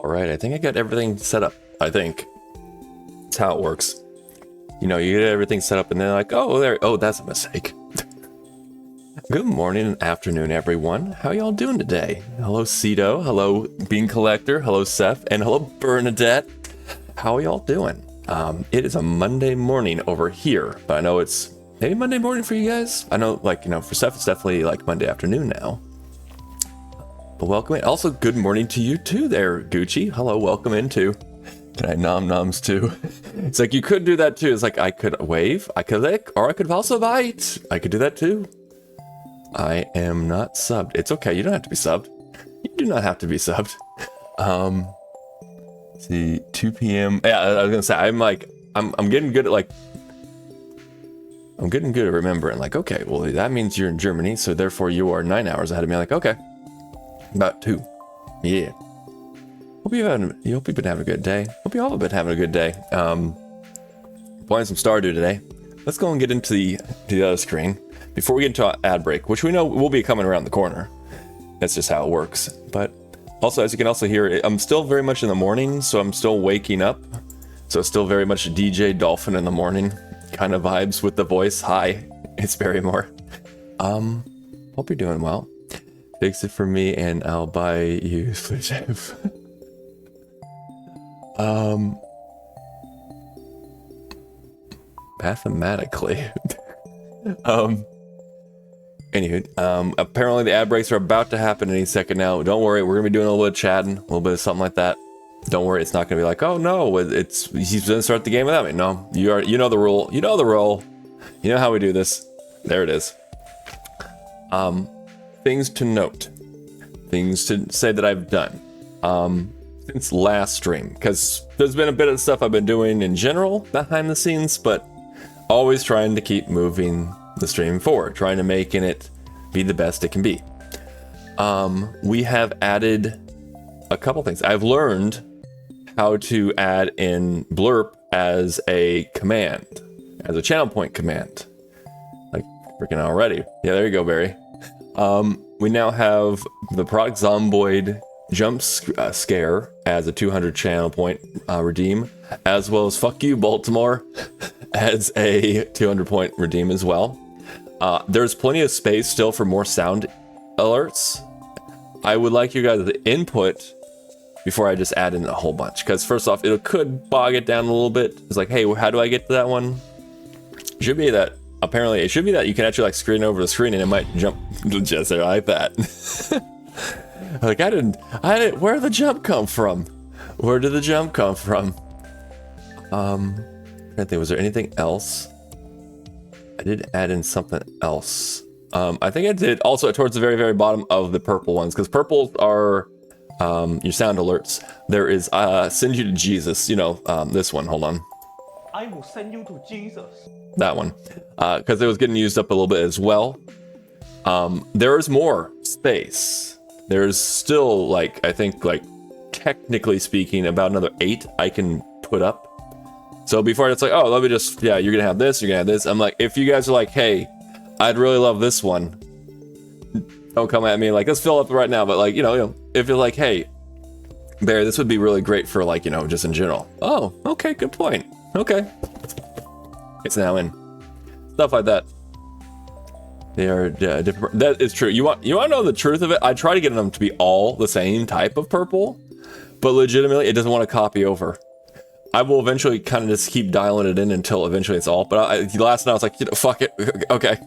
All right, I think I got everything set up. I think that's how it works. You know, you get everything set up and then like, oh, that's a mistake. Good morning and afternoon, everyone. How y'all doing today? Hello, Cito. Hello, Bean Collector. Hello, Seth. And hello, Bernadette. How y'all doing? It is a Monday morning over here, but I know it's maybe Monday morning for you guys. I know, like, you know, for Seth, it's definitely like Monday afternoon now. But welcome in. Also, good morning to you too there, Gucci. Hello, welcome into Can I nom noms too? It's like you could do that too. It's like I could wave, I could lick, or I could also bite. I could do that too. I am not subbed. It's okay. You don't have to be subbed. You do not have to be subbed. Let's see, 2 p.m. Yeah, I was gonna say I'm getting good at I'm getting good at remembering. Like, okay, well that means you're in Germany, so therefore you are 9 hours ahead of me. Like, okay, about 2. Yeah. Hope you've been having a good day. Hope you all have been having a good day. Playing some Stardew today. Let's go and get into the other screen before we get into our ad break, which we know will be coming around the corner. That's just how it works. But also, as you can also hear, I'm still very much in the morning, so I'm still waking up. So it's still very much DJ Dolphin in the morning kind of vibes with the voice. Hi, it's Berrymore. Hope you're doing well. Fix it for me and I'll buy you Switch. Mathematically. Anywho, apparently the ad breaks are about to happen any second now. Don't worry, we're gonna be doing a little bit of chatting, a little bit of something like that. Don't worry, it's not gonna be like, oh no, he's gonna start the game without me. No, you know the rule. You know the rule. You know how we do this. There it is. Things to note. Things to say that I've done. Since last stream, because there's been a bit of stuff I've been doing in general behind the scenes, but always trying to keep moving the stream forward, trying to making it be the best it can be. We have added a couple things. I've learned how to add in blurb as a command, as a channel point command. Like freaking already. Yeah, there you go, Barry. We now have the product Zomboid jump scare as a 200 channel point redeem, as well as fuck you Baltimore as a 200 point redeem as well. There's plenty of space still for more sound alerts. I would like you guys to input before I just add in a whole bunch, because first off, it could bog it down a little bit. It's like, hey, how do I get to that one? It should be that, apparently it should be that you can actually like screen over the screen and it might jump just there like that. Like I didn't, where did the jump come from? Where did the jump come from? I think, was there anything else? I did add in something else. I think I did also towards the very, very bottom of the purple ones, because purples are your sound alerts. There is send you to Jesus, you know, this one, hold on. I will send you to Jesus. That one, because it was getting used up a little bit as well. There is more space. There's still like, I think like technically speaking about another 8 I can put up. So before it's like, oh, let me just, yeah, you're gonna have this, you're gonna have this. I'm like, if you guys are like, hey, I'd really love this one, don't come at me like, let's fill up right now. But like, you know, if you're like, hey, Barry, this would be really great for like, you know, just in general. Oh, okay, good point. Okay. It's now in. Stuff like that. They are different. That is true. You want to know the truth of it? I try to get them to be all the same type of purple, but legitimately it doesn't want to copy over. I will eventually kind of just keep dialing it in until eventually it's all. But last night I was like, you know, fuck it. Okay,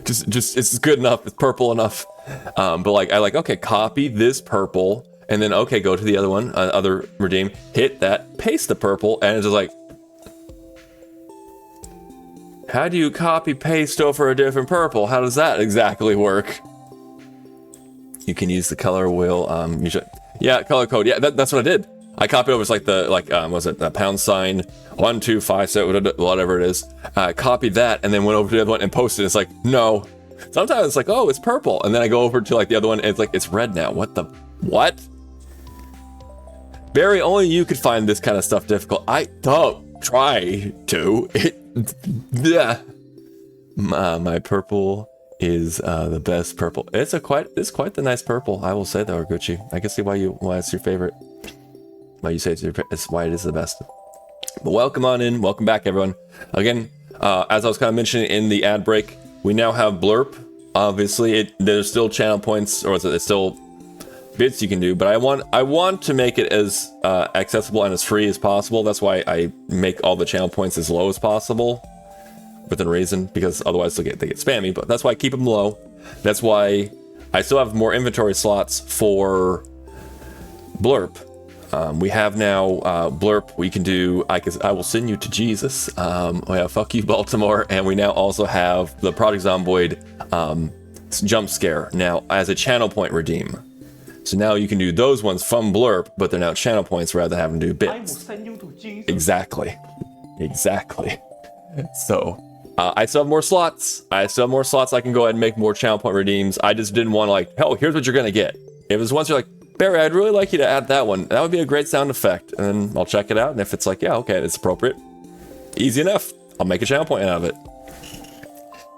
just it's good enough. It's purple enough. But like I like, okay, copy this purple, and then okay, go to the other one, other redeem, hit that, paste the purple, and it's just like, how do you copy paste over a different purple? How does that exactly work? You can use the color wheel. Yeah, color code. Yeah, that's what I did. I copied over. It's like was it the pound sign 1257 whatever it is. Copied that and then went over to the other one and posted. It's like, no. Sometimes it's like, oh, it's purple, and then I go over to like the other one and it's like, it's red now. What? Barry, only you could find this kind of stuff difficult. I don't try to. Yeah. My purple is the best purple. It's quite the nice purple. I will say though, Gucci. I can see why it's your favorite. Why you say it's why it is the best. But welcome on in. Welcome back, everyone. Again, as I was kind of mentioning in the ad break, we now have blurb. Obviously, there's still channel points, or it's still bits you can do. But I want to make it as accessible and as free as possible. That's why I make all the channel points as low as possible, within reason, because otherwise they get spammy. But that's why I keep them low. That's why I still have more inventory slots for blurb. We have now Blurp. We can do I will send you to Jesus. We have Fuck You Baltimore, and we now also have the Project Zomboid jump scare now as a channel point redeem. So now you can do those ones from Blurp, but they're now channel points rather than having to do I will bits. send you to Jesus. Exactly. So I still have more slots. I can go ahead and make more channel point redeems. I just didn't want to like, oh, here's what you're gonna get. If it was once you're like, Barry, I'd really like you to add that one. That would be a great sound effect. And then I'll check it out. And if it's like, yeah, okay, it's appropriate. Easy enough. I'll make a channel point out of it.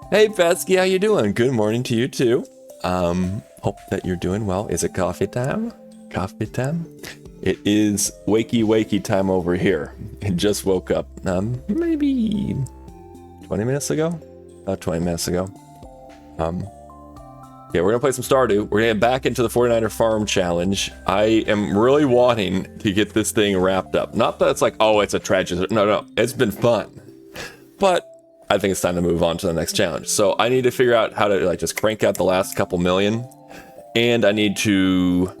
Hey, Betsky, how you doing? Good morning to you too. Hope that you're doing well. Is it coffee time? Coffee time? It is wakey time over here. I just woke up. Maybe 20 minutes ago? About 20 minutes ago. Yeah, we're gonna play some Stardew. We're gonna get back into the 49er Farm Challenge. I am really wanting to get this thing wrapped up. Not that it's like, oh, it's a tragedy. No, it's been fun. But I think it's time to move on to the next challenge. So I need to figure out how to like just crank out the last couple million. And I need to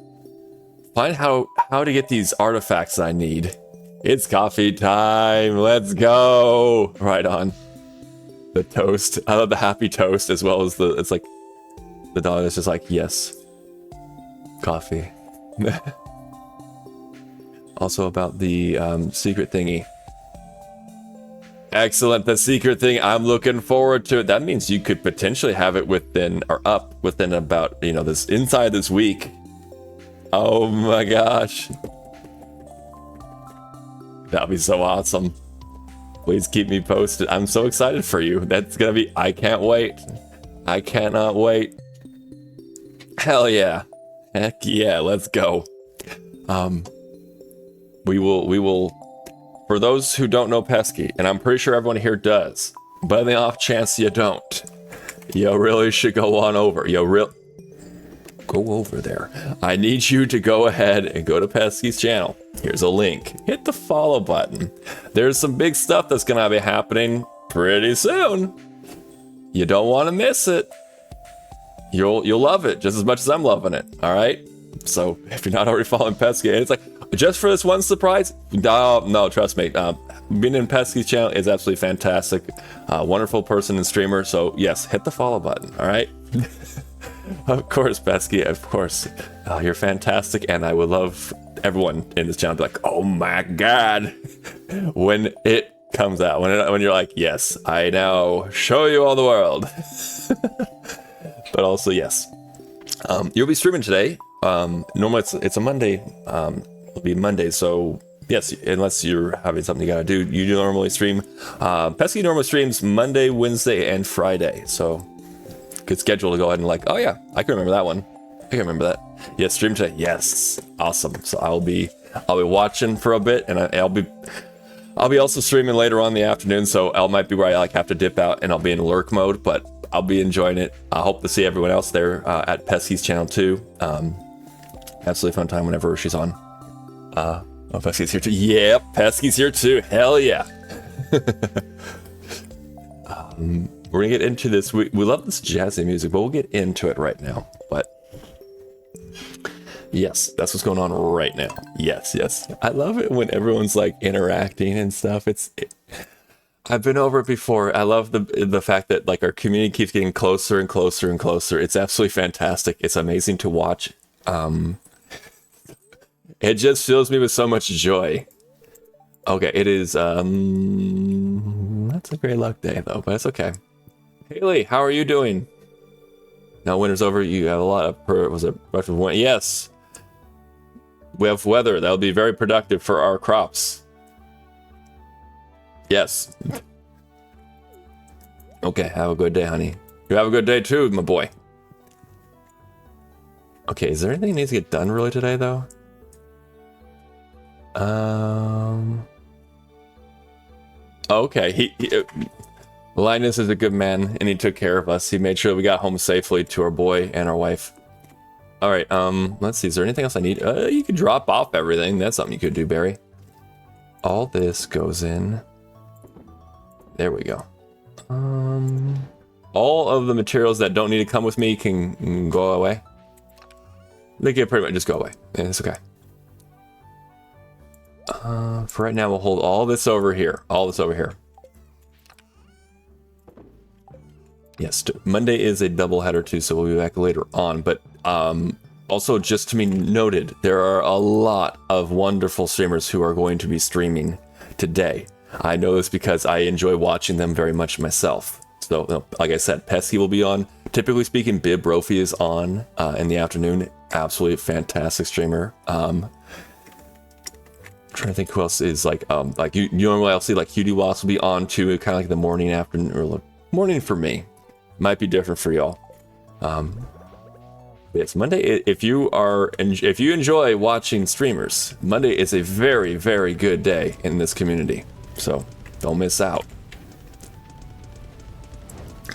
find how to get these artifacts that I need. It's coffee time. Let's go. Right on. The toast. I love the happy toast as well as it's like the dog is just like, yes. Coffee. Also about the secret thingy. Excellent, the secret thing. I'm looking forward to it. That means you could potentially have it within about, this inside this week. Oh my gosh. That'll be so awesome. Please keep me posted. I'm so excited for you. That's gonna be, I can't wait. I cannot wait. Hell yeah. Heck yeah, let's go. We will, for those who don't know Pesky, and I'm pretty sure everyone here does, but on the off chance you don't, you really should go on over. Go over there. I need you to go ahead and go to Pesky's channel. Here's a link. Hit the follow button. There's some big stuff that's gonna be happening pretty soon. You don't want to miss it. You'll love it just as much as I'm loving it. All right. So if you're not already following Pesky, and it's like just for this one surprise, no, trust me. Being in Pesky's channel is absolutely fantastic. Wonderful person and streamer. So yes, hit the follow button. All right. Of course, Pesky. Of course, you're fantastic, and I would love everyone in this channel to be like, oh my god, when it comes out, when you're like, yes, I now show you all the world. But also, yes, you'll be streaming today. Normally it's a Monday. It'll be Monday, so yes, unless you're having something you gotta do, you do normally stream. Pesky normally streams Monday, Wednesday, and Friday, so good schedule to go ahead and like, oh yeah, I can remember that one. I can remember that. Yes, stream today. Yes, awesome. So I'll be watching for a bit, and I'll be also streaming later on in the afternoon. So I might be where I like have to dip out and I'll be in lurk mode, but I'll be enjoying it. I hope to see everyone else there at Pesky's channel too. Absolutely fun time whenever she's on. Oh, Pesky's here too. Yep, Pesky's here too. Hell yeah. We're gonna get into this. We love this jazzy music, but we'll get into it right now. But yes, that's what's going on right now. Yes. I love it when everyone's like interacting and stuff. I've been over it before. I love the fact that like our community keeps getting closer and closer and closer. It's absolutely fantastic. It's amazing to watch. It just fills me with so much joy. Okay, it is that's a great luck day though, but it's okay. Haley, how are you doing? Now winter's over. You have a lot of rush of wind. Yes, we have weather that'll be very productive for our crops. Yes. Okay, have a good day, honey. You have a good day too, my boy. Okay, is there anything that needs to get done really today though? Okay, Linus is a good man, and he took care of us. He made sure we got home safely to our boy and our wife. All right, let's see. Is there anything else I need? You could drop off everything. That's something you could do, Barry. All this goes in. There we go. All of the materials that don't need to come with me can go away. They can pretty much just go away. Yeah, it's okay. For right now, we'll hold all this over here. All this over here. Yes, Monday is a double header too, so we'll be back later on. But also, just to be noted, there are a lot of wonderful streamers who are going to be streaming today. I know this because I enjoy watching them very much myself. So, like I said, Pesky will be on. Typically speaking, Bib Brophy is on in the afternoon. Absolutely fantastic streamer. I'm trying to think who else is like you normally I'll see like Cutie Wasp will be on too, kind of like the morning, afternoon, or like morning for me. Might be different for y'all. Yes, Monday. If you enjoy watching streamers, Monday is a very, very good day in this community. So don't miss out.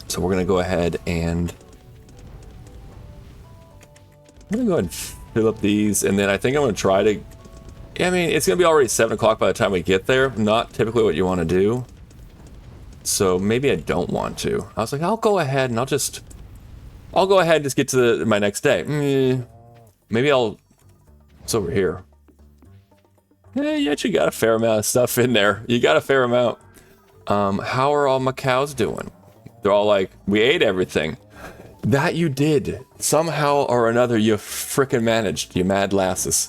So we're gonna go ahead and fill up these, and then I think I'm gonna try to. I mean, it's gonna be already 7 o'clock by the time we get there. Not typically what you want to do. So maybe I don't want to. I was like, I'll go ahead and I'll go ahead and just get to my next day. Maybe it's over here. You actually got a fair amount of stuff in there. You got a fair amount. How are all my cows doing? They're all like, we ate everything. That you did. Somehow or another, you frickin' managed. You mad lasses.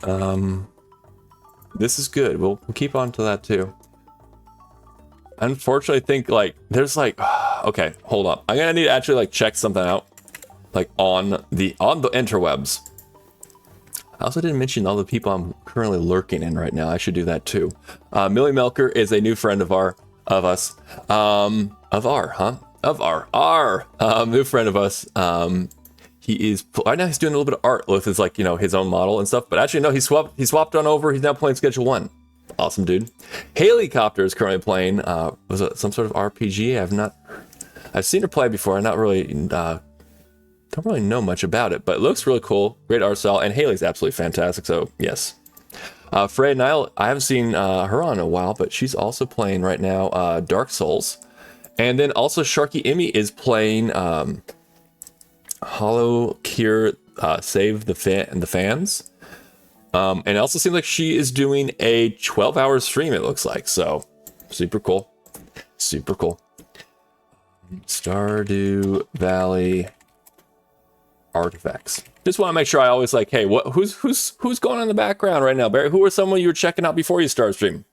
This is good. We'll keep on to that too. Unfortunately, I think like there's like okay, hold up. I'm gonna need to actually like check something out, like on the interwebs. I also didn't mention all the people I'm currently lurking in right now. I should do that too. Millie Melker is a new friend of our new friend of us. He is right now. He's doing a little bit of art with his like his own model and stuff. But actually, no, he swapped on over. He's now playing Schedule 1. Awesome, dude. Haleycopter is currently playing. Was it some sort of RPG? I've seen her play before. I don't really know much about it, but it looks really cool. Great art style, and Haley's absolutely fantastic. So yes. Frey Nile, I haven't seen her on a while, but she's also playing right now Dark Souls, and then also Sharky Emmy is playing Hollow Cure Save the Fans. And it also seems like she is doing a 12-hour stream, it looks like. So, super cool. Super cool. Stardew Valley artifacts. Just want to make sure I always like, hey, who's going on in the background right now, Barry? Who are someone you were checking out before you start streaming?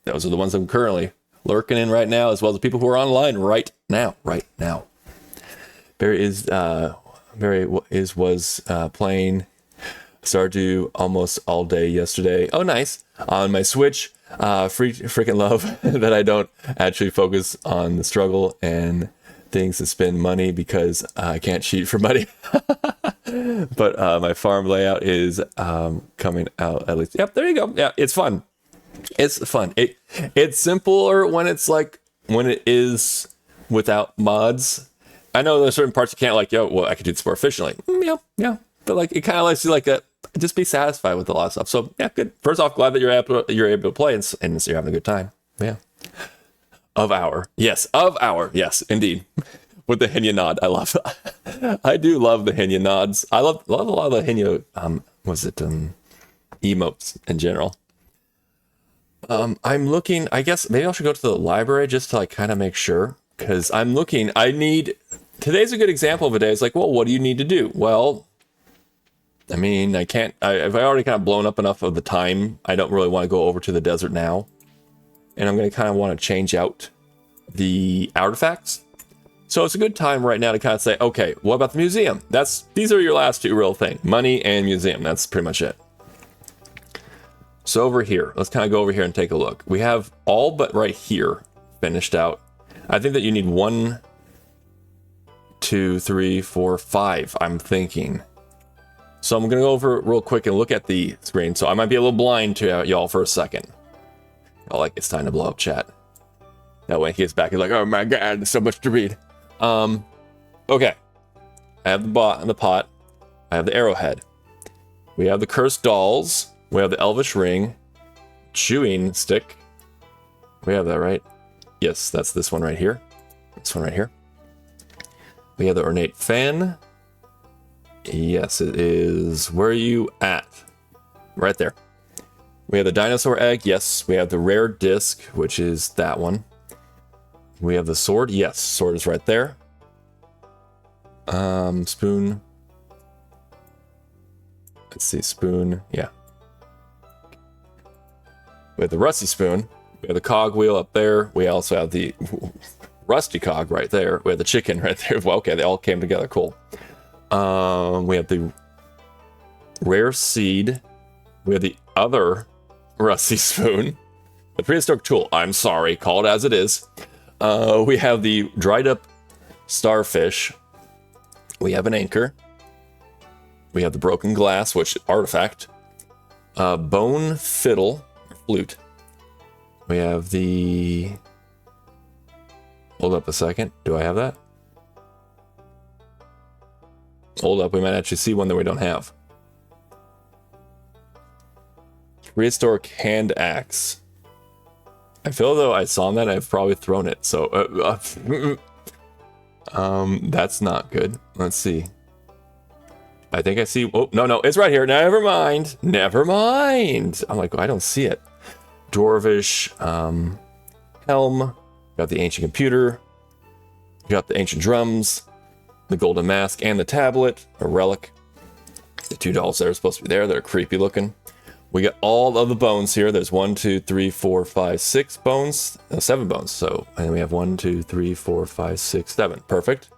Those are the ones I'm currently lurking in right now, as well as the people who are online right now. Barry was playing Stardew almost all day yesterday. Oh, nice. On my Switch, freaking love that I don't actually focus on the struggle and things to spend money because I can't cheat for money. But my farm layout is coming out at least. Yep, there you go. Yeah, it's fun. It's fun. It's simpler when it is without mods. I know there's certain parts you can't like, I could do this more efficiently. Yeah. But like, it kind of lets you like just be satisfied with a lot of stuff. So yeah, good. First off, glad that you're able to play and you're having a good time. Yeah. Of our, yes, indeed. With the Henya nod, I love. I do love the Henya nods. I love a lot of the Henya. Emotes in general. I'm looking. I guess maybe I should go to the library just to like kind of make sure, because I'm looking. Today's a good example of a day. It's like, well, what do you need to do? Well, I mean, I've already kind of blown up enough of the time. I don't really want to go over to the desert now. And I'm going to kind of want to change out the artifacts. So it's a good time right now to kind of say, okay, what about the museum? These are your last two real things. Money and museum. That's pretty much it. So over here, let's kind of go over here and take a look. We have all but right here finished out. I think that you need 1, 2, 3, 4, 5, I'm thinking. So I'm going to go over real quick and look at the screen. So I might be a little blind to y'all for a second. It's time to blow up chat. That way he gets back, he's like, oh my god, there's so much to read. Okay. I have the pot. I have the arrowhead. We have the cursed dolls. We have the elvish ring. Chewing stick. We have that, right? Yes, that's this one right here. This one right here. We have the ornate fan. Yes, it is. Where are you at? Right there. We have the dinosaur egg. Yes. We have the rare disc, which is that one. We have the sword. Yes, sword is right there. Spoon. Let's see, spoon. Yeah. We have the rusty spoon. We have the cog wheel up there. We also have the rusty cog right there. We have the chicken right there. Well, okay, they all came together. Cool. We have the rare seed. We have the other rusty spoon. The prehistoric tool. I'm sorry. Call it as it is. We have the dried up starfish. We have an anchor. We have the broken glass, which artifact. Bone fiddle, flute. We have the... Hold up a second. Do I have that? Hold up. We might actually see one that we don't have. Prehistoric hand axe. I feel though I saw that I've probably thrown it. So, that's not good. Let's see. I think I see. Oh, no, it's right here. Never mind. Never mind. I'm like, I don't see it. Dwarvish helm. Got the ancient computer. Got the ancient drums. The golden mask and the tablet. A relic. The two dolls that are supposed to be there. They're creepy looking. We got all of the bones here. There's 1, 2, 3, 4, 5, 6 bones. 7 bones. So, and we have 1, 2, 3, 4, 5, 6, 7. Perfect.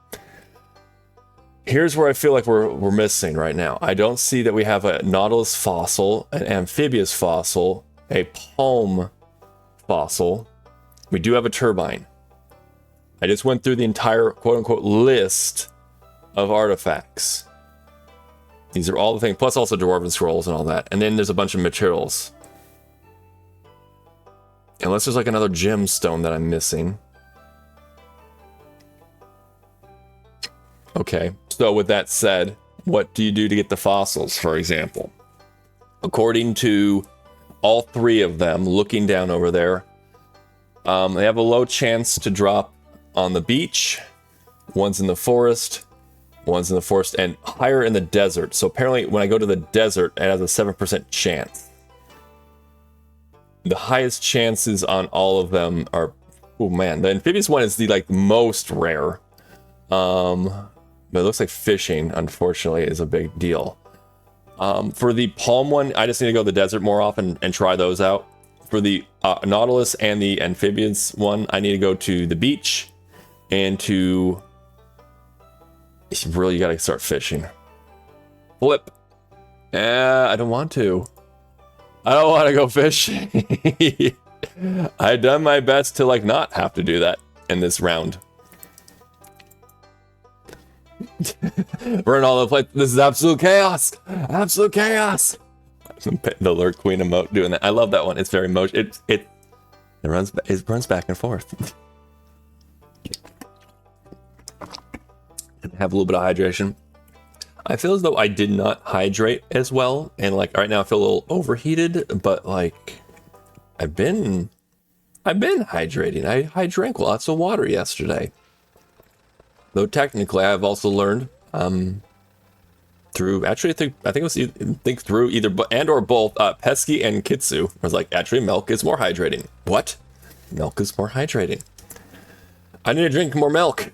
Here's where I feel like we're missing right now. I don't see that we have a nautilus fossil, an amphibious fossil, a palm fossil. We do have a turbine. I just went through the entire quote-unquote list of artifacts. These are all the things, plus also dwarven scrolls and all that. And then there's a bunch of materials. Unless there's like another gemstone that I'm missing. Okay, so with that said, what do you do to get the fossils, for example? According to all 3 of them, looking down over there, they have a low chance to drop on the beach, one's in the forest, and higher in the desert. So apparently when I go to the desert, it has a 7% chance. The highest chances on all of them are, oh man, the amphibious one is the like most rare. But it looks like fishing, unfortunately, is a big deal. For the palm one, I just need to go to the desert more often and try those out. For the nautilus and the amphibians one, I need to go to the beach and to... Really, you gotta start fishing. Flip. I don't want to. I don't want to go fishing. I've done my best to like not have to do that in this round. Burn all the place. This is absolute chaos. Absolute chaos. The Lurk Queen emote doing that. I love that one. It's very emotional. It runs back and forth. Have a little bit of hydration. I feel as though I did not hydrate as well, and like right now I feel a little overheated, but like I've been hydrating. I drank lots of water yesterday. Though technically I've also learned through actually I think it was through either and or both Pesky and Kitsu. I was like, actually milk is more hydrating. What? Milk is more hydrating. I need to drink more milk.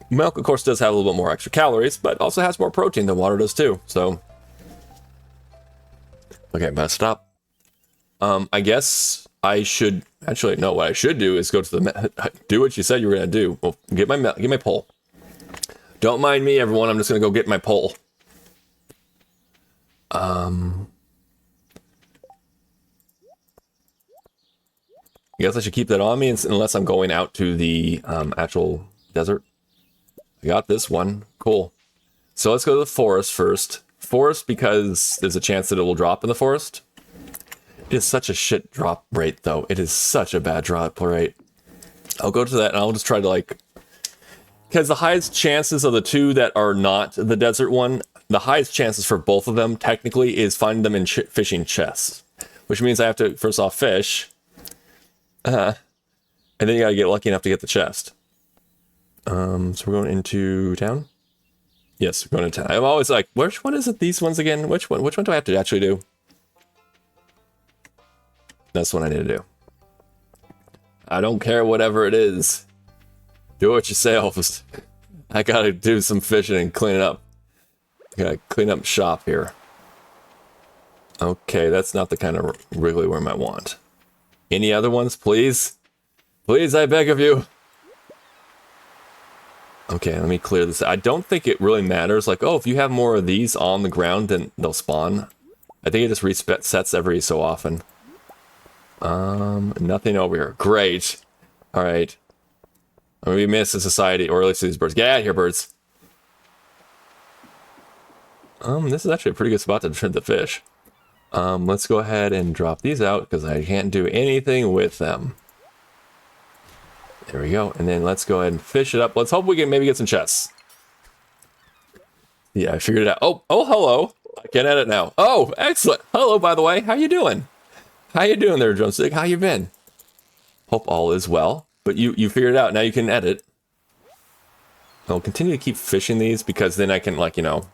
Milk, of course, does have a little bit more extra calories, but also has more protein than water does too, so... Okay, I'm gonna stop. I guess I should... Actually, no, what I should do is go to the... Do what you said you were gonna do. Well, get my pole. Don't mind me, everyone, I'm just gonna go get my pole. I guess I should keep that on me unless I'm going out to the actual desert. I got this one. Cool. So let's go to the forest first. Forest because there's a chance that it will drop in the forest. It is such a shit drop rate, though. It is such a bad drop rate. I'll go to that and I'll just try to like... Because the highest chances of the two that are not the desert one, the highest chances for both of them, technically, is finding them in fishing chests. Which means I have to, first off, fish. And then you gotta get lucky enough to get the chest. So we're going into town? Yes, we're going to town. I'm always like, which one is it? These ones again? Which one do I have to actually do? That's what I need to do. I don't care whatever it is. Do it yourselves. I gotta do some fishing and clean it up. I gotta clean up shop here. Okay, that's not the kind of wriggly worm I want. Any other ones, please? Please, I beg of you. Okay, let me clear this. I don't think it really matters. Like, oh, if you have more of these on the ground, then they'll spawn. I think it just resets every so often. Nothing over here. Great. All right. We miss a society, or at least these birds. Get out of here, birds. This is actually a pretty good spot to trim the fish. Let's go ahead and drop these out because I can't do anything with them. There we go. And then let's go ahead and fish it up. Let's hope we can maybe get some chests. Yeah, I figured it out. Oh, hello. I can edit now. Oh, excellent. Hello, by the way. How you doing? How you doing there, Drumstick? How you been? Hope all is well. But you figured it out. Now you can edit. I'll continue to keep fishing these because then I can, like, you know,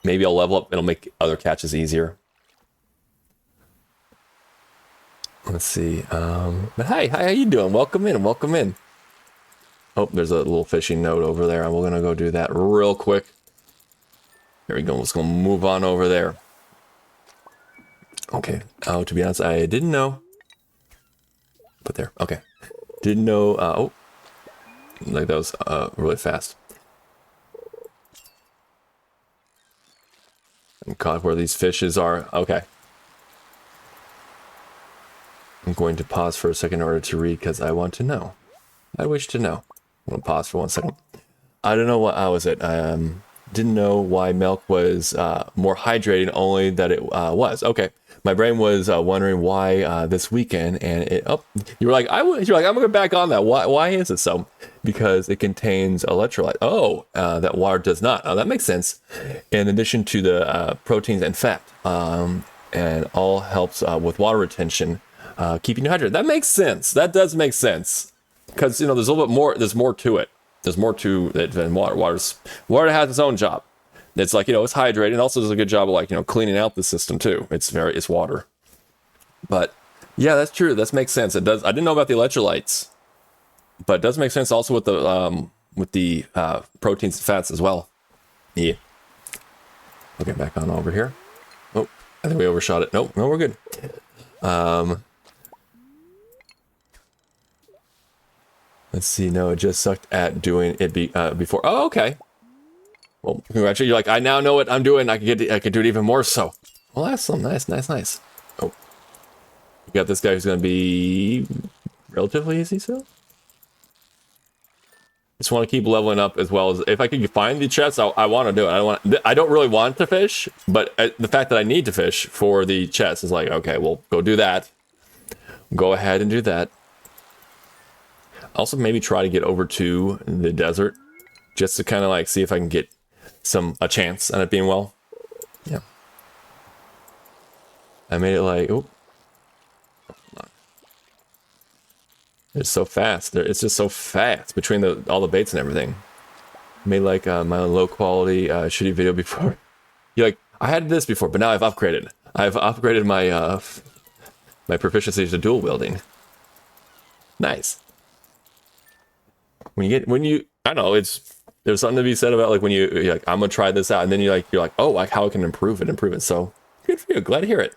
maybe I'll level up. It'll make other catches easier. Let's see. But hey, how you doing? Welcome in. Welcome in. Oh, there's a little fishing node over there. We're gonna go do that real quick. There we go. Let's go move on over there. Okay. Oh, to be honest, I didn't know. But there. Okay. Didn't know. Oh, like that was really fast. I'm caught where these fishes are. Okay. I'm going to pause for a second in order to read because I want to know. I wish to know. I'm going to pause for 1 second. I don't know what was it. Didn't know why milk was more hydrating, only that it was. Okay. My brain was wondering why this weekend, and it. Oh, you were like, you're like, I'm gonna go back on that. Why is it so? Because it contains electrolyte. Oh, that water does not. Oh, that makes sense. In addition to the proteins and fat, and all helps with water retention, keeping you hydrated. That makes sense. That does make sense. Because you know, there's a little bit more. There's more to it. There's more to it than water. Water has its own job. It's like, you know, it's hydrating. Also does a good job of, like, you know, cleaning out the system too. It's water. But yeah, that's true. That makes sense. It does. I didn't know about the electrolytes, but it does make sense also with the proteins and fats as well. Yeah. Okay, back on over here. Oh, I think we overshot it. Nope, no, we're good. Let's see. No, it just sucked at doing it before. Oh, okay. Well, congratulations. You're like, I now know what I'm doing. I can do it even more so. Well, that's some nice. Oh, you got this guy who's going to be relatively easy still. Just want to keep leveling up as well. As if I could find the chests, I want to do it. I don't really want to fish, but the fact that I need to fish for the chest is like, okay, well, go do that. Go ahead and do that. Also, maybe try to get over to the desert just to kind of like see if I can get a chance on it being well. Yeah. I made it like, oh. It's so fast. It's just so fast between all the baits and everything. Made like my low quality shitty video before. You're like, I had this before, but now I've upgraded. I've upgraded my my proficiency to dual wielding. Nice. I don't know, there's something to be said about like when you're like, I'm gonna try this out, and then you're like, oh, like how I can improve it. So good for you. Glad to hear it.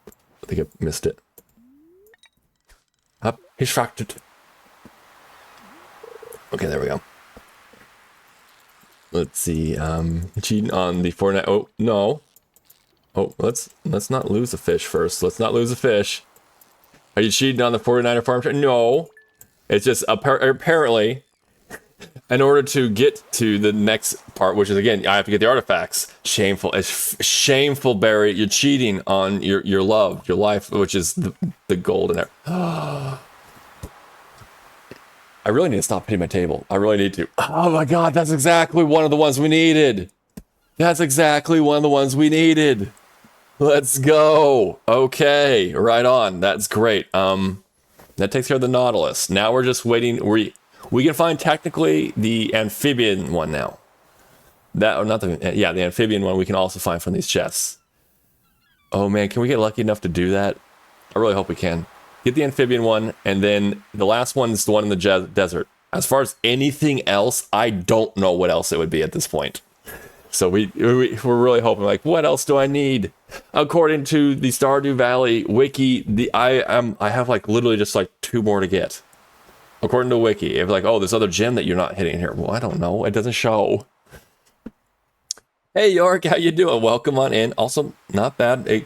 I think I missed it. Up, he's fractured. Okay, there we go. Let's see. Cheating on the Fortnite. Oh no. Oh, let's not lose a fish first. Let's not lose a fish. Are you cheating on the 49er farm? No. It's just apparently, in order to get to the next part, which is again, I have to get the artifacts. Shameful. It's shameful, Barry. You're cheating on your love, your life, which is the gold in there. I really need to stop hitting my table. I really need to. Oh my god, that's exactly one of the ones we needed. That's exactly one of the ones we needed. Let's go. Okay, right on. That's great. That takes care of the Nautilus. Now we're just waiting. We can find technically the amphibian one now. The amphibian one we can also find from these chests. Oh man, can we get lucky enough to do that? I really hope we can. Get the amphibian one, and then the last one's the one in the desert. As far as anything else, I don't know what else it would be at this point. So we're really hoping, like, what else do I need? According to the Stardew Valley wiki, I have like literally just like 2 more to get. According to wiki, if like, oh, this other gem that you're not hitting here. Well, I don't know. It doesn't show. Hey York, how you doing? Welcome on in. Also, not bad.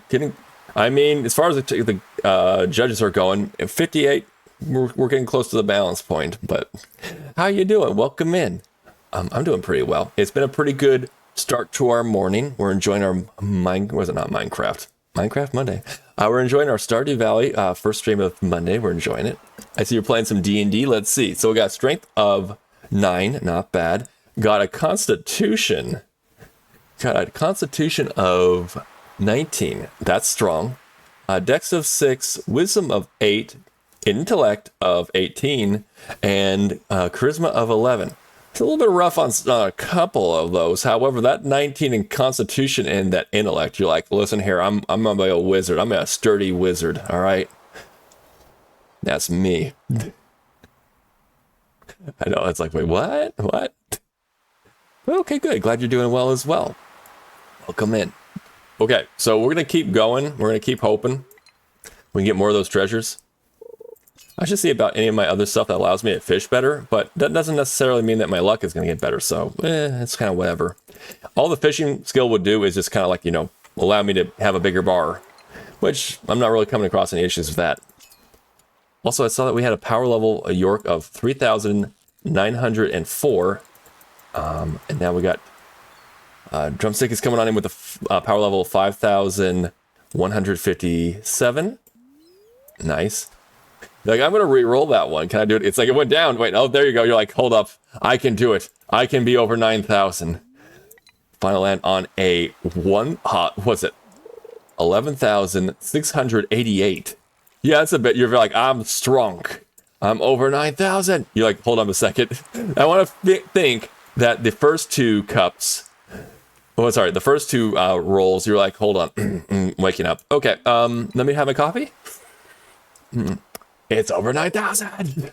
I mean, as far as the judges are going, 58, we're getting close to the balance point. But how you doing? Welcome in. I'm doing pretty well. It's been a pretty good start to our morning. We're enjoying our Minecraft Monday. We're enjoying our Stardew Valley first stream of Monday. We're enjoying it. I see you're playing some D&D. Let's see. So we got strength of 9, not bad. Got a constitution. Got a constitution of 19. That's strong. Dex of 6, wisdom of 8, intellect of 18, and charisma of 11. It's a little bit rough on a couple of those. However, that 19 in constitution and that intellect, you're like, listen here, I'm a wizard. I'm a sturdy wizard, all right? That's me. I know, it's like, wait, what? What? Well, okay, good. Glad you're doing well as well. Welcome in. Okay, so we're going to keep going. We're going to keep hoping we can get more of those treasures. I should see about any of my other stuff that allows me to fish better, but that doesn't necessarily mean that my luck is going to get better, so it's kind of whatever. All the fishing skill would do is just kind of like, you know, allow me to have a bigger bar, which I'm not really coming across any issues with that. Also, I saw that we had a power level, a York, of 3,904, and now we got Drumstick is coming on in with a power level of 5,157. Nice. Like, I'm going to re-roll that one. Can I do it? It's like it went down. Wait, oh, there you go. You're like, hold up. I can do it. I can be over 9,000. Final land on a what's it? 11,688. Yeah, that's a bit. You're like, I'm strong. I'm over 9,000. You're like, hold on a second. I want to think that the first 2 cups... Oh, sorry. The first 2 rolls, you're like, hold on. Waking up. Okay, let me have a coffee. It's over 9,000.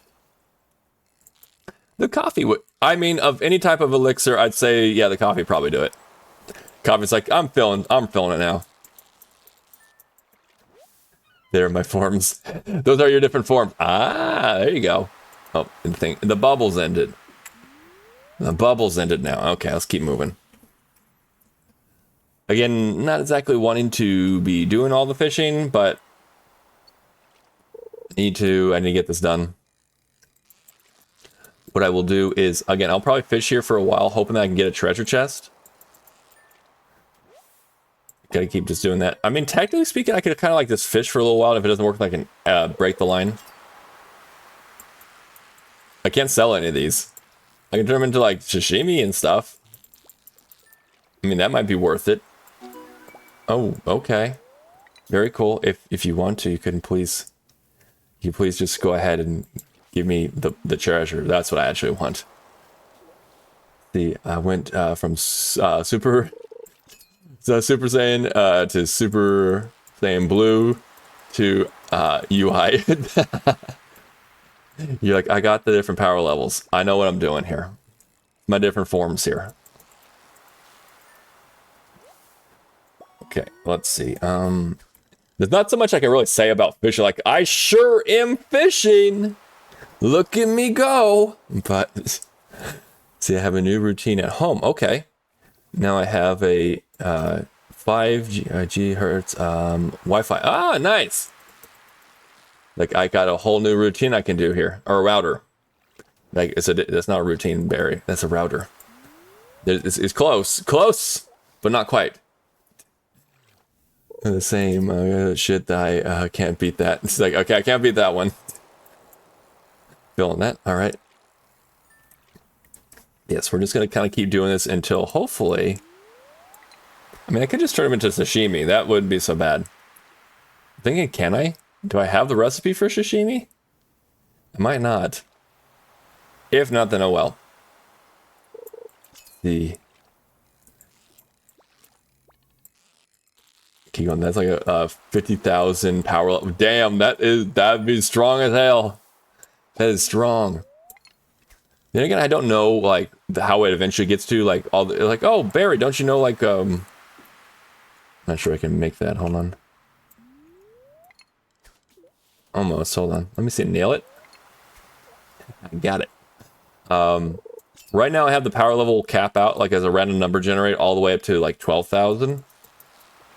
The coffee would... I mean, of any type of elixir, I'd say, yeah, the coffee probably do it. Coffee's like, I'm feeling it now. There are my forms. Those are your different forms. Ah, there you go. Oh, the bubbles ended. The bubbles ended now. Okay, let's keep moving. Again, not exactly wanting to be doing all the fishing, but I need to get this done. What I will do is, again, I'll probably fish here for a while, hoping that I can get a treasure chest. Gotta keep just doing that. I mean, technically speaking, I could kind of like just fish for a little while, and if it doesn't work, I can break the line. I can't sell any of these. I can turn them into like sashimi and stuff. I mean, that might be worth it. Oh, okay. Very cool. If you want to, you can please just go ahead and give me the treasure. That's what I actually want. See, I went from Super Saiyan to Super Saiyan Blue to UI. You're like, I got the different power levels. I know what I'm doing here. My different forms here. Okay, let's see. There's not so much I can really say about fishing. Like, I sure am fishing. Look at me go. But, see, I have a new routine at home. Okay. Now I have a 5 gigahertz Wi-Fi. Ah, nice. Like, I got a whole new routine I can do here. Or a router. Like, that's not a routine, Barry. That's a router. It's close. Close, but not quite. The same shit that I can't beat that. It's like, okay, I can't beat that one. Feeling that. All right. Yes, we're just going to kind of keep doing this until hopefully... I mean, I could just turn them into sashimi. That wouldn't be so bad. I'm thinking, can I? Do I have the recipe for sashimi? I might not. If not, then oh well. Keep keep going. That's like a 50,000 power level. Damn, that'd be strong as hell. That is strong. Then again, I don't know like how it eventually gets to like all the like. Oh, Barry, don't you know like I'm not sure I can make that. Hold on. Almost. Hold on. Let me see. Nail it. I got it. Right now I have the power level cap out like as a random number generator all the way up to like 12,000.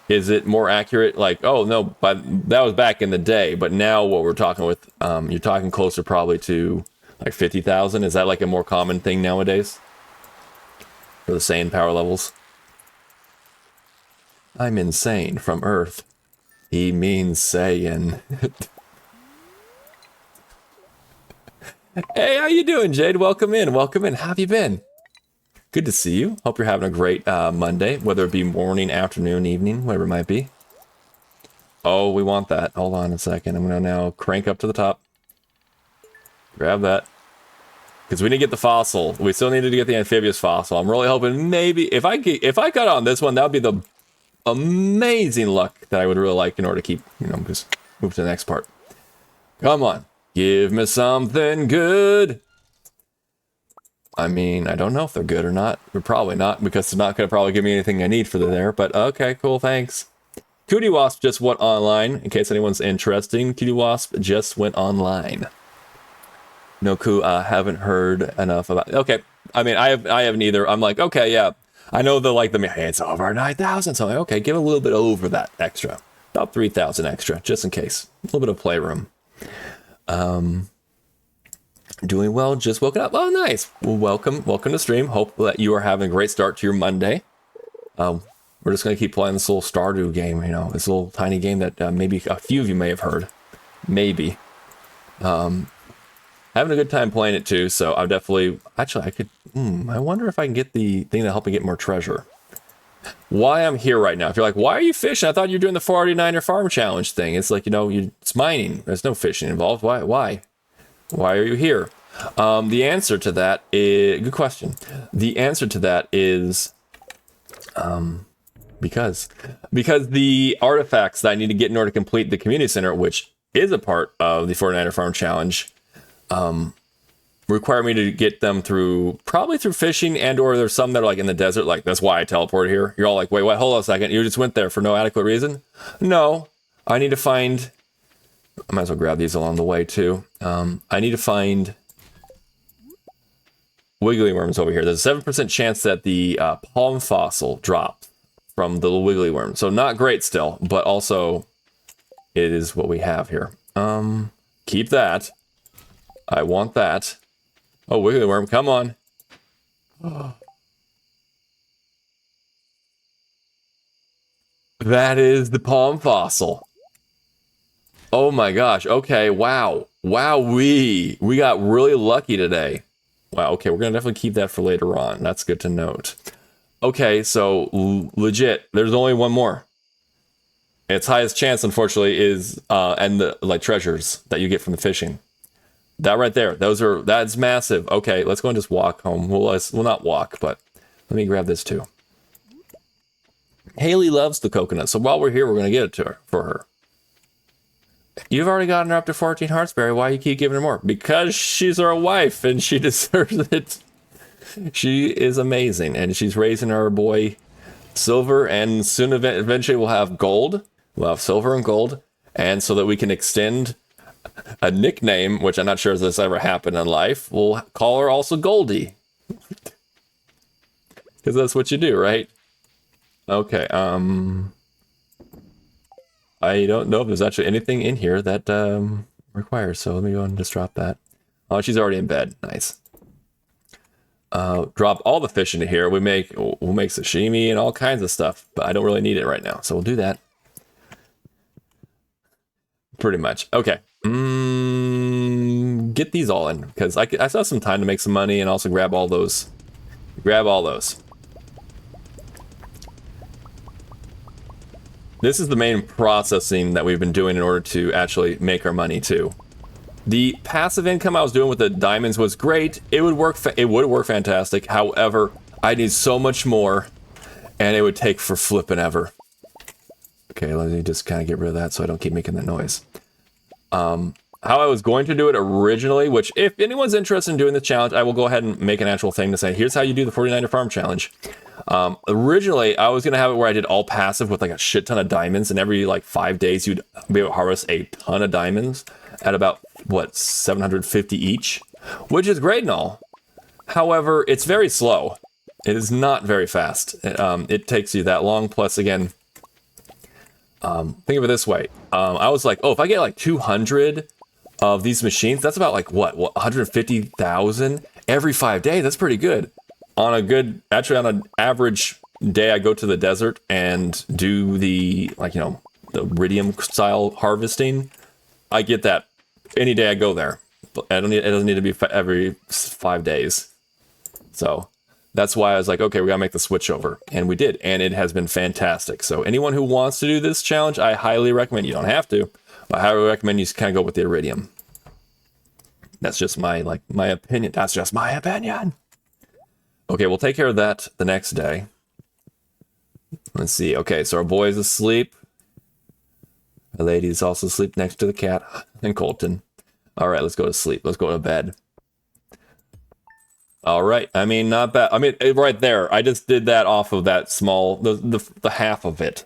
Is it more accurate? Like, oh no, but that was back in the day. But now what we're talking with, you're talking closer probably to like 50,000. Is that like a more common thing nowadays? For the sane power levels? I'm insane from Earth. He means Saiyan. Hey, how you doing, Jade? Welcome in. Welcome in. How have you been? Good to see you. Hope you're having a great Monday, whether it be morning, afternoon, evening, whatever it might be. Oh, we want that. Hold on a second. I'm going to now crank up to the top. Grab that. Because we need to get the fossil. We still needed to get the amphibious fossil. I'm really hoping maybe if I got on this one, that would be the amazing luck that I would really like in order to keep, you know, just move to the next part. Come on. Give me something good. I mean, I don't know if they're good or not. They're probably not, because it's not going to probably give me anything I need for there. But okay, cool, thanks. Cutie Wasp just went online, in case anyone's interested. Cutie Wasp just went online. No coup, haven't heard enough about. Okay, I mean, I haven't either. I'm like, okay, yeah, I know hey, it's over 9,000. So I'm like, okay, give a little bit over that extra, about 3,000 extra, just in case. A little bit of playroom. Doing well, just woken up. Oh, nice. Well, welcome to stream. Hope that you are having a great start to your Monday. We're just going to keep playing this little Stardew game, you know, this little tiny game that maybe a few of you may have heard. Maybe. Having a good time playing it too, so I definitely, actually I could, I wonder if I can get the thing to help me get more treasure. Why I'm here right now. If you're like, why are you fishing? I thought you were doing the 489er farm challenge thing. It's like, you know, it's mining. There's no fishing involved. Why are you here? The answer to that is, good question. The answer to that is, because the artifacts that I need to get in order to complete the community center, which is a part of the 489er farm challenge, require me to get them probably through fishing, and or there's some that are like in the desert. Like, that's why I teleport here. You're all like, wait, hold on a second. You just went there for no adequate reason? No, I need to find, I might as well grab these along the way too. I need to find wiggly worms over here. There's a 7% chance that the palm fossil dropped from the wiggly worm. So not great still, but also it is what we have here. Keep that. I want that. Oh, wiggly worm, come on. That is the palm fossil. Oh my gosh. Okay, wow. Wow-wee. We got really lucky today. Wow, okay, we're gonna definitely keep that for later on. That's good to note. Okay, so legit, there's only one more. Its highest chance, unfortunately, is and the like treasures that you get from the fishing. That right there, that's massive. Okay, let's go and just walk home. We'll not walk, but let me grab this too. Haley loves the coconut, so while we're here, we're gonna get it to her for her. You've already gotten her up to 14 hearts, Barry. Why you keep giving her more? Because she's our wife and she deserves it. She is amazing, and she's raising our boy Silver, and soon eventually we'll have gold. We'll have silver and gold, and so that we can extend a nickname, which I'm not sure if this ever happened in life, we'll call her also Goldie. Because that's what you do, right? Okay, I don't know if there's actually anything in here that requires, so let me go and just drop that. Oh, she's already in bed. Nice. Drop all the fish into here. We'll make sashimi and all kinds of stuff, but I don't really need it right now, so we'll do that. Pretty much. Okay. Get these all in, because I still have some time to make some money and also grab all those. Grab all those. This is the main processing that we've been doing in order to actually make our money too. The passive income I was doing with the diamonds was great. It would work fantastic. However, I need so much more, and it would take for flipping ever. Okay, let me just kind of get rid of that so I don't keep making that noise. How I was going to do it originally, which if anyone's interested in doing the challenge, I will go ahead and make an actual thing to say, here's how you do the 49er farm challenge. Originally, I was going to have it where I did all passive with like a shit ton of diamonds, and every like 5 days you'd be able to harvest a ton of diamonds at about, what, 750 each, which is great and all. However, it's very slow. It is not very fast. It takes you that long, plus again, think of it this way. I was like, oh, if I get like 200 of these machines, that's about like what 150,000 every 5 days. That's pretty good. On an average day, I go to the desert and do the the Iridium style harvesting. I get that any day I go there. But it doesn't need to be every 5 days. So that's why I was like, okay, we gotta make the switch over, and we did, and it has been fantastic. So anyone who wants to do this challenge, I highly recommend. You don't have to, but I highly recommend you kind of go with the Iridium. That's just my opinion. That's just my opinion. Okay, we'll take care of that the next day. Let's see. Okay, so our boy is asleep. The lady is also asleep next to the cat and Colton. All right, let's go to sleep. Let's go to bed. All right. I mean, not bad. I mean, right there. I just did that off of that small, the half of it.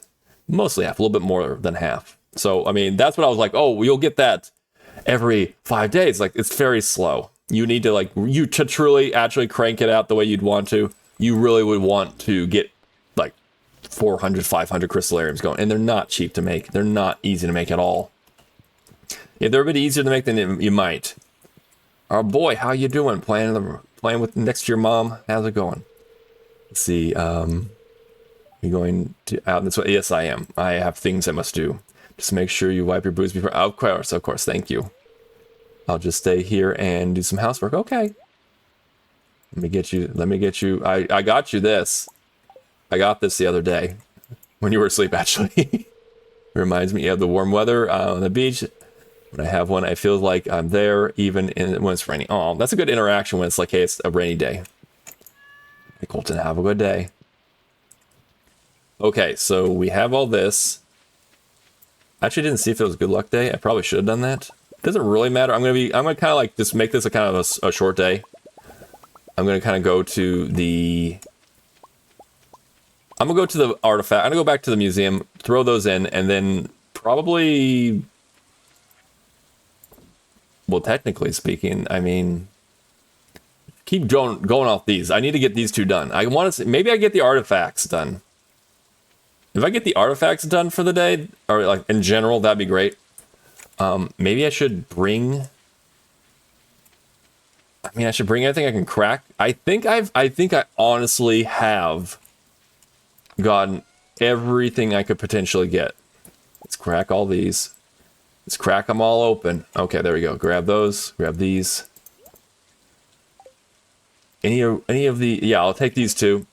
Mostly half, a little bit more than half. So, I mean, that's what I was like, oh, you'll get that every 5 days. Like, it's very slow. You need to, to truly actually crank it out the way you'd want to. You really would want to get, 400, 500 crystallariums going. And they're not cheap to make. They're not easy to make at all. If they're a bit easier to make than you might. Oh, boy, how you doing? Playing with next to your mom? How's it going? Let's see. You going out this way? Yes, I am. I have things I must do. Just make sure you wipe your boots before. Of course. Thank you. I'll just stay here and do some housework. Okay. Let me get you. I got you this. I got this the other day when you were asleep, actually. Reminds me of the warm weather on the beach. When I have one, I feel like I'm there even when it's raining. Oh, that's a good interaction when it's like, hey, it's a rainy day. Hey, Colton, have a good day. Okay, so we have all this. I actually didn't see if it was a good luck day. I probably should have done that. Doesn't really matter. I'm gonna kind of just make this a kind of a short day. I'm gonna kind of go to the artifact. I'm gonna go back to the museum, throw those in, and then probably, well, technically speaking, I mean, keep going off these. I need to get these two done. I want to maybe I get the artifacts done. If I get the artifacts done for the day, or in general, that'd be great. Maybe I should bring. I should bring anything I can crack. I think I honestly have gotten everything I could potentially get. Let's crack all these. Let's crack them all open. Okay, there we go. Grab those. Grab these. Any of the... Yeah, I'll take these two.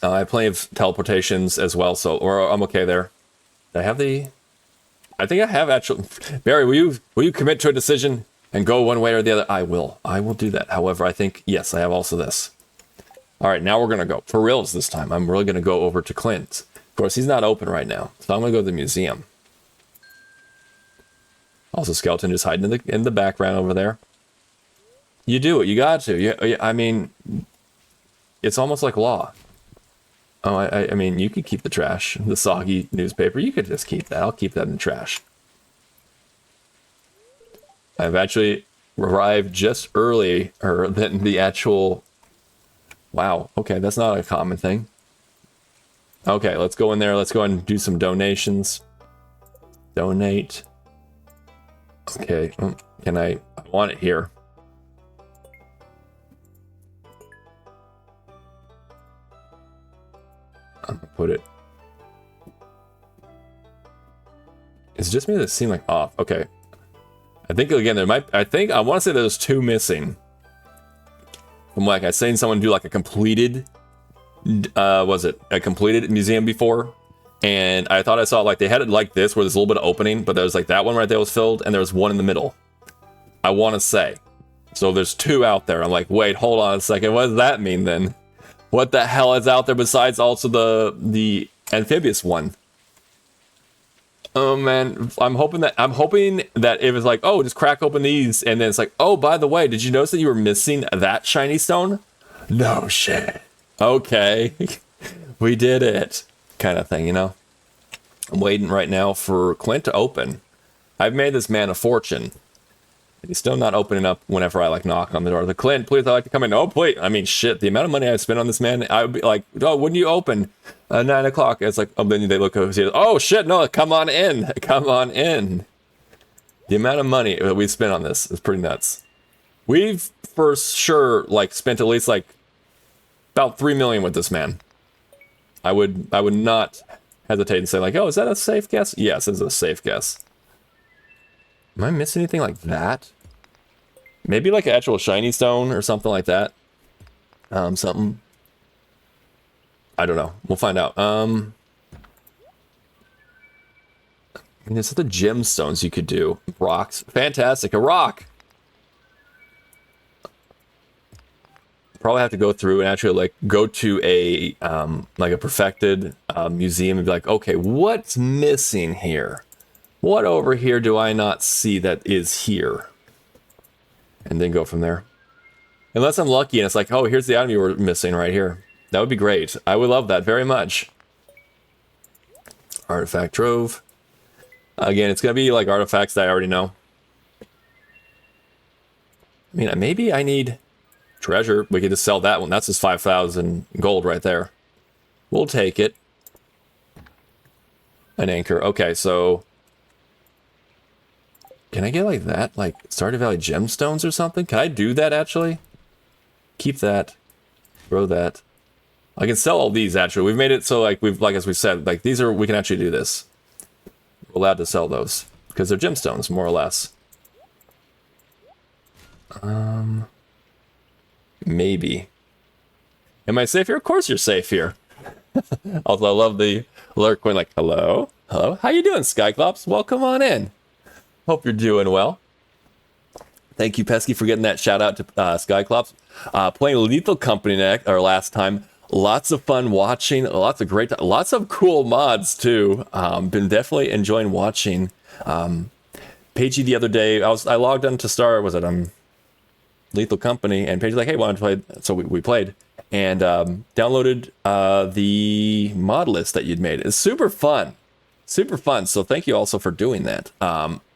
I have plenty of teleportations as well, so... Or I'm okay there. Do I have the... I think I have actually... Barry, will you commit to a decision and go one way or the other? I will. I will do that. However, I think... Yes, I have also this. Alright, now we're going to go. For reals this time. I'm really going to go over to Clint's. Of course, he's not open right now. So I'm going to go to the museum. Also, Skeleton just hiding in the background over there. You do it. You got to. I mean, it's almost like law. Oh, I mean, you could keep the trash. The soggy newspaper. You could just keep that. I'll keep that in the trash. I've actually arrived just earlier than the actual... Wow. Okay, that's not a common thing. Okay, let's go in there. Let's go and do some donations. Donate. Okay, I want it here. I'm gonna put it. It's just me that seem like off. Okay. I think again I want to say there's two missing. From I seen someone do a completed completed museum before. And I thought I saw they had it like this where there's a little bit of opening, but there's that one right there was filled, and there was one in the middle. I want to say. So there's two out there. I'm like, wait, hold on a second. What does that mean then? What the hell is out there besides also the amphibious one? Oh man, I'm hoping that it was like, oh, just crack open these, and then it's like, oh, by the way, did you notice that you were missing that shiny stone? No shit. Okay, we did it, kind of thing, you know. I'm waiting right now for Clint to open. I've made this man a fortune. He's still not opening up whenever I like knock on the door. The Clint, please, I'd like to come in. Oh, please. I mean, shit, the amount of money I spent on this man, I would be like, oh, wouldn't you open? 9 o'clock. It's like, oh, then they look over here. Oh, shit, no, come on in. Come on in. The amount of money that we spent on this is pretty nuts. We've for sure like spent at least like about 3 million with this man. I would not hesitate to say like, oh, is that a safe guess? Yes, it's a safe guess. Am I missing anything like that? Maybe like an actual shiny stone or something like that. Something. I don't know. We'll find out. I mean, there's the gemstones you could do. Rocks. Fantastic. A rock. Probably have to go through and actually like go to a like a perfected museum and be like, okay, what's missing here? What over here do I not see that is here? And then go from there. Unless I'm lucky and it's like, oh, here's the item you were missing right here. That would be great. I would love that very much. Artifact trove. Again, it's going to be like artifacts that I already know. I mean, maybe I need treasure. We could just sell that one. That's just 5,000 gold right there. We'll take it. An anchor. Okay, so... Can I get like that? Like Stardew Valley gemstones or something? Can I do that actually? Keep that. Throw that. I can sell all these actually. We've made it so like as we said, like these are, we can actually do this. We're allowed to sell those because they're gemstones more or less. Maybe. Am I safe here? Of course you're safe here. Also, I love the lurk when like, hello? Hello? How you doing, Skyclops? Welcome on in. Hope you're doing well. Thank you, Pesky, for getting that shout out to Skyclops. Playing Lethal Company last time. Lots of fun watching. Lots of cool mods too. Been definitely enjoying watching. Paigey the other day, I logged on to Lethal Company, and Paige's like, hey, why don't you play? So we played and downloaded the mod list that you'd made. It's super fun. Super fun. So thank you also for doing that.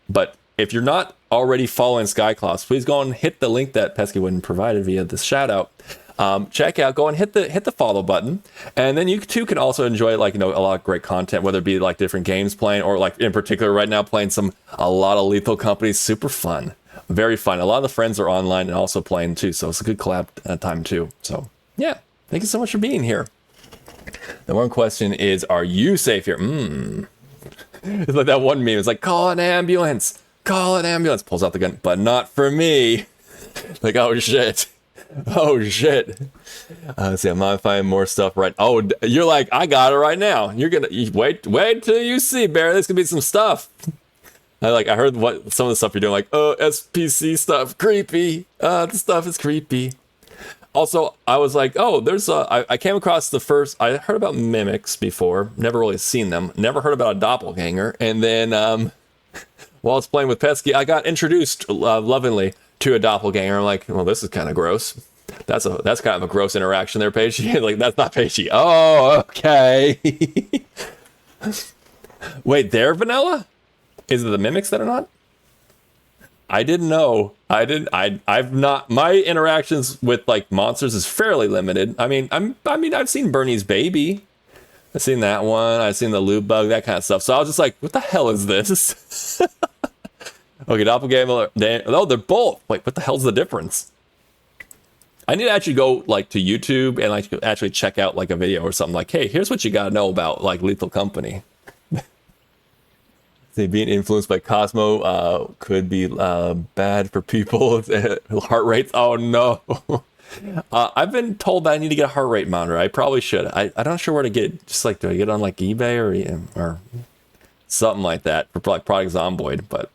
But if you're not already following Skyclops, please go and hit the link that Pesky Wooden provided via this shout out. Check out, go and hit the follow button, and then you too can also enjoy like, you know, a lot of great content, whether it be like different games playing or like in particular right now playing a lot of Lethal Company. Super fun, very fun. A lot of the friends are online and also playing too, so it's a good collab time too. So yeah, thank you so much for being here. The one question is, are you safe here? It's like that one meme. It's like, call an ambulance. Call an ambulance. Pulls out the gun, but not for me. Like, oh shit. Oh shit. See, I'm modifying more stuff right. Oh, you're like, I got it right now. You're gonna wait till you see, Barry. There's gonna be some stuff. I heard what some of the stuff you're doing. Like, oh, SPC stuff, creepy. The stuff is creepy. Also, I was like, oh, there's I came across I heard about mimics before, never really seen them, never heard about a doppelganger, and then while I was playing with Pesky, I got introduced lovingly to a doppelganger. I'm like, well, this is kind of gross. That's kind of a gross interaction there, Paigey. Like, that's not Paigey. Oh, okay. Wait, they're vanilla? Is it the mimics that are not? I didn't know. I've not. My interactions with like monsters is fairly limited. I mean, I've seen Bernie's baby. I've seen that one. I've seen the lube bug, that kind of stuff. So I was just like, what the hell is this? Okay, doppelganger. Oh, they're both. Wait, what the hell's the difference? I need to actually go like to YouTube and like actually check out like a video or something. Like, hey, here's what you gotta know about like Lethal Company. See, being influenced by Cosmo could be bad for people's heart rates. Oh no. I've been told that I need to get a heart rate monitor. I probably should. I'm not sure where to get it. Just like, do I get it on like eBay or something like that for like Project Zomboid? But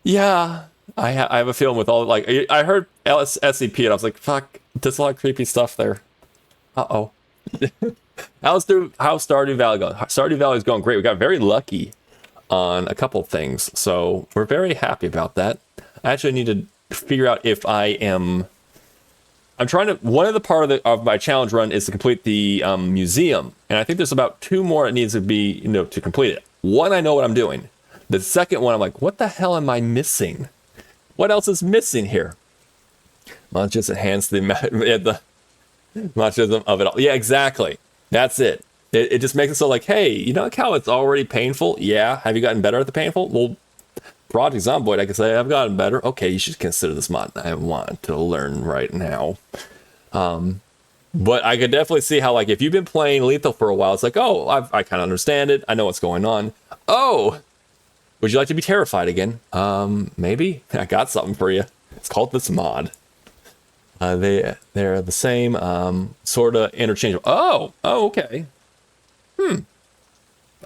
yeah, I have a feeling with all like I heard SCP and I was like, fuck, there's a lot of creepy stuff there. Uh-oh. How's Stardew Valley going? Stardew Valley is going great. We got very lucky on a couple things. So we're very happy about that. I actually need to figure out if I'm trying to, one of the part of my challenge run is to complete the museum. And I think there's about 2 more it needs to be, to complete it. One, I know what I'm doing. The second one, I'm like, what the hell am I missing? What else is missing here? Well, just enhance the machismo of it all. Yeah, exactly. That's it. It just makes it so like, hey, you know how it's already painful? Yeah. Have you gotten better at the painful? Well, Project Zomboid, I can say I've gotten better. Okay, you should consider this mod. I want to learn right now. But I could definitely see how, like, if you've been playing Lethal for a while, it's like, oh, I kind of understand it. I know what's going on. Oh, would you like to be terrified again? Maybe. I got something for you. It's called this mod. They're the same, sort of interchangeable. Oh, okay.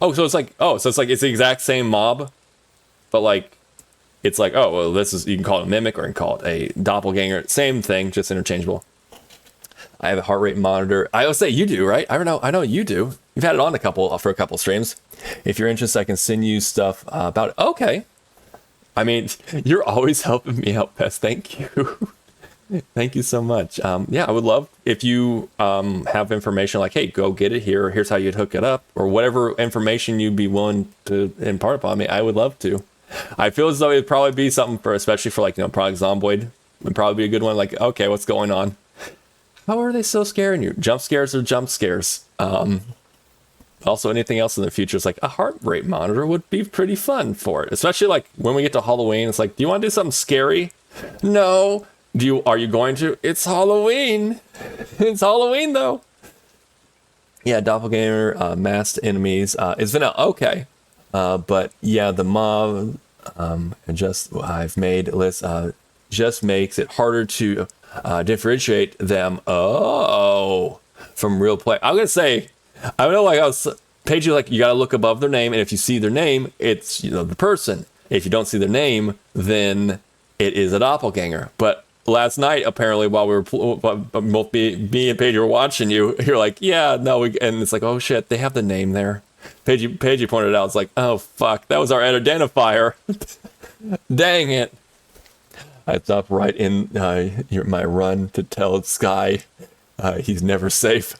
Oh, so it's like, it's the exact same mob, but like, it's like, oh, well, this is, you can call it a mimic or you can call it a doppelganger. Same thing, just interchangeable. I have a heart rate monitor. I would say you do, right? I know you do. You've had it on for a couple streams. If you're interested, I can send you stuff about it. Okay. I mean, you're always helping me out, Pest. Thank you. Thank you so much. Yeah, I would love if you have information like, hey, go get it here. Or here's how you'd hook it up, or whatever information you'd be willing to impart upon me. I would love to. I feel as though it'd probably be something for, especially for like, Project Zomboid. Would probably be a good one. Like, okay, what's going on? How are they so scaring you? Jump scares are jump scares. Also, anything else in the future is like a heart rate monitor would be pretty fun for it. Especially like when we get to Halloween, it's like, do you want to do something scary? No. Are you going to? It's Halloween. It's Halloween though. Yeah, doppelganger, masked enemies. It's vanilla. Okay. But yeah, the mob, I've made lists, just makes it harder to differentiate them. Oh, from real play. I'm gonna say, I don't know, like I was paid you, like you gotta look above their name, and if you see their name, it's the person. If you don't see their name, then it is a doppelganger. But last night, apparently, while we were both me and Paige were watching you, you're like, yeah, no, and it's like, oh shit, they have the name there. Paige pointed it out. It's like, oh fuck, that was our identifier. Dang it. I stopped right in my run to tell Sky he's never safe.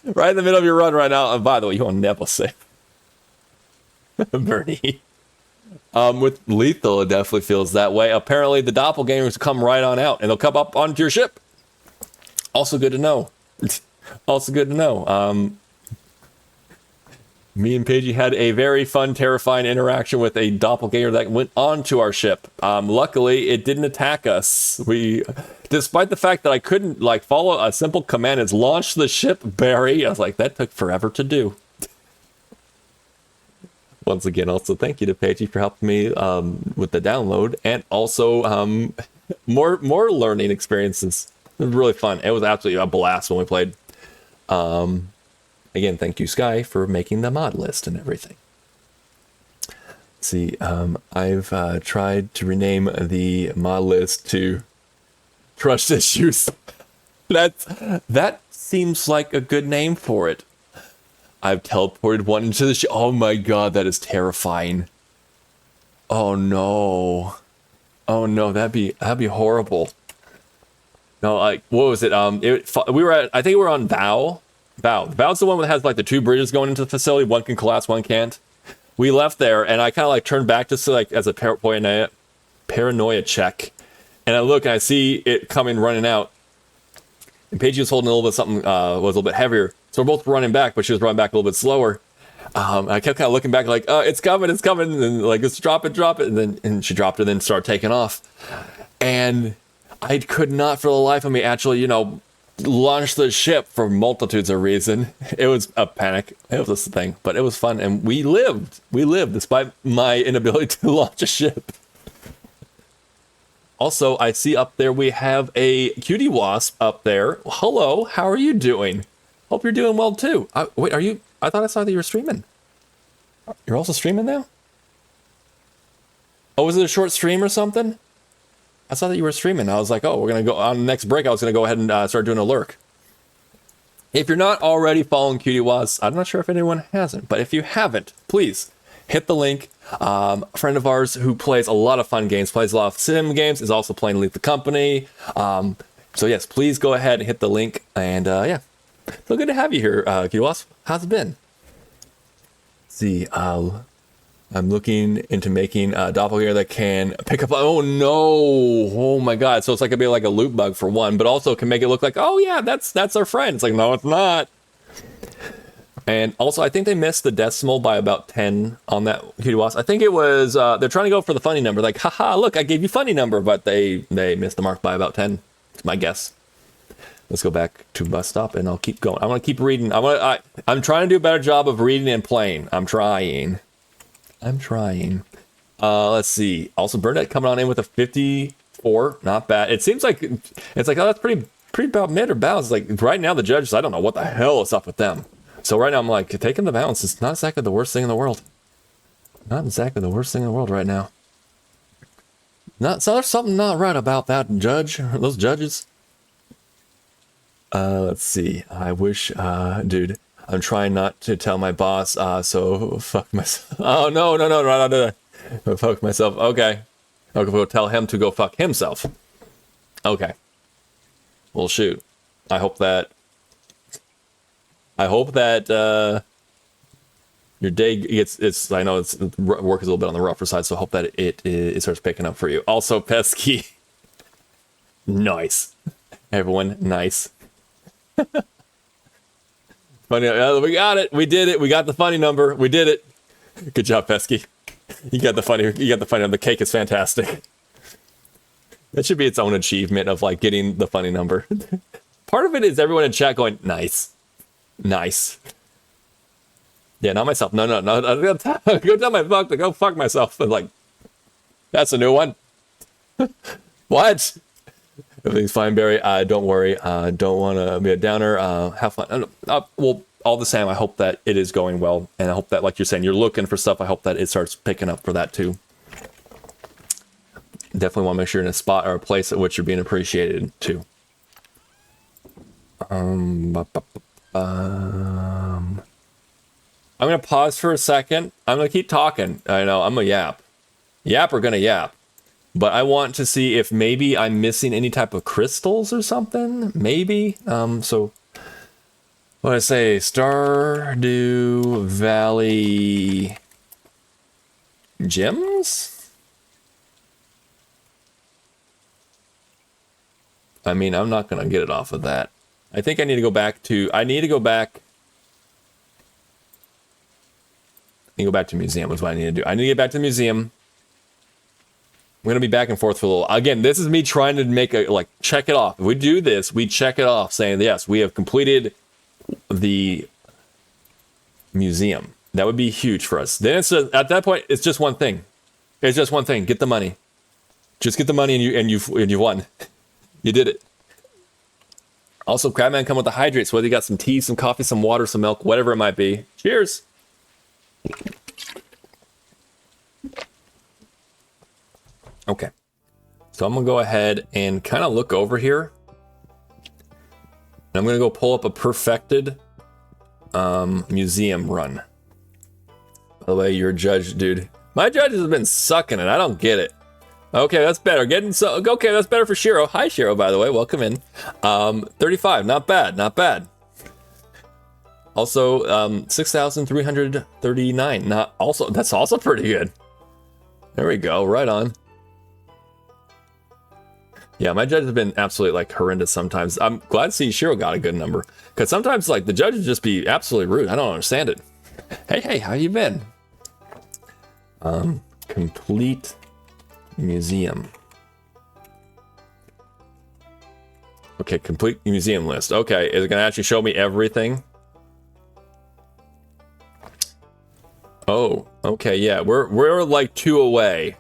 Right in the middle of your run right now. And by the way, you are never safe. Bernie. With Lethal, it definitely feels that way. Apparently, the doppelgangers come right on out, and they'll come up onto your ship. Also good to know. Me and Paige had a very fun, terrifying interaction with a doppelganger that went onto our ship. Luckily, it didn't attack us. Despite the fact that I couldn't follow a simple command as launch the ship, Barry. I was like, that took forever to do. Once again, also thank you to Paige for helping me with the download, and also more learning experiences. It was really fun. It was absolutely a blast when we played. Again, thank you, Sky, for making the mod list and everything. Let's see, I've tried to rename the mod list to Trust Issues. That seems like a good name for it. I've teleported one into the ship. Oh my god, that is terrifying. Oh no. Oh no, that'd be horrible. No, like, what was it? I think we were on Vow. Vow's the one that has the 2 bridges going into the facility. One can collapse, one can't. We left there, and I kind of turned back just to, as a paranoia check. And I look, and I see it coming, running out. And Paige was holding a little bit something, was a little bit heavier. So we're both running back, but she was running back a little bit slower. I kept kind of looking back it's coming. And then let's drop it. And she dropped it and then started taking off. And I could not for the life of me actually, launch the ship for multitudes of reasons. It was a panic. It was this thing, but it was fun. And we lived despite my inability to launch a ship. Also, I see up there we have a cutie wasp up there. Hello, how are you doing? Hope you're doing well too. Wait, are you? I thought I saw that you were streaming. You're also streaming now? Oh, was it a short stream or something? I saw that you were streaming. I was like, oh, we're going to go on the next break. I was going to go ahead and start doing a lurk. If you're not already following Cutie Was, I'm not sure if anyone hasn't, but if you haven't, please hit the link. A friend of ours who plays a lot of fun games, plays a lot of sim games, is also playing Leave the Company. So yes, please go ahead and hit the link. And yeah, so good to have you here, Cutie Was. How's it been? Let's see, I'm looking into making a doppelganger that can pick up. Oh no! Oh my god! So it's like a bit like a loot bug for one, but also can make it look like, oh yeah, that's our friend. It's like, no, it's not. And also, I think they missed the decimal by about 10 on that Cutie Was. I think it was they're trying to go for the funny number. Like, haha, look, I gave you funny number, but they missed the mark by about 10. It's my guess. Let's go back to bus stop, and I'll keep going. I'm gonna keep reading. I'm trying to do a better job of reading and playing. I'm trying. Let's see. Also, Burnett coming on in with a 54. Not bad. It seems like it's like, oh, that's pretty about mid or balance. Like right now, the judges, I don't know what the hell is up with them. So right now, I'm like, taking the balance is not exactly the worst thing in the world. Not exactly the worst thing in the world right now. So there's something not right about that judge, those judges. Let's see. I wish, dude. I'm trying not to tell my boss, so fuck myself. Oh, no. Fuck myself. Okay. Okay, we'll tell him to go fuck himself. Okay. Well, shoot. I hope that your day gets, I know work is a little bit on the rougher side, so I hope that it starts picking up for you. Also, Pesky. Nice. Everyone, nice. Funny, we got it. We did it. We got the funny number. We did it. Good job, Pesky. You got the funny number. The cake is fantastic. That should be its own achievement of like getting the funny number. Part of it is everyone in chat going, nice. Nice. Yeah, not myself. No. Go tell my fuck to go fuck myself. But like, that's a new one. What? Everything's fine, Barry. Don't worry. Don't want to be a downer. Have fun. Well, all the same, I hope that it is going well. And I hope that, like you're saying, you're looking for stuff. I hope that it starts picking up for that too. Definitely want to make sure you're in a spot or a place at which you're being appreciated too. I'm going to pause for a second. I'm going to keep talking. I know, I'm a yap. Yap or going to yap. But I want to see if maybe I'm missing any type of crystals or something. Maybe. So, what did I say? Stardew Valley gems? I mean, I'm not going to get it off of that. I think I need to go back to... I need to go back to museum is what I need to do. I need to get back to the museum. I'm going to be back and forth for a little. Again, this is me trying to make a, like, check it off. If we do this, we check it off saying, yes, we have completed the museum. That would be huge for us. Then it's at that point, it's just one thing. It's just one thing. Get the money. Just get the money and you won. You did it. Also, Crabman come with the hydrates. Whether you got some tea, some coffee, some water, some milk, whatever it might be. Cheers. Okay. So I'm going to go ahead and kind of look over here. And I'm going to go pull up a perfected museum run. By the way, you're a judge, dude. My judges have been sucking it. I don't get it. Okay, that's better. Okay, that's better for Shiro. Hi, Shiro, by the way. Welcome in. 35. Not bad. Not bad. Also, 6,339. That's also pretty good. There we go. Right on. Yeah, my judges have been absolutely like horrendous sometimes. I'm glad to see Shiro got a good number. Because sometimes like the judges just be absolutely rude. I don't understand it. Hey, how you been? Complete museum. Okay, complete museum list. Okay, is it gonna actually show me everything? Oh, okay, yeah, we're like 2 away.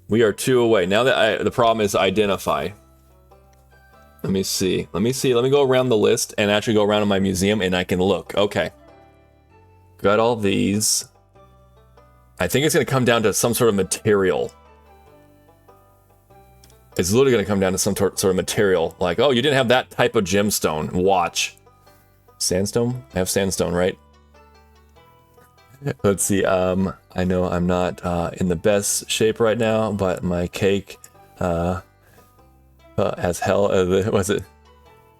We are 2 away. Now that the problem is identify. Let me see. Let me go around the list and actually go around in my museum and I can look. Okay. Got all these. I think it's going to come down to some sort of material. It's literally going to come down to some sort of material. Like, oh, you didn't have that type of gemstone. Watch. Sandstone? I have sandstone, right? Let's see. I know I'm not in the best shape right now, but my cake, as hell. Was it?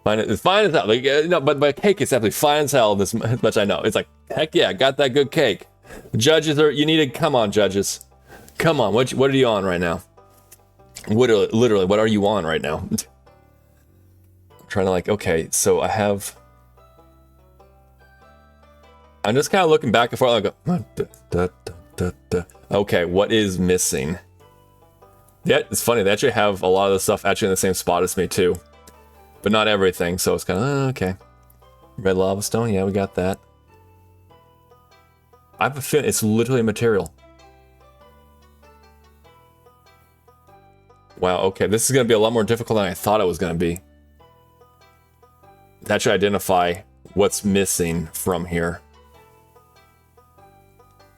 Fine, it's fine as hell. Like, no, but my cake is absolutely fine as hell. This much I know. It's like, heck yeah, got that good cake. Judges are. You need to come on, judges. Come on. What are you on right now? Literally, what are you on right now? I'm trying to like. Okay, so I have. I'm just kind of looking back and forth. Like, okay, what is missing? Yeah, it's funny. They actually have a lot of the stuff actually in the same spot as me too, but not everything. So it's kind of okay. Red lava stone. Yeah, we got that. I have a feeling it's literally a material. Wow. Okay, this is going to be a lot more difficult than I thought it was going to be. To actually identify what's missing from here.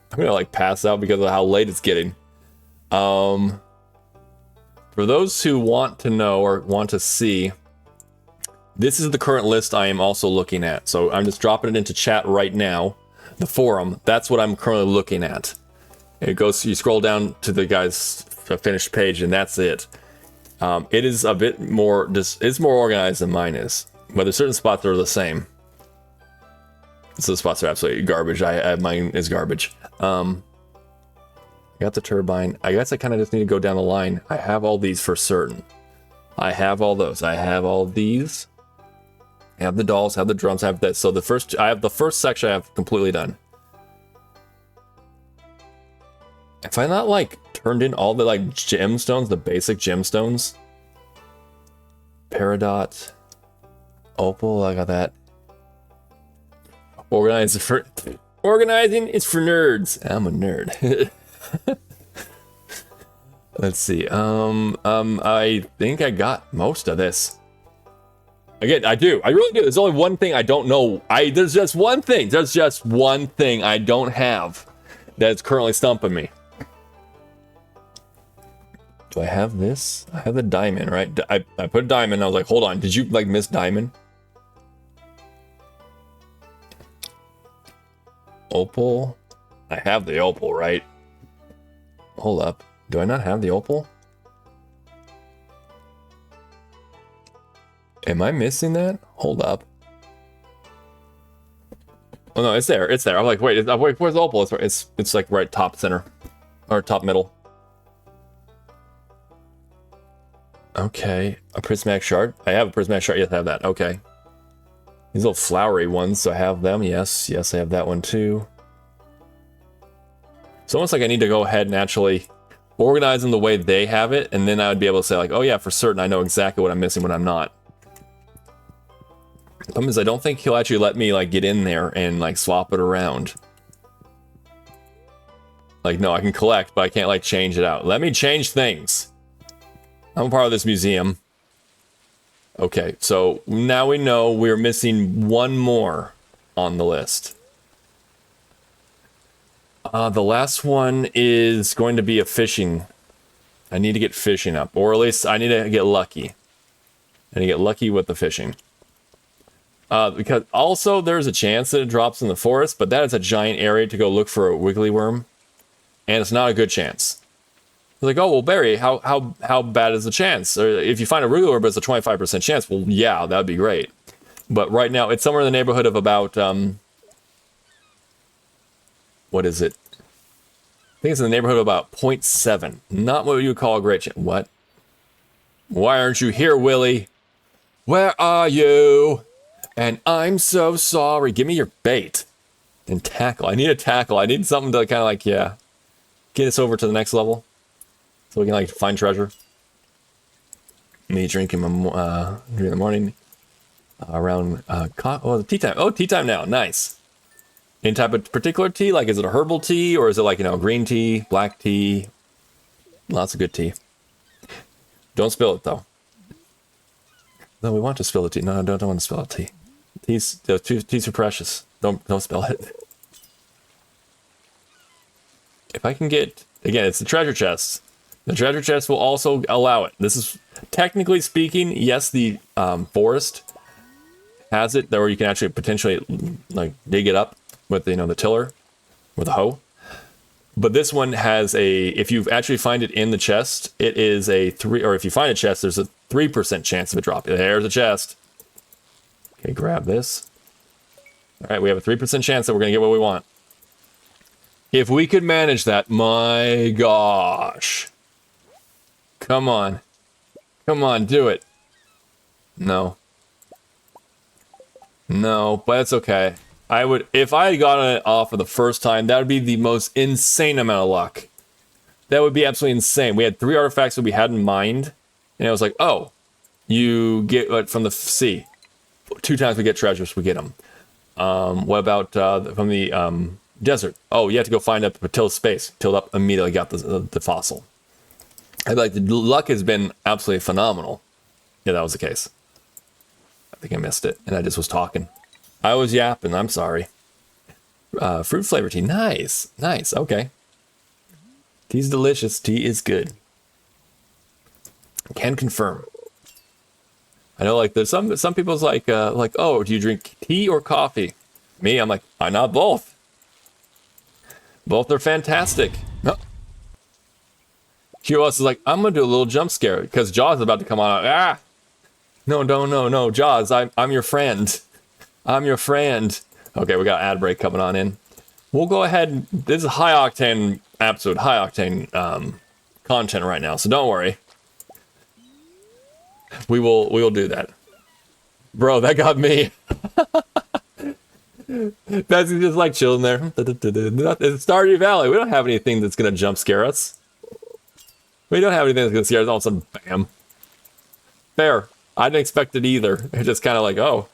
I'm gonna like pass out because of how late it's getting. For those who want to know or want to see, this is the current list I am also looking at. So I'm just dropping it into chat right now. The forum, that's what I'm currently looking at. It goes, you scroll down to the guy's finished page and that's it. It is a bit more, it's more organized than mine is. But there's certain spots that are the same. So the spots are absolutely garbage. Mine is garbage. I got the turbine. I guess I kind of just need to go down the line. I have all these for certain. I have all those. I have all these. I have the dolls, have the drums, have that. So I have the first section I have completely done. If I not like turned in all the like gemstones, the basic gemstones. Peridot. Opal, I got that. Organizing is for nerds. I'm a nerd. Let's see. I think I got most of this. Again, I do. I really do. There's only one thing I don't know. There's just one thing. There's just one thing I don't have that's currently stumping me. Do I have this? I have the diamond, right? I put a diamond. I was like, hold on. Did you like miss diamond? Opal? I have the opal, right? Hold up. Do I not have the opal? Am I missing that? Hold up. Oh no, it's there. It's there. I'm like, wait, where's the opal? It's like right top center. Or top middle. Okay. A prismatic shard? I have a prismatic shard. Yes, I have that. Okay. These little flowery ones, so I have them. Yes, yes, I have that one too. It's almost like I need to go ahead and actually organize them the way they have it, and then I would be able to say like, oh yeah, for certain I know exactly what I'm missing, what I'm not. The problem is I don't think he'll actually let me like get in there and like swap it around. Like, no, I can collect, but I can't like change it out. Let me change things. I'm a part of this museum. Okay, so now we know we're missing one more on the list. The last one is going to be a fishing. I need to get fishing up, or at least I need to get lucky. I need to get lucky with the fishing. Because also there's a chance that it drops in the forest, but that is a giant area to go look for a wiggly worm, and it's not a good chance. It's like, oh well, Barry, how bad is the chance? Or if you find a wiggly worm, but it's a 25% chance. Well, yeah, that'd be great. But right now, it's somewhere in the neighborhood of about what is it? I think it's in the neighborhood of about 0.7. Not what you would call a great chance. What? Why aren't you here, Willie? Where are you? And I'm so sorry. Give me your bait and tackle. I need a tackle. I need something to kind of like, yeah, get us over to the next level so we can like find treasure. Me drinking my during the morning around tea time. Oh, tea time now. Nice. Any type of particular tea? Like, is it a herbal tea or is it like, you know, green tea, black tea? Lots of good tea. Don't spill it though. No, we want to spill the tea. No, I don't want to spill the tea. Teas are precious. Don't spill it. If I can get, again, it's the treasure chest. The treasure chest will also allow it. This is, technically speaking, yes, the forest has it, where you can actually potentially like dig it up with the tiller or the hoe. But this one has if you actually find it in the chest, it is a 3, or if you find a chest, there's a 3% chance of it dropping. There's a chest. Okay, grab this. All right, we have a 3% chance that we're gonna get what we want. If we could manage that, my gosh. Come on. Come on, do it. No. No, but it's okay. If I had gotten it off for the first time, that would be the most insane amount of luck. That would be absolutely insane. We had 3 artifacts that we had in mind, and it was like, oh, you get it from the sea. 2 times we get treasures, we get them. What about from the desert? Oh, you have to go find up till space. Tilled up, immediately got the fossil. I feel like the luck has been absolutely phenomenal. Yeah, that was the case. I think I missed it, and I just was talking. I was yapping, I'm sorry. Fruit flavor tea, nice, nice, okay. Tea's delicious, tea is good. Can confirm. I know, like, there's some people's like, oh, do you drink tea or coffee? Me, I'm like, I'm not both. Both are fantastic. No. QS is like, I'm gonna do a little jump scare because Jaws is about to come on. Ah! No, Jaws, I'm your friend. I'm your friend. Okay, we got ad break coming on in. We'll go ahead. This is high octane, absolute high octane content right now, so don't worry. We will do that. Bro, that got me. That's just like chilling there. It's Stardew Valley. We don't have anything that's gonna jump scare us. We don't have anything that's gonna scare us. All of a sudden, bam. Fair. I didn't expect it either. It's just kind of like, oh.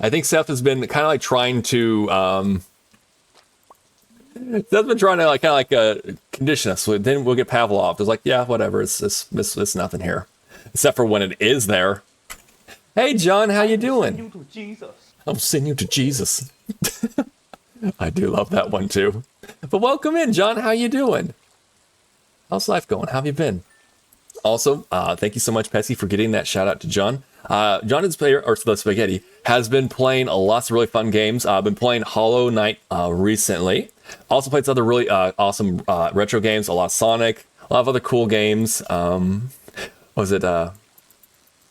I think Seth has been kind of like trying to, Seth's been trying to like kind of like condition us. So then we'll get Pavlov. It's like, yeah, whatever. It's nothing here, except for when it is there. Hey, John, how you doing? Send you to Jesus. I'll send you to Jesus. I do love that one too. But welcome in, John. How you doing? How's life going? How have you been? Also, thank you so much, Pessy, for getting that shout out to John. John is player, or the Spaghetti, has been playing lots of really fun games. I've been playing Hollow Knight recently. Also played some other really awesome retro games, a lot of Sonic, a lot of other cool games. Was it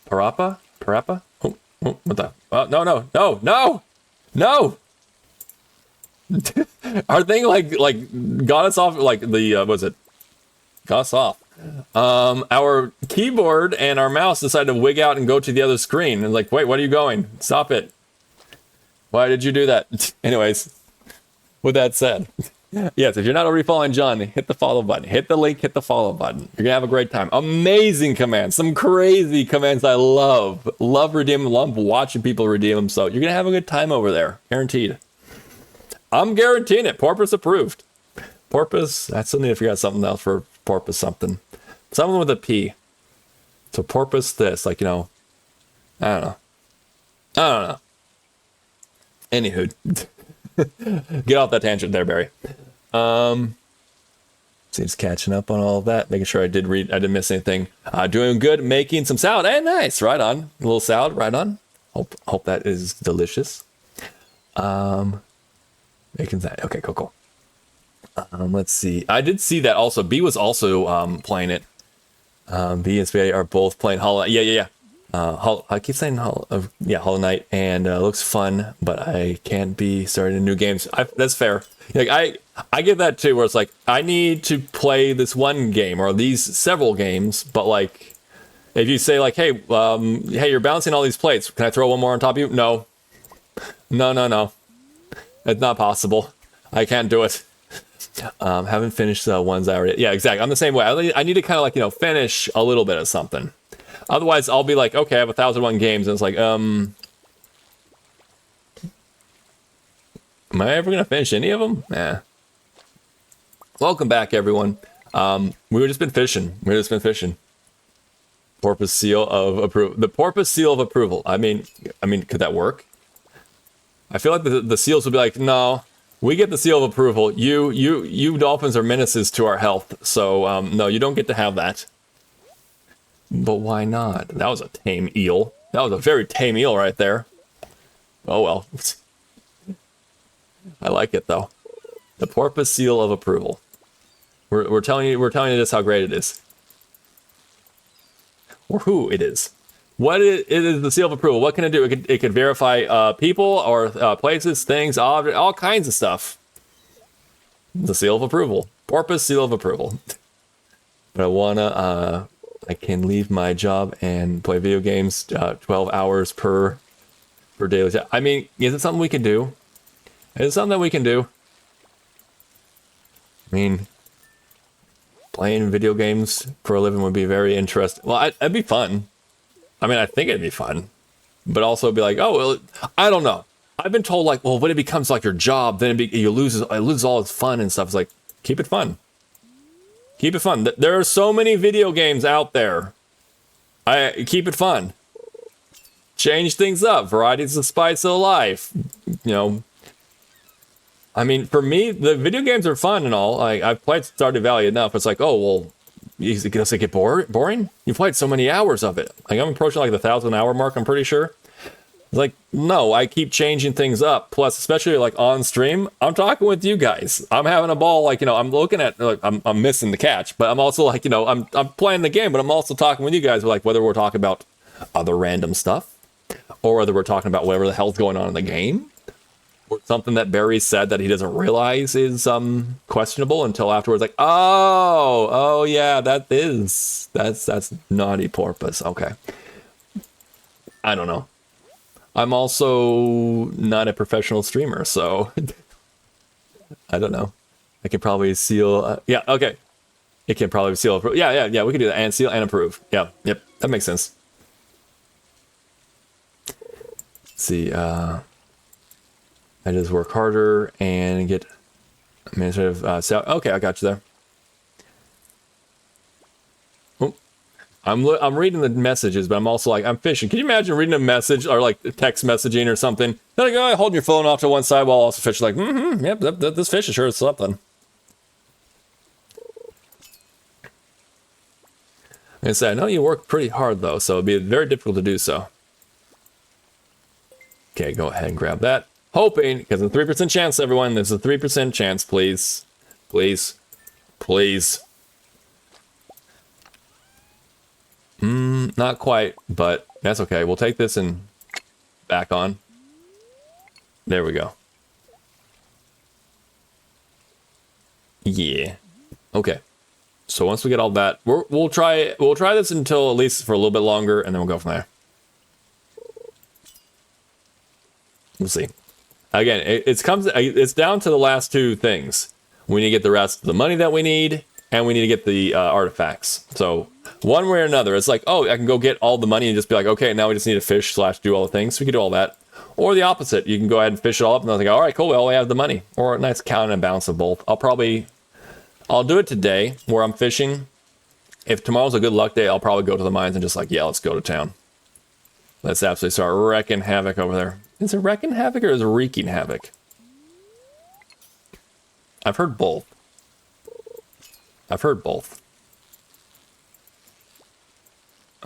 Parappa? Oh, what the? No! Our thing like got us off, like the was it? Got us off. Our keyboard and our mouse decided to wig out and go to the other screen. And like, wait, what are you going? Stop it. Why did you do that? Anyways, with that said, yes, if you're not already following John, hit the follow button. Hit the link, hit the follow button. You're gonna have a great time. Amazing commands, some crazy commands I love. Love redeem, love watching people redeem them. So you're gonna have a good time over there, guaranteed. I'm guaranteeing it. Porpoise approved. Porpoise, I still need to figure out something else for porpoise something. Something with a P. So porpoise this, like, I don't know. Anywho. Get off that tangent there, Barry. Seems catching up on all of that, making sure I didn't miss anything. Doing good, making some salad. Hey, nice, right on. A little salad, right on. Hope that is delicious. Making that, okay, cool. Let's see. I did see that also. B was also playing it. B and Spaghetti are both playing Hollow Knight. Yeah. I keep saying Hollow Knight, and looks fun, but I can't be starting new games. That's fair. Like I get that too, where it's like I need to play this one game or these several games, but like if you say like, hey, you're bouncing all these plates, can I throw one more on top of you? No. It's not possible. I can't do it. Haven't finished the ones I already. Yeah, exactly. I'm the same way. I need to kind of like finish a little bit of something. Otherwise, I'll be like, okay, I have 1,001 games, and it's like, am I ever gonna finish any of them? Nah. Welcome back, everyone. We've just been fishing. Porpoise seal of approval. The porpoise seal of approval. I mean, could that work? I feel like the seals would be like, no. We get the seal of approval. You dolphins are menaces to our health, so no, you don't get to have that. But why not? That was a tame eel. That was a very tame eel right there. Oh well. I like it though. The porpoise seal of approval. We're telling you this how great it is. Or who it is. What it is the seal of approval. What can it do? It could verify people or places, things, all kinds of stuff. The seal of approval. Porpoise seal of approval. But I can leave my job and play video games 12 hours per daily. I mean, is it something we can do? Is it something we can do? I mean, playing video games for a living would be very interesting. Well, it'd be fun. I mean, I think it'd be fun. But also be like, oh, well, I don't know. I've been told, like, well, when it becomes like your job, then it loses all its fun and stuff. It's like, keep it fun. Keep it fun. There are so many video games out there. Keep it fun. Change things up. Variety's the spice of life. You know. I mean, for me, the video games are fun and all. I've played Stardew Valley enough. It's like, oh, well, does it get boring? You've played so many hours of it. Like, I'm approaching like the 1,000-hour mark, I'm pretty sure. It's like, no, I keep changing things up. Plus, especially like on stream, I'm talking with you guys. I'm having a ball. Like, you know, I'm looking at, like, I'm missing the catch, but I'm also like, you know, I'm playing the game, but I'm also talking with you guys. Like, whether we're talking about other random stuff or whether we're talking about whatever the hell's going on in the game. Or something that Barry said that he doesn't realize is questionable until afterwards. Like, oh yeah, that's naughty porpoise. Okay, I don't know. I'm also not a professional streamer, so I don't know. I could probably seal. Yeah, okay. It can probably seal. Yeah. We can do that and seal and approve. Yeah, yep, that makes sense. Let's see. I just work harder and get administrative okay, I got you there. Oh, I'm reading the messages, but I'm also like, I'm fishing. Can you imagine reading a message or like text messaging or something? Then like, oh, holding your phone off to one side while also fishing. Like, yep, this fish is sure is something. I say, I know you work pretty hard though, so it'd be very difficult to do so. Okay, go ahead and grab that. Hoping, because a 3% chance, everyone. There's a 3% chance, please. Please. Please. Not quite, but that's okay. We'll take this and back on. There we go. Yeah. Okay. So once we get all that, we'll try this until at least for a little bit longer, and then we'll go from there. We'll see. Again, it's down to the last two things. We need to get the rest of the money that we need, and we need to get the artifacts. So one way or another, it's like, oh, I can go get all the money and just be like, okay, now we just need to fish / do all the things. So we can do all that. Or the opposite, you can go ahead and fish it all up, and I think, all right, cool, we only have the money. Or a nice count and balance of both. I'll do it today where I'm fishing. If tomorrow's a good luck day, I'll probably go to the mines and just like, yeah, let's go to town. Let's absolutely start wrecking havoc over there. Is it wrecking havoc or is it wreaking havoc? I've heard both.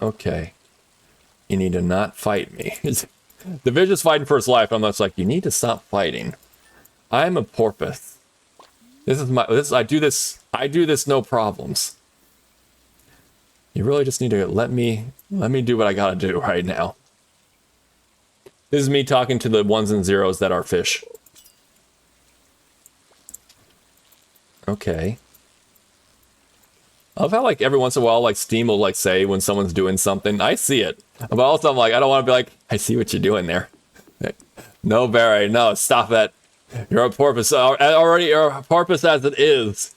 Okay. You need to not fight me. The fish is fighting for its life. I'm just like, you need to stop fighting. I'm a porpoise. I do this no problems. You really just need to let me do what I gotta do right now. This is me talking to the ones and zeros that are fish. Okay. I love how, like, every once in a while, like, Steam will, like, say when someone's doing something. I see it. But also, I'm like, I don't want to be like, I see what you're doing there. No, Barry, no, stop that. You're a porpoise. Already, you're a porpoise as it is.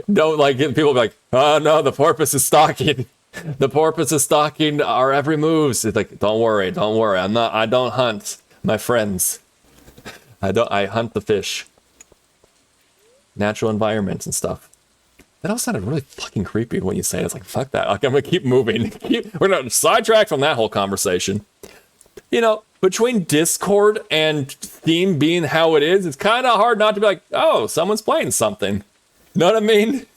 Don't, like, people be like, oh, no, the porpoise is stalking. The porpoise is stalking our every moves. It's like, don't worry. I don't hunt my friends. I hunt the fish. Natural environments and stuff. That all sounded really fucking creepy when you say it. It's like, fuck that. Like, I'm gonna keep moving. We're gonna sidetrack from that whole conversation. You know, between Discord and Steam being how it is, it's kind of hard not to be like, oh, someone's playing something. You know what I mean?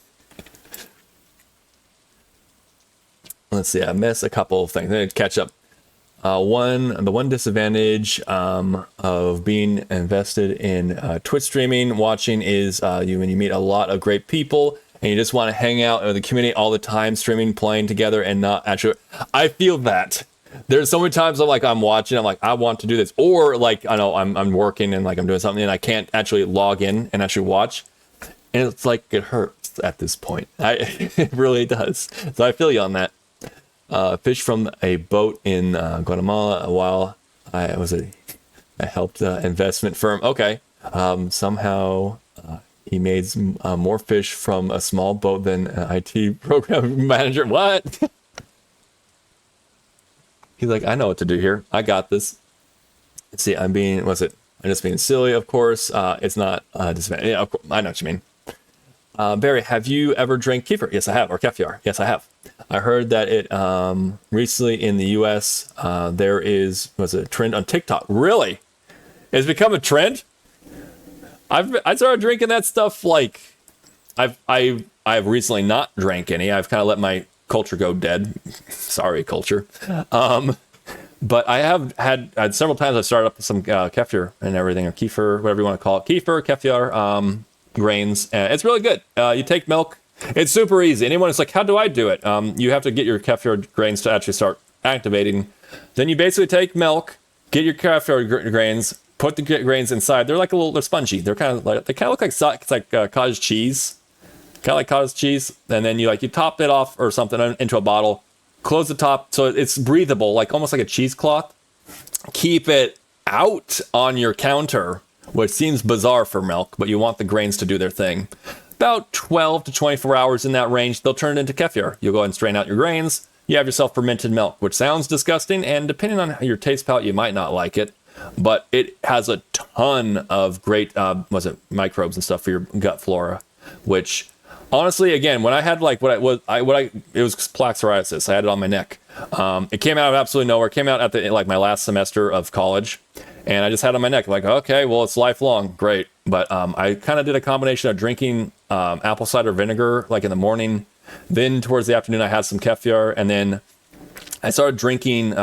Let's see, I missed a couple of things. I need to catch up. The one disadvantage of being invested in Twitch streaming, watching is when you meet a lot of great people and you just want to hang out with the community all the time, streaming, playing together, and not actually. I feel that. There's so many times I'm watching, I'm like, I want to do this, or like I know I'm working and like I'm doing something and I can't actually log in and actually watch, and it's like it hurts at this point. It really does. So I feel you on that. Fish from a boat in Guatemala while I helped investment firm. Okay. Somehow he made more fish from a small boat than an IT program manager. What? He's like, I know what to do here. I got this. Let's see, I'm just being silly, of course. It's not disadvantage. Yeah, of course, I know what you mean. Barry, have you ever drank kefir? Yes, I have. Or caviar? Yes, I have. I heard that it recently in the U.S. There was a trend on TikTok. Really? It's become a trend? I started drinking that stuff like I've recently not drank any. I've kind of let my culture go dead. Sorry, culture. But I have had several times I started up some kefir and everything, or kefir, whatever you want to call it. Kefir, caviar, grains. It's really good. You take milk. It's super easy. Anyone is like, how do I do it? You have to get your kefir grains to actually start activating. Then you basically take milk, get your kefir grains, put the grains inside. They're spongy. They kind of look like cottage cheese. Kind of like cottage cheese. And then you top it off or something into a bottle. Close the top so it's breathable, almost like a cheesecloth. Keep it out on your counter, which seems bizarre for milk, but you want the grains to do their thing. About 12 to 24 hours in that range, they'll turn it into kefir. You'll go ahead and strain out your grains. You have yourself fermented milk, which sounds disgusting, and depending on your taste palate, you might not like it. But it has a ton of great, microbes and stuff for your gut flora, which honestly, again, when I had it was plaque psoriasis. I had it on my neck. It came out of absolutely nowhere. It came out at my last semester of college, and I just had it on my neck. Okay, well, it's lifelong. Great. But I kind of did a combination of drinking apple cider vinegar in the morning. Then towards the afternoon, I had some kefir, and then I started drinking.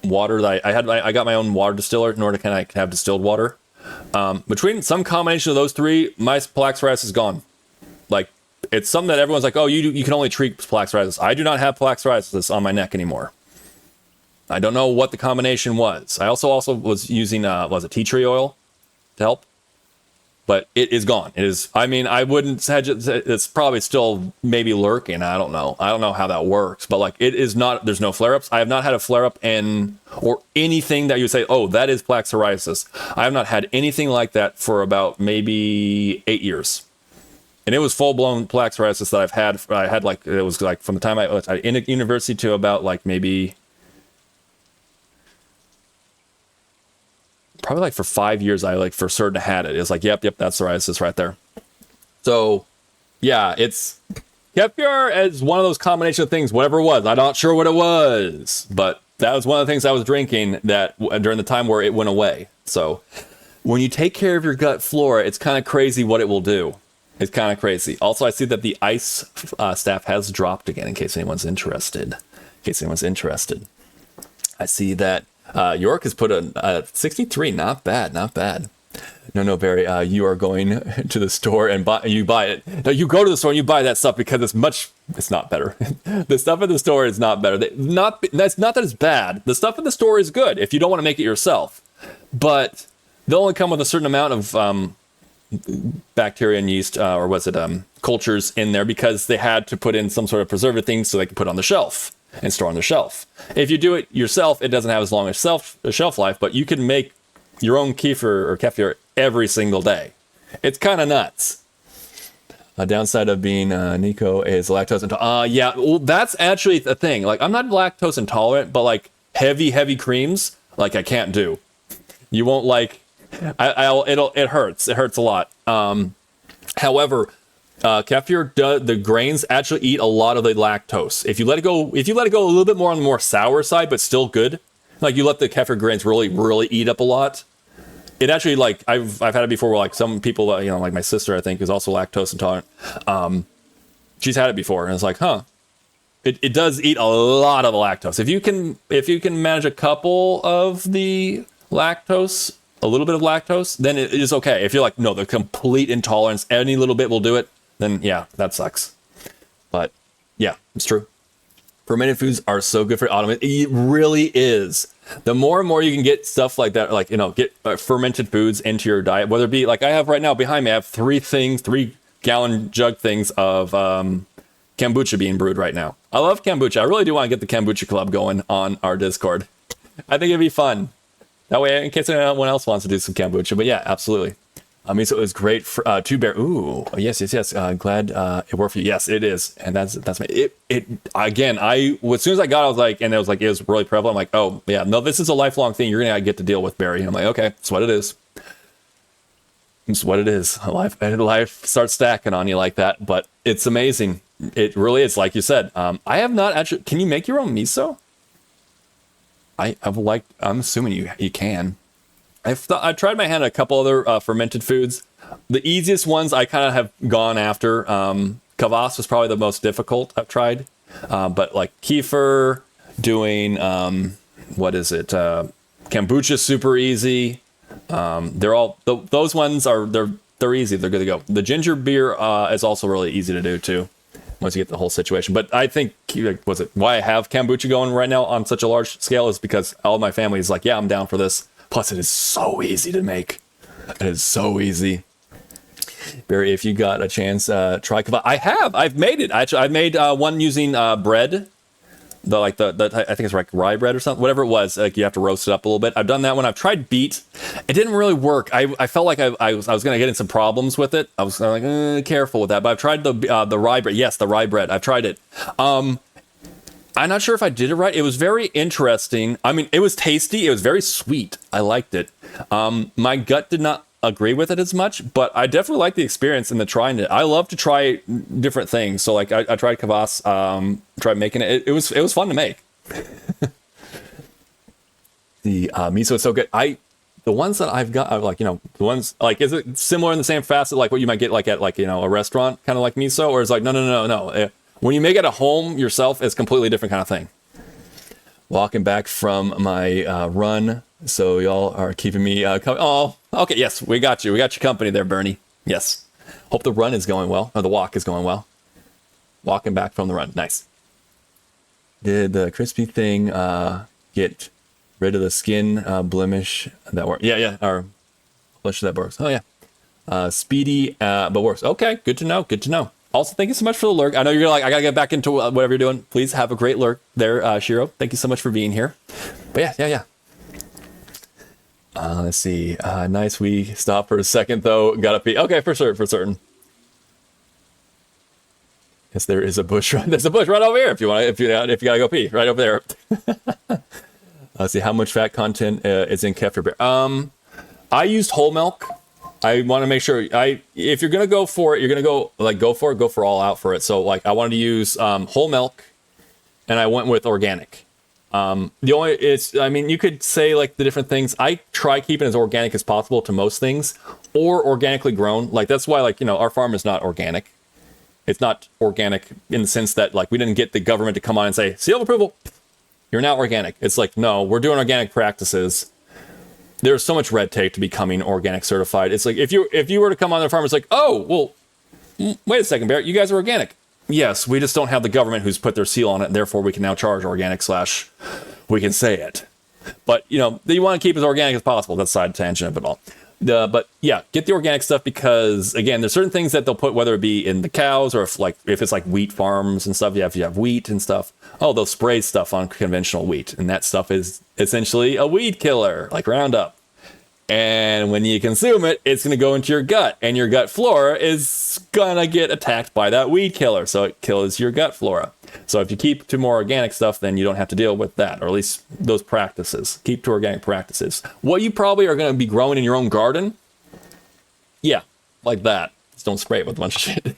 Water that I got my own water distiller in order to kind of have distilled water. Between some combination of those three, my plaque psoriasis is gone. It's something that everyone's like, oh, you can only treat plaque psoriasis. I do not have plaque psoriasis on my neck anymore. I don't know what the combination was. I also was using tea tree oil to help, but it is gone. It is. I mean, I wouldn't hedge it. It's probably still maybe lurking. I don't know how that works, but it is not. There's no flare-ups. I have not had a flare-up or anything that you would say, oh, that is plaque psoriasis. I have not had anything like that for about maybe 8 years. And it was full-blown plaque psoriasis that I've had. I had it was from the time I was in university to about maybe probably for 5 years. I for certain had it. It's yep, that's psoriasis right there. So yeah, it's kefir as one of those combination of things. Whatever it was, I'm not sure what it was, but that was one of the things I was drinking that during the time where it went away. So when you take care of your gut flora, it's kind of crazy what it will do. It's kind of crazy. Also, I see that the ice staff has dropped again, in case anyone's interested. I see that York has put a 63. Not bad. No, Barry. You are going to the store and you buy it. No, you go to the store and you buy that stuff because it's not better. The stuff in the store is not better. That's not that it's bad. The stuff in the store is good if you don't want to make it yourself. But they'll only come with a certain amount of bacteria and yeast, cultures in there because they had to put in some sort of preservative thing so they could put on the shelf and store on the shelf. If you do it yourself, it doesn't have as long a shelf life, but you can make your own kefir every single day. It's kind of nuts. A downside of being Nico is lactose intolerant. Yeah, well, that's actually the thing. I'm not lactose intolerant, but heavy creams, I can't do. You won't it hurts. It hurts a lot. However, kefir, the grains actually eat a lot of the lactose. If you let it go a little bit more on the more sour side, but still good, you let the kefir grains really, really eat up a lot. It actually I've had it before where some people, my sister, I think, is also lactose intolerant. She's had it before and it's it does eat a lot of the lactose. If you can manage a couple of the lactose, a little bit of lactose, then it is okay. If you're like, no, the complete intolerance, any little bit will do it, then yeah, that sucks. But yeah, it's true. Fermented foods are so good for automation. It really is. The more and more you can get stuff like that, like, get fermented foods into your diet, whether it be like I have right now behind me, I have 3-gallon jug things of kombucha being brewed right now. I love kombucha. I really do want to get the kombucha club going on our Discord. I think it'd be fun. That way, in case anyone else wants to do some kombucha. But yeah, absolutely. Miso is great for Ooh, yes. Glad it worked for you. Yes, it is, and that's my it again. As soon as I got it, I was like, and it was really prevalent. I'm like, oh yeah, no, this is a lifelong thing. You're gonna get to deal with, Barry. And I'm like, okay, that's what it is. It's what it is. Life starts stacking on you like that, but it's amazing. It really is, like you said. I have not actually. Can you make your own miso? I'm assuming you can. I've tried my hand at a couple other fermented foods. The easiest ones I kind of have gone after. Kvass was probably the most difficult I've tried. But like kefir, doing, kombucha super easy. Those ones they're easy. They're good to go. The ginger beer is also really easy to do too, once you get the whole situation. But I think, why I have kombucha going right now on such a large scale is because all my family is like, yeah, I'm down for this. Plus, it is so easy to make. It is so easy. Barry, if you got a chance, try kvass. I've made it. Actually, I've made one using bread. I think it's like rye bread or something. Whatever it was, like you have to roast it up a little bit. I've done that one. I've tried beet. It didn't really work. I felt like I was going to get in some problems with it. I was like, careful with that. But I've tried the rye bread. Yes, the rye bread. I've tried it. I'm not sure if I did it right. It was very interesting. I mean, it was tasty. It was very sweet. I liked it. My gut did not agree with it as much, but I definitely liked the experience and the trying it. I love to try different things. So like I tried kvass, tried making it. It was fun to make. The miso is so good. The ones that I've got, the ones like, is it similar in the same facet like what you might get like at a restaurant, kind of like miso, or is like no. When you make it at home yourself, it's a completely different kind of thing. Walking back from my run, so y'all are keeping me. Oh, okay, yes, we got you. We got your company there, Bernie. Yes. Hope the run is going well, or the walk is going well. Walking back from the run, nice. Did the crispy thing get rid of the skin blemish that works? Yeah, or blemish that works. Oh yeah. Speedy, but works. Okay, good to know. Good to know. Also, thank you so much for the lurk. I know you're like, I gotta get back into whatever you're doing. Please have a great lurk there, Shiro. Thank you so much for being here. But yeah. Let's see. Nice. We stopped for a second though. Gotta pee. Okay, for certain. Yes, there is a bush. There's a bush right over here. If you gotta go pee, right over there. Let's see how much fat content is in kefir beer. I used whole milk. I want to make sure if you're going to go for it, you're going to go for all out for it. So like I wanted to use whole milk, and I went with organic. You could say like the different things. I try keeping as organic as possible to most things, or organically grown. Like that's why our farm is not organic. It's not organic in the sense that like we didn't get the government to come on and say seal of approval, you're now organic. It's like, no, we're doing organic practices. There's so much red tape to becoming organic certified. It's like if you were to come on the farm, it's like, oh, well, wait a second, Barrett, you guys are organic. Yes, we just don't have the government who's put their seal on it, and therefore we can now charge organic / we can say it. But you want to keep as organic as possible. That's side tangent of it all. But yeah, get the organic stuff because again, there's certain things that they'll put, whether it be in the cows or if it's like wheat farms and stuff. You have wheat and stuff. Oh, they'll spray stuff on conventional wheat, and that stuff is essentially a weed killer, like Roundup. And when you consume it, it's going to go into your gut, and your gut flora is going to get attacked by that weed killer. So it kills your gut flora. So if you keep to more organic stuff, then you don't have to deal with that, or at least those practices. Keep to organic practices. What you probably are going to be growing in your own garden, yeah, like that. Just don't spray it with a bunch of shit.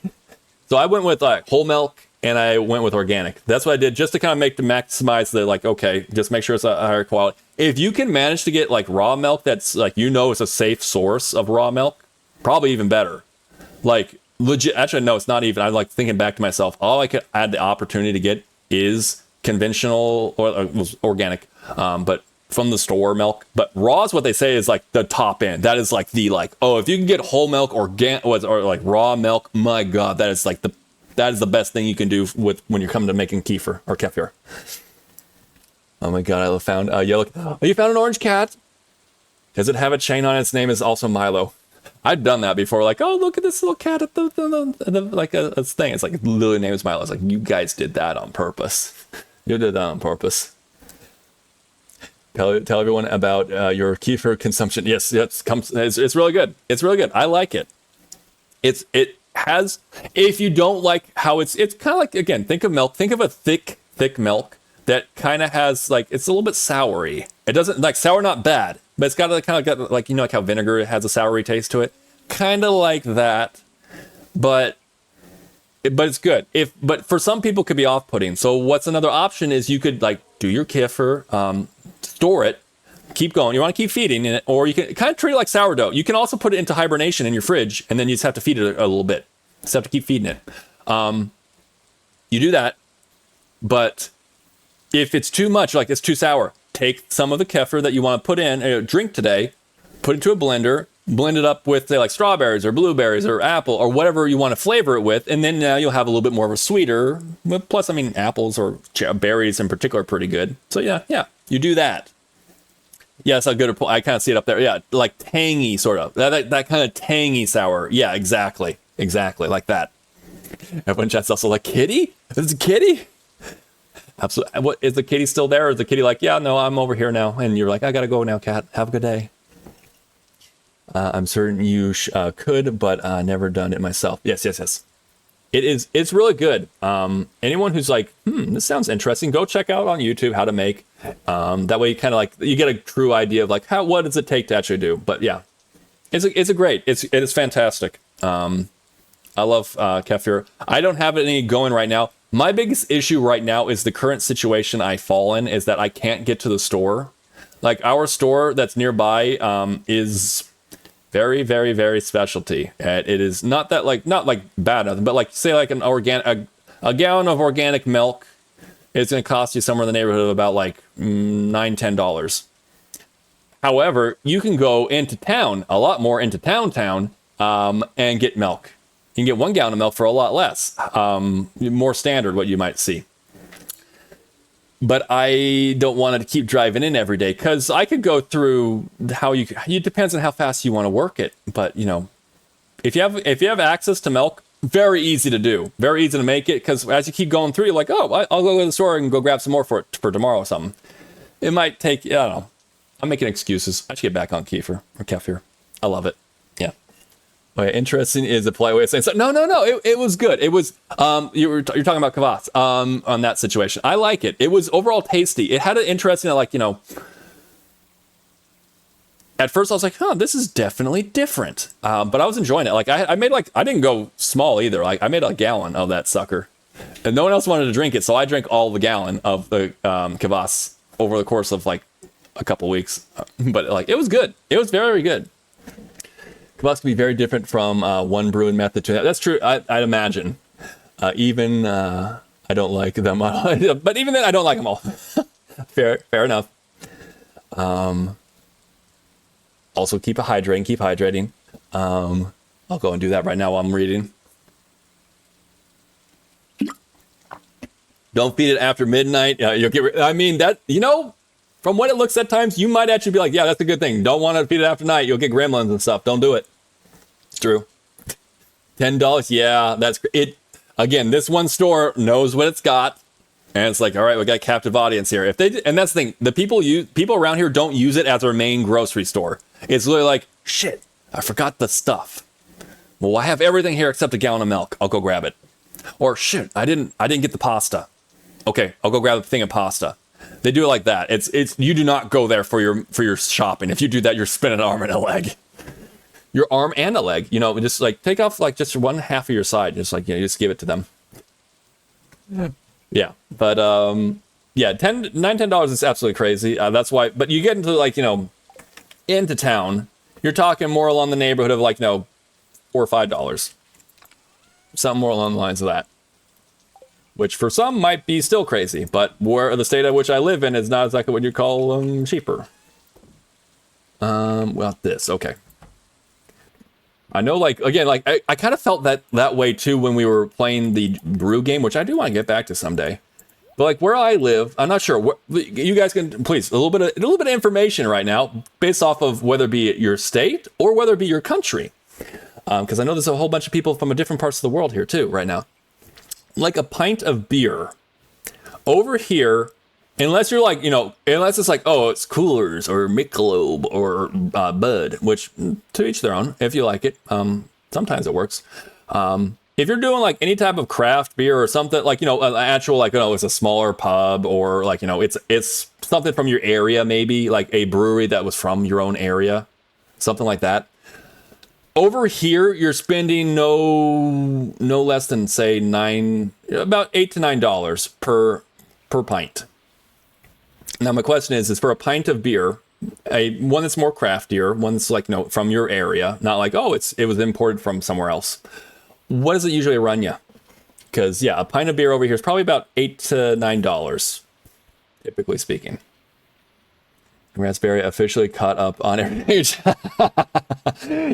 So I went with whole milk, and I went with organic. That's what I did, just to kind of maximize the just make sure it's a higher quality. If you can manage to get raw milk that's it's a safe source of raw milk, probably even better. Legit, actually no, it's not even. I'm thinking back to myself. All I had the opportunity to get is conventional or organic, but from the store milk. But raw is what they say is like the top end. That is like the oh, if you can get whole milk or like raw milk, my God, that is like that is the best thing you can do with when you're coming to making kefir or kefir. Oh my God, I found a yellow. Oh, you found an orange cat. Does it have a chain on it? Its name is also Milo. I've done that before. Like, oh, look at this little cat at the like a thing. It's like literally name is Milo. It's like, you guys did that on purpose. You did that on purpose. Tell everyone about your kefir consumption. Yes, it's really good. It's really good. I like it. It has, if you don't like how it's kind of like, again, think of milk. Think of a thick milk that kind of has like, it's a little bit soury. It doesn't like sour, not bad, but it's got kind of got like, you know, like how vinegar has a soury taste to it. Kind of like that, but it's good. But for some people it could be off-putting. So what's another option is you could like do your kefir, store it, keep going. You want to keep feeding it, or you can kind of treat it like sourdough. You can also put it into hibernation in your fridge, and then you just have to feed it a little bit. Just have to keep feeding it. You do that, but if it's too much, like it's too sour, take some of the kefir that you want to put in, drink today, put it into a blender, blend it up with say like strawberries or blueberries or apple or whatever you want to flavor it with, and then now you'll have a little bit more of a sweeter. Plus, I mean, apples or berries in particular are pretty good. So yeah, you do that. Yeah, it's a good point. I kind of see it up there. Yeah, like tangy sort of. That kind of tangy sour. Yeah, exactly like that. Everyone chats also like, kitty? Is it kitty? Absolutely. What is the kitty still there? Or is the kitty like, yeah, no, I'm over here now? And you're like, I gotta go now, cat. Have a good day. I'm certain you could, but never done it myself. Yes. It's really good. Anyone who's like, this sounds interesting, go check out on YouTube how to make. That way you kind of like, you get a true idea of like, what does it take to actually do? But yeah, it is fantastic. I love kefir. I don't have any going right now. My biggest issue right now is the current situation I fall in is that I can't get to the store. Like our store that's nearby is very, very, very specialty. It is not like bad nothing, but like say like a gallon of organic milk is going to cost you somewhere in the neighborhood of about like $9-10. However, you can go into town, a lot more into town, and get milk. You can get 1 gallon of milk for a lot less, more standard what you might see. But I don't want to keep driving in every day because I could go through it depends on how fast you want to work it. But you know, if you have access to milk, very easy to do, very easy to make it because as you keep going through, you're like, oh, I'll go to the store and go grab some more for tomorrow or something. It might take, I don't know. I'm making excuses. I should get back on kefir. I love it. Yeah. Okay, interesting is a polite way of saying so. No. It was good. It was you're talking about kvass on that situation. I like it. It was overall tasty. It had an interesting like, you know, at first I was like, this is definitely different. But I was enjoying it. Like I made I didn't go small either. Like I made a gallon of that sucker. And no one else wanted to drink it, so I drank all the gallon of the kvass over the course of like a couple weeks. But like it was good. It was very good. Kvass can be very different from one brewing method to that. That's true. I'd imagine. I don't like them all. But even then, I don't like them all. Fair enough. Also, keep hydrating. I'll go and do that right now while I'm reading. Don't feed it after midnight. You'll get. I mean that. You know, from what it looks at times, you might actually be like, yeah, that's a good thing. Don't want to feed it after night. You'll get gremlins and stuff. Don't do it. It's true. $10. Yeah, that's it. Again, this one store knows what it's got. And it's like, all right, we got a captive audience here. And that's the thing. The people around here don't use it as their main grocery store. It's literally like, shit, I forgot the stuff. Well, I have everything here except a gallon of milk. I'll go grab it. Or shit, I didn't get the pasta. Okay, I'll go grab a thing of pasta. They do it like that. It's you do not go there for your shopping. If you do that, you're spinning an arm and a leg. Your arm and a leg. You know, just like take off like just one half of your side. Just like, you know, just give it to them. Yeah. But yeah, $10 is absolutely crazy. That's why. But you get into like, you know, into town, you're talking more along the neighborhood of like, you know, $4 or $5. Something more along the lines of that. which for some might be still crazy, but where the state at which I live in is not exactly what you call cheaper. Well, this, okay. I know, like, again, like, I kind of felt that way too when we were playing the brew game, which I do want to get back to someday. But like where I live, I'm not sure. You guys can please a little bit of information right now, based off of whether it be your state or whether it be your country, because I know there's a whole bunch of people from different parts of the world here too right now. Like a pint of beer over here, unless you're like, unless it's like, oh, it's Coolers or Michelob or Bud, which to each their own. If you like it, sometimes it works. If you're doing like any type of craft beer or something like, an actual, like, it's a smaller pub or like, it's something from your area, maybe like a brewery that was from your own area, something like that. Over here, you're spending no less than say about $8 to $9 per pint. Now my question is for a pint of beer, one that's more craftier, one that's like, from your area, not like, oh, it was imported from somewhere else. What does it usually run you? Because, yeah, a pint of beer over here is probably about $8 to $9, typically speaking. Raspberry officially caught up on everything.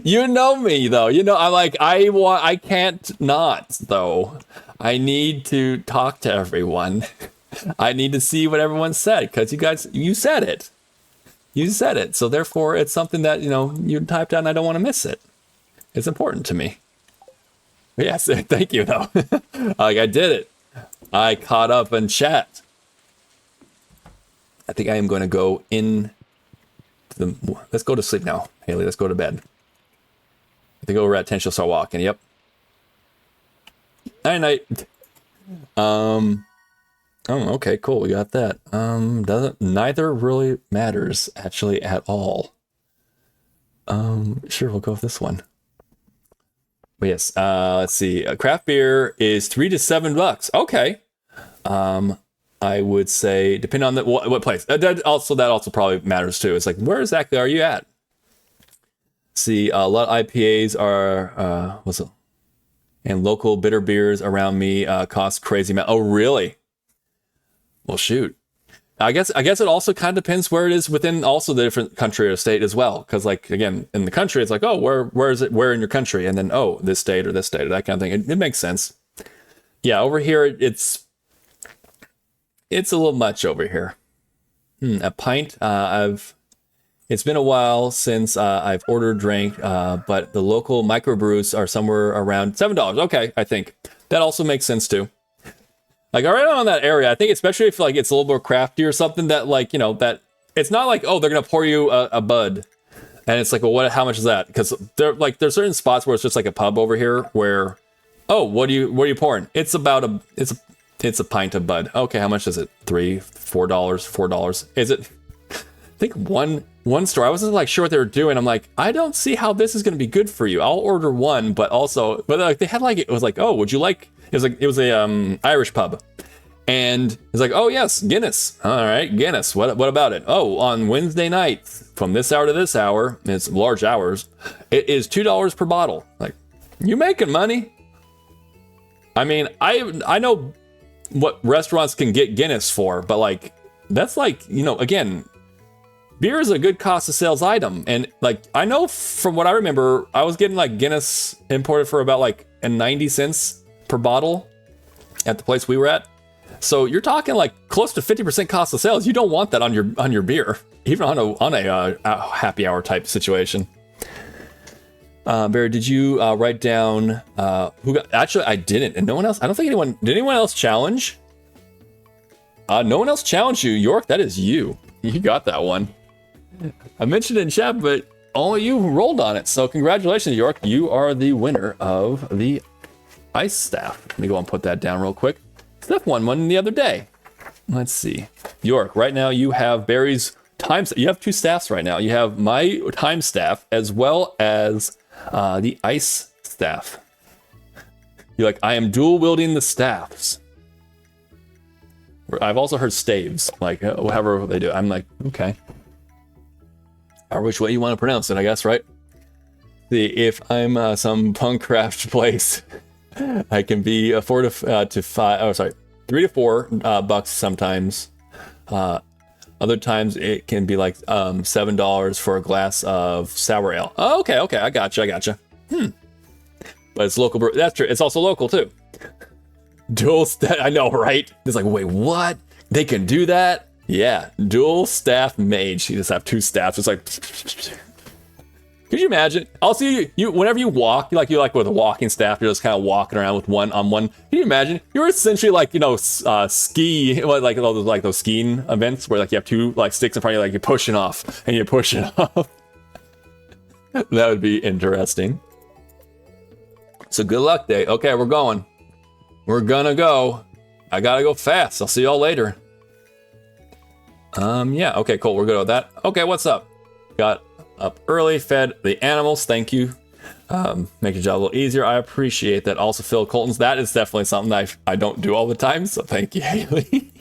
You know me, though. I'm like, I can't not, though. I need to talk to everyone. I need to see what everyone said, because you said it. You said it. So, therefore, it's something that, you typed out and I don't want to miss it. It's important to me. Yes, thank you, though. Like, I did it. I caught up in chat. I think I am going to go in to let's go to sleep now, Haley. Let's go to bed. I think over at 10 she'll start walking. Yep. Night. Oh, okay, cool. We got that. Neither really matters actually at all. Sure, we'll go with this one. But yes, let's see. Craft beer is $3 to $7. Okay. I would say, depending on what place. That also probably matters too. It's like, where exactly are you at? See, a lot of IPAs are, and local bitter beers around me cost crazy amount. Oh, really? Well, shoot. I guess it also kind of depends where it is within also the different country or state as well. Because, like, again, in the country, it's like, oh, where is it? Where in your country? And then, oh, this state or that kind of thing. It makes sense. Yeah, over here, it's a little much over here. A pint. It's been a while since I've ordered drink, but the local microbrews are somewhere around $7. Okay, I think that also makes sense too. Like, right on that area, I think, especially if like it's a little more crafty or something, that like, that it's not like, oh, they're gonna pour you a Bud, and it's like, well, how much is that? Because there's certain spots where it's just like a pub over here where, oh, what are you pouring? It's about it's a pint of Bud. Okay, how much is it? $3, $4. Is it? I think one store, I wasn't like sure what they were doing. I'm like, I don't see how this is gonna be good for you. I'll order one, but like they had like, it was like, oh, would you like? It was a Irish pub, and it's like, oh yes, Guinness. All right, Guinness. What about it? Oh, on Wednesday nights from this hour to this hour, it's large hours. It is $2 per bottle. Like, you making money? I mean, I know what restaurants can get Guinness for, but like that's like, again, beer is a good cost of sales item, and like I know from what I remember, I was getting like Guinness imported for about like 90 cents per bottle at the place we were at. So you're talking like close to 50% cost of sales. You don't want that on your beer, even on a happy hour type situation. Barry, did you write down who got? Actually, I didn't, and no one else. I don't think anyone did. Anyone else challenge? No one else challenged you, York. That is you. You got that one. I mentioned it in chat, but only you rolled on it. So congratulations, York. You are the winner of the ice staff. Let me go and put that down real quick. Steph won one the other day. Let's see. York, right now you have Barry's time. You have two staffs right now. You have my time staff as well as the ice staff. You're like, I am dual wielding the staffs. I've also heard staves, like however they do. I'm like, okay. Or which way you want to pronounce it, I guess, right? See, if I'm some punk craft place, I can be afford to 5. Oh, sorry. $3 to $4 sometimes. Other times it can be like $7 for a glass of sour ale. Oh, okay, I gotcha. But it's local brew. That's true. It's also local too. Dual staff. I know, right? It's like, wait, what? They can do that? Yeah, dual staff mage. You just have 2 staffs. It's like, could you imagine? Also, you whenever you walk, you like with a walking staff, you're just kind of walking around with one on one. Can you imagine? You're essentially like, ski, like those skiing events where like you have 2 like sticks in front of you, like you're pushing off and you're pushing off. That would be interesting. So good luck day. Okay, we're going. We're gonna go. I gotta go fast. I'll see y'all later. Yeah, okay, cool. We're good with that. Okay, what's up? Got up early, fed the animals. Thank you. Make your job a little easier. I appreciate that. Also, Phil Colton's. That is definitely something that I don't do all the time. So thank you, Haley.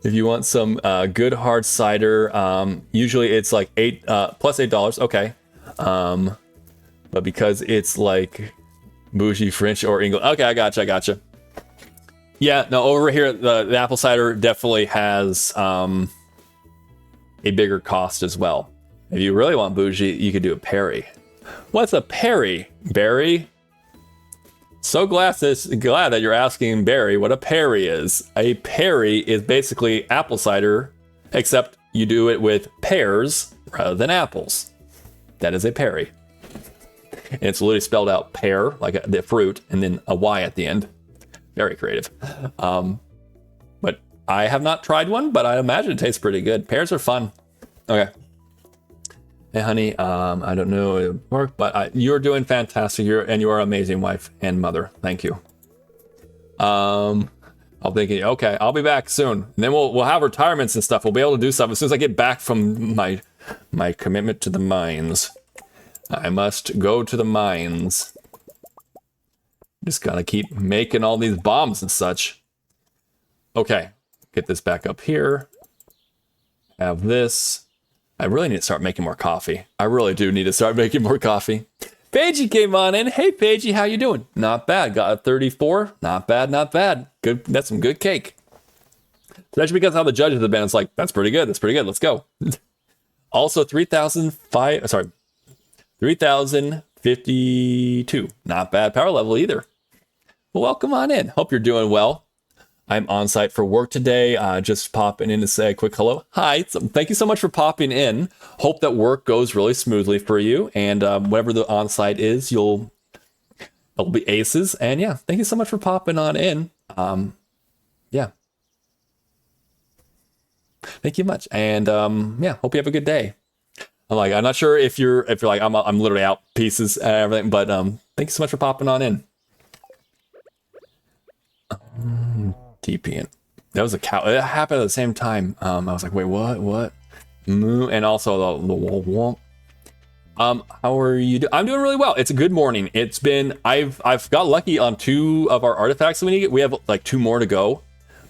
If you want some good hard cider, usually it's like plus $8. Okay. But because it's like bougie French or English. Okay, I gotcha. Yeah, no, over here, the apple cider definitely has a bigger cost as well. If you really want bougie, you could do a Perry. What's a Perry, Barry? So glad that you're asking Barry what a Perry is. A Perry is basically apple cider, except you do it with pears rather than apples. That is a Perry. And it's literally spelled out pear, like the fruit, and then a Y at the end. Very creative. But I have not tried one, but I imagine it tastes pretty good. Pears are fun. Okay. Hey, honey, I don't know it work, but you're doing fantastic. You are an amazing wife and mother. Thank you. I'm thinking, okay, I'll be back soon. And then we'll have retirements and stuff. We'll be able to do stuff as soon as I get back from my commitment to the mines. I must go to the mines. Just gotta keep making all these bombs and such. Okay, get this back up here. Have this. I really need to start making more coffee. I really do need to start making more coffee. Paigey came on in. Hey, Paigey, how you doing? Not bad. Got a 34. Not bad. Good. That's some good cake. Especially because how the judges have been. It's like, that's pretty good. Let's go. Also, 3,052. Not bad power level either. Well, welcome on in. Hope you're doing well. I'm on site for work today. Just popping in to say a quick hello. Hi. Thank you so much for popping in. Hope that work goes really smoothly for you. And whatever the on site is, it'll be aces. And yeah, thank you so much for popping on in. Yeah. Thank you much. And yeah, hope you have a good day. I'm not sure if you're like, I'm literally out pieces and everything, but thank you so much for popping on in. TP. That was a cow. It happened at the same time. I was like, wait, what? And also the womp. How are you I'm doing really well. It's a good morning. It's been, I've got lucky on 2 of our artifacts that we need to get. We have like 2 more to go,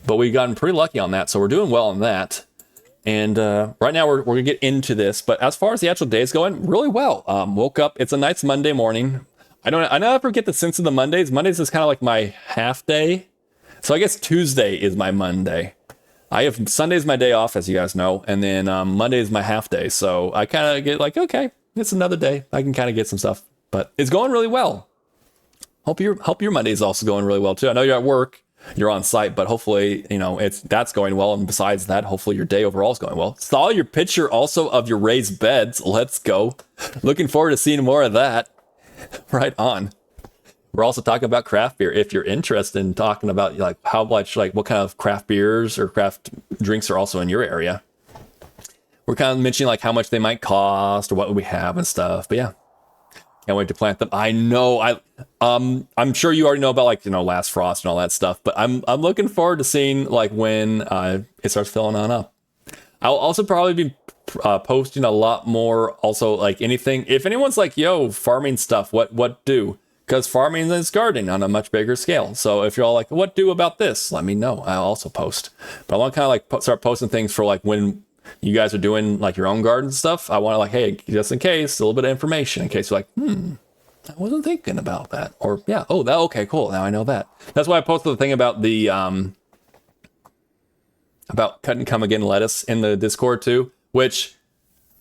but we've gotten pretty lucky on that. So we're doing well on that. And right now we're gonna get into this, but as far as the actual day is going, really well. Woke up, it's a nice Monday morning. I never get the sense of the Mondays. Mondays is kind of like my half day. So I guess Tuesday is my Monday. I have Sunday's my day off, as you guys know, and then Monday is my half day. So I kind of get like, okay, it's another day. I can kind of get some stuff, but it's going really well. Hope your Monday is also going really well too. I know you're at work, you're on site, but hopefully, that's going well. And besides that, hopefully your day overall is going well. Saw your picture also of your raised beds. Let's go. Looking forward to seeing more of that. Right on. We're also talking about craft beer. If you're interested in talking about like how much, like what kind of craft beers or craft drinks are also in your area. We're kind of mentioning like how much they might cost or what we have and stuff. But yeah, can't wait to plant them. I know. I'm sure you already know about like, Last Frost and all that stuff, but I'm looking forward to seeing like when it starts filling on up. I'll also probably be posting a lot more. Also, like anything, if anyone's like, yo, farming stuff, what do? Because farming is gardening on a much bigger scale. So if you're all like, what do about this? Let me know. I'll also post. But I want to kind of like start posting things for like when you guys are doing like your own garden stuff. I want to like, hey, just in case, a little bit of information in case you're like, I wasn't thinking about that. Or yeah, oh, that okay, cool. Now I know that. That's why I posted the thing about the about cut and come again lettuce in the Discord too, which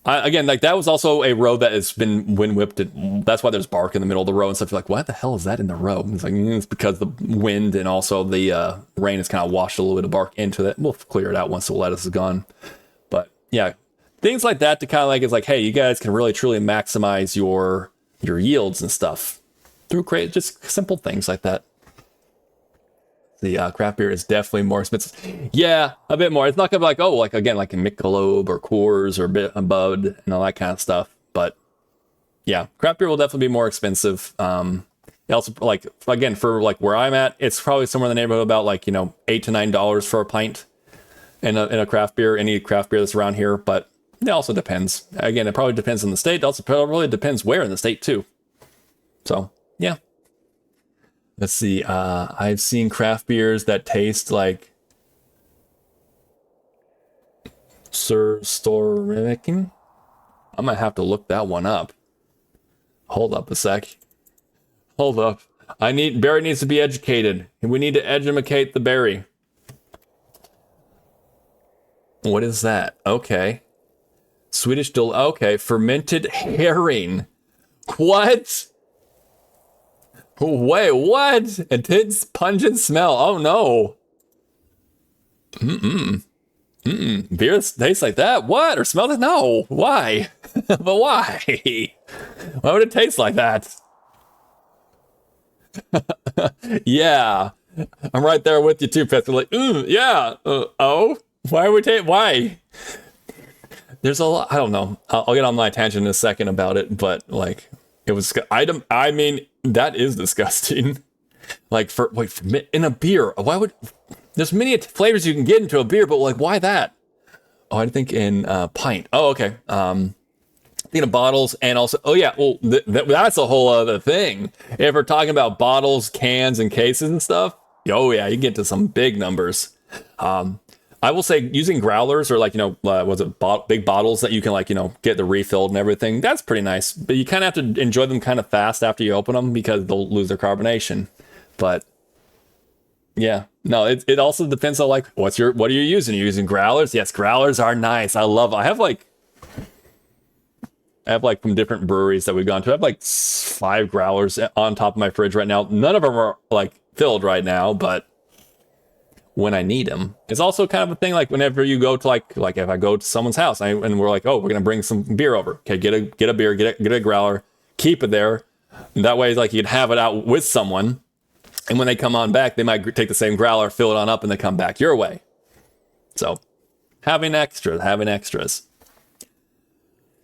again, like that was also a row that has been wind whipped. That's why there's bark in the middle of the row and stuff. You're like, what the hell is that in the row? It's like, it's because the wind and also the rain has kind of washed a little bit of bark into it. We'll clear it out once the lettuce is gone. But yeah, things like that to kind of like, it's like, hey, you guys can really truly maximize your yields and stuff through just simple things like that. The craft beer is definitely more expensive. Yeah, a bit more. It's not gonna be like, oh, like again, like a Michelob or Coors or Bud and all that kind of stuff. But yeah, craft beer will definitely be more expensive. It also, like, again, for like where I'm at, it's probably somewhere in the neighborhood about like, $8 to $9 for a pint in a craft beer, any craft beer that's around here. But it also depends. Again, it probably depends on the state. It also probably depends where in the state too. So yeah. Let's see. I've seen craft beers that taste like Sir Storminican. I might have to look that one up. Hold up a sec. Hold up. Barry needs to be educated. We need to educate the Barry. What is that? Okay. Swedish okay. Fermented herring. What? Wait, what? Intense pungent smell. Oh no. Beer tastes like that? What? Or smells like? No. Why? But why? Why would it taste like that? Yeah. I'm right there with you too, Pets. Like, yeah. Oh? Why would we why? There's a lot. I don't know. I'll get on my tangent in a second about it, but like, it was, I mean, that is disgusting. Like in a beer, why would, there's many flavors you can get into a beer, but like, why that? Oh, I think in pint. Oh, okay. Thinking of bottles and also, oh yeah, well, that's a whole other thing. If we're talking about bottles, cans, and cases and stuff, oh yeah, you get to some big numbers. I will say using growlers or like, was it big bottles that you can like, get the refilled and everything. That's pretty nice, but you kind of have to enjoy them kind of fast after you open them because they'll lose their carbonation. But yeah, no, it also depends on like, what are you using? Are you using growlers? Yes, growlers are nice. I love, I have like from different breweries that we've gone to. I have like 5 growlers on top of my fridge right now. None of them are like filled right now, but when I need them. It's also kind of a thing like whenever you go to like if I go to someone's house and we're like, oh, we're gonna bring some beer over. Okay, get a beer, get a growler, keep it there. And that way, like you can have it out with someone, and when they come on back, they might take the same growler, fill it on up, and they come back your way. So having extras.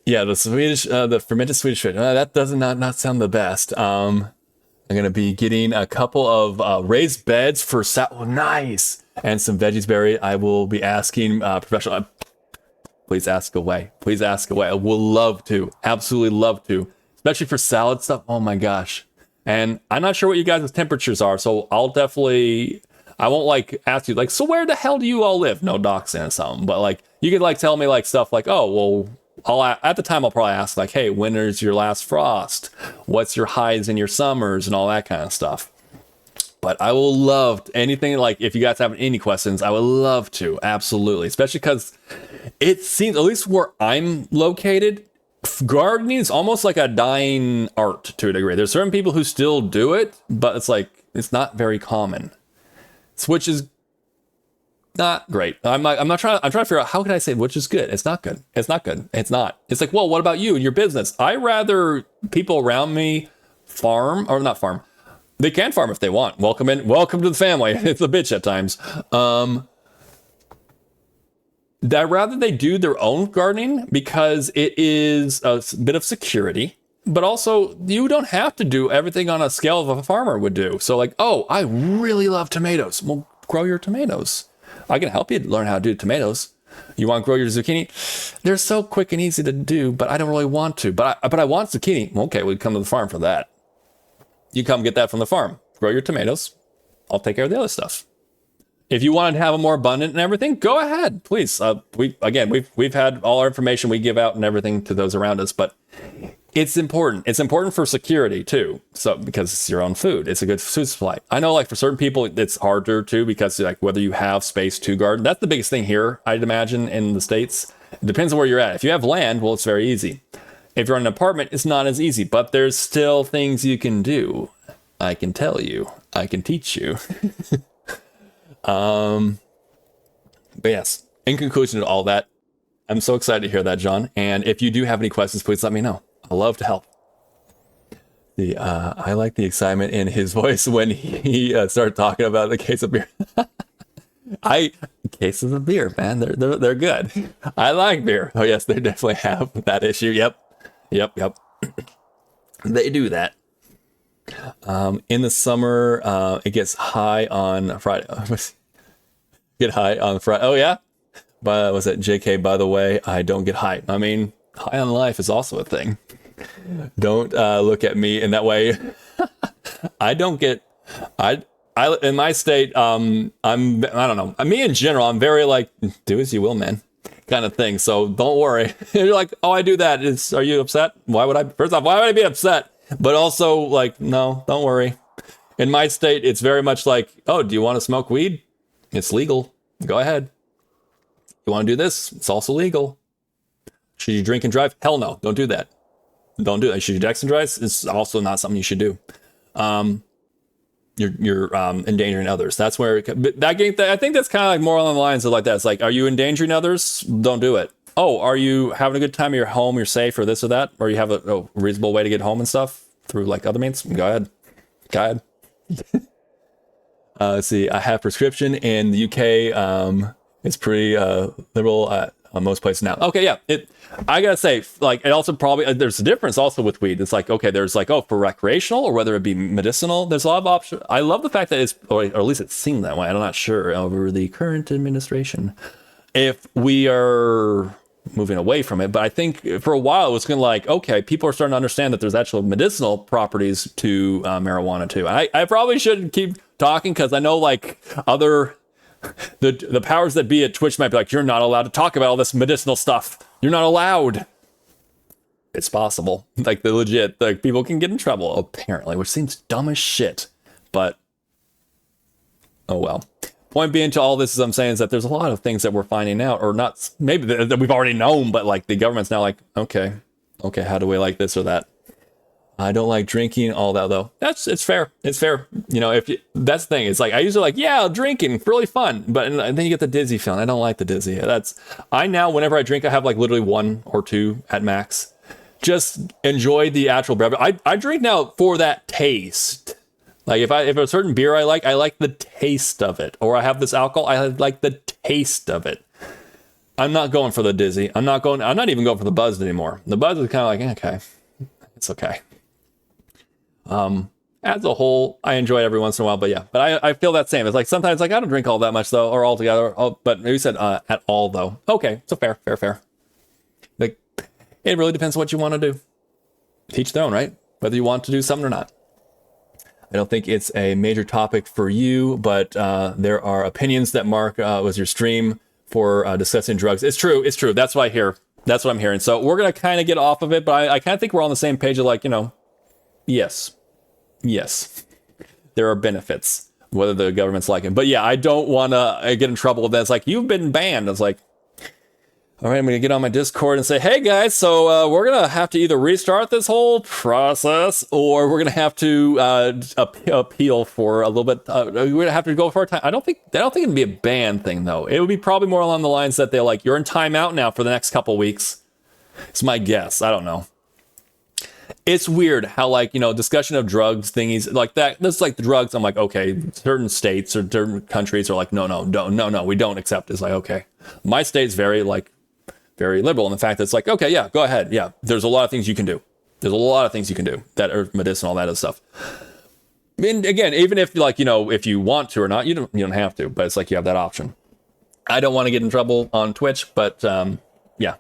Yeah, the fermented Swedish fish. That does not sound the best. I'm gonna be getting a couple of raised beds for nice. And some veggies, Barry. I will be asking professional. Please ask away. I will love to. Absolutely love to. Especially for salad stuff. Oh my gosh. And I'm not sure what you guys' temperatures are. So I won't like ask you like, so where the hell do you all live? No doxing or something. But like, you could like tell me like stuff like, oh, well, at the time I'll probably ask like, hey, when is your last frost? What's your highs and your summers and all that kind of stuff. But I will love anything like if you guys have any questions, I would love to. Absolutely. Especially because it seems, at least where I'm located, gardening is almost like a dying art to a degree. There's certain people who still do it, but it's like, it's not very common. Which is not great. I'm trying to figure out how can I say which is good. It's not good. It's not. It's like, well, what about you and your business? I rather people around me farm or not farm. They can farm if they want. Welcome to the family. It's a bitch at times. That rather they do their own gardening because it is a bit of security, but also you don't have to do everything on a scale of a farmer would do. So like, oh, I really love tomatoes. Well, grow your tomatoes. I can help you learn how to do tomatoes. You want to grow your zucchini? They're so quick and easy to do, but I don't really want to. But I want zucchini. Okay, we come to the farm for that. You come get that from the farm. Grow your tomatoes. I'll take care of the other stuff. If you wanted to have them more abundant and everything, go ahead, please. We've had all our information we give out and everything to those around us. But It's important. It's important for security too. So because it's your own food, it's a good food supply. I know like for certain people, it's harder too, because like whether you have space to garden, that's the biggest thing here, I'd imagine in the States. It depends on where you're at. If you have land, well, it's very easy. If you're in an apartment, it's not as easy, but there's still things you can do. I can tell you, I can teach you. But yes, in conclusion to all that, I'm so excited to hear that, John. And if you do have any questions, please let me know. I love to help. I like the excitement in his voice when he started talking about the case of beer. Cases of beer, man, they're good. I like beer. Oh yes, they definitely have that issue. Yep. They do that. In the summer, it gets high on Friday. Get high on Friday. Oh yeah. But was it JK? By the way, I don't get high. I mean, high on life is also a thing. Don't look at me in that way. I don't get. I in my state. I don't know. Me in general, I'm very like, do as you will, man, kind of thing. So don't worry. You're like, oh, I do that. Are you upset? Why would I? First off, why would I be upset? But also, like, no, don't worry. In my state, it's very much like, oh, do you want to smoke weed? It's legal. Go ahead. You want to do this? It's also legal. Should you drink and drive? Hell no. Don't do that. Don't do that. Should you dex and drive? It's also not something you should do. You're endangering others. That's where I think that's kind of like more along the lines of like that. It's like, are you endangering others? Don't do it. Oh, are you having a good time? You're home, you're safe, or this or that, or you have a reasonable way to get home and stuff through like other means? Go ahead. Let's see. I have prescription in the UK. It's pretty liberal on most places now. Okay, yeah. I gotta say, like, it also probably there's a difference also with weed. It's like, okay, there's like, oh, for recreational or whether it be medicinal. There's a lot of options. I love the fact that it's, or at least it seemed that way. I'm not sure over the current administration if we are moving away from it. But I think for a while it was kind of like, okay, people are starting to understand that there's actual medicinal properties to marijuana too. I probably shouldn't keep talking because I know like other. The powers that be at Twitch might be like, you're not allowed to talk about all this medicinal stuff. You're not allowed. It's possible. Like the legit, like people can get in trouble apparently, which seems dumb as shit. But oh well. Point being to all this is I'm saying is that there's a lot of things that we're finding out, or not maybe that we've already known, but like the government's now like, okay, how do we like this or that? I don't like drinking, all that though. It's fair. It's fair. You know, that's the thing. It's like, I usually like, yeah, drinking, really fun. But and then you get the dizzy feeling. I don't like the dizzy. I now, whenever I drink, I have like literally 1 or 2 at max. Just enjoy the actual beverage. I drink now for that taste. Like if a certain beer I like the taste of it. Or I have this alcohol, I like the taste of it. I'm not going for the dizzy. I'm not even going for the buzz anymore. The buzz is kind of like, okay, it's okay. As a whole, I enjoy it every once in a while, but yeah, but I feel that same. It's like sometimes like I don't drink all that much though, or altogether. But maybe you said at all though. Okay, so fair. Like it really depends on what you want to do. Teach their own, right? Whether you want to do something or not. I don't think it's a major topic for you, but there are opinions that Mark was your stream for discussing drugs. It's true. That's what I hear. That's what I'm hearing. So we're gonna kind of get off of it, but I kind of think we're on the same page of like, you know. Yes, there are benefits, whether the government's like it. But yeah, I don't want to get in trouble with that. It's like, you've been banned. It's like, all right, I'm going to get on my Discord and say, hey guys, so we're going to have to either restart this whole process or we're going to have to appeal for a little bit. We're going to have to go for a time. I don't think it'd be a ban thing though. It would be probably more along the lines that they're like, you're in timeout now for the next couple weeks. It's my guess. I don't know. It's weird how, like, you know, discussion of drugs thingies like that. That's like the drugs. I'm like, okay, certain states or certain countries are like, no, we don't accept. It's like, okay, my state's very liberal in the fact that it's like, okay, yeah, go ahead. Yeah, there's a lot of things you can do. There's a lot of things you can do that are medicinal, all that other stuff. I mean, again, even if like, you know, if you want to or not, you don't have to, but it's like you have that option. I don't want to get in trouble on Twitch, but yeah.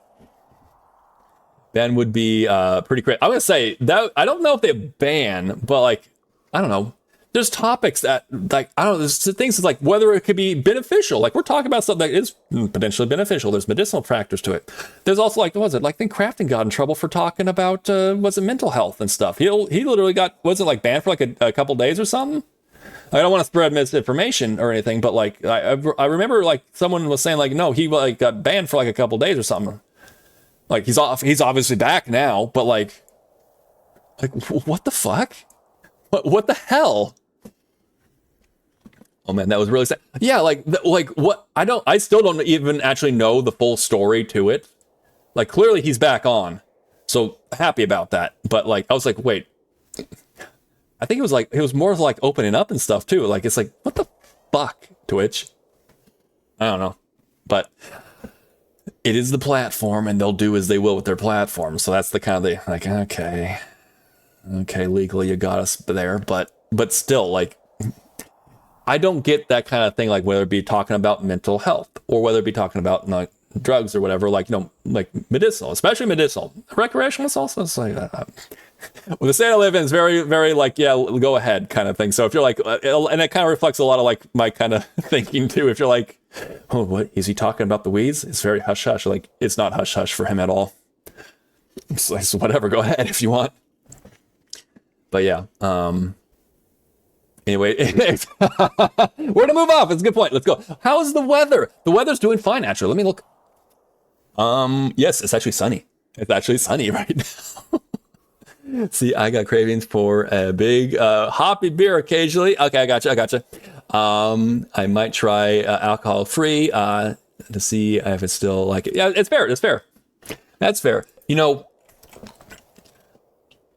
Ban would be pretty crazy. I'm gonna say that I don't know if they ban, but like I don't know. there's topics that, like, I don't know, there's things like whether it could be beneficial. Like, we're talking about something that is potentially beneficial. There's medicinal factors to it. There's also, like, what was it? Like, then Crafting got in trouble for talking about, was it mental health and stuff? He literally got, was it like banned for like a couple days or something? I don't want to spread misinformation or anything, but like, I remember like someone was saying like, no, he like got banned for like a couple days or something. Like, he's obviously back now, but like what the fuck? What the hell? Oh man, that was really sad. Yeah, like what? I still don't even actually know the full story to it. Like, clearly he's back on, so happy about that. But like, I was like, wait, I think it was more like opening up and stuff too. Like, it's like, what the fuck, Twitch? I don't know, but it is the platform, and they'll do as they will with their platform. So that's the kind of like, okay, legally you got us there, but still, like, I don't get that kind of thing, like whether it be talking about mental health or whether it be talking about like drugs or whatever, like, you know, like medicinal, especially medicinal. Recreational is also, it's like, well, the state I live in is very, very like, yeah, go ahead kind of thing. So if you're like, and it kind of reflects a lot of like my kind of thinking too. If you're like, oh, what is he talking about, the weeds? It's very hush hush. Like, it's not hush hush for him at all. It's like, so whatever, go ahead if you want. But yeah, anyway, we're gonna move off. It's a good point. Let's go. How's the weather? The weather's doing fine, actually. Let me look. Yes, it's actually sunny. It's actually sunny right now. See, I got cravings for a big hoppy beer occasionally. Okay, I gotcha. I might try alcohol free to see if it's still like it. Yeah, it's fair. That's fair. You know,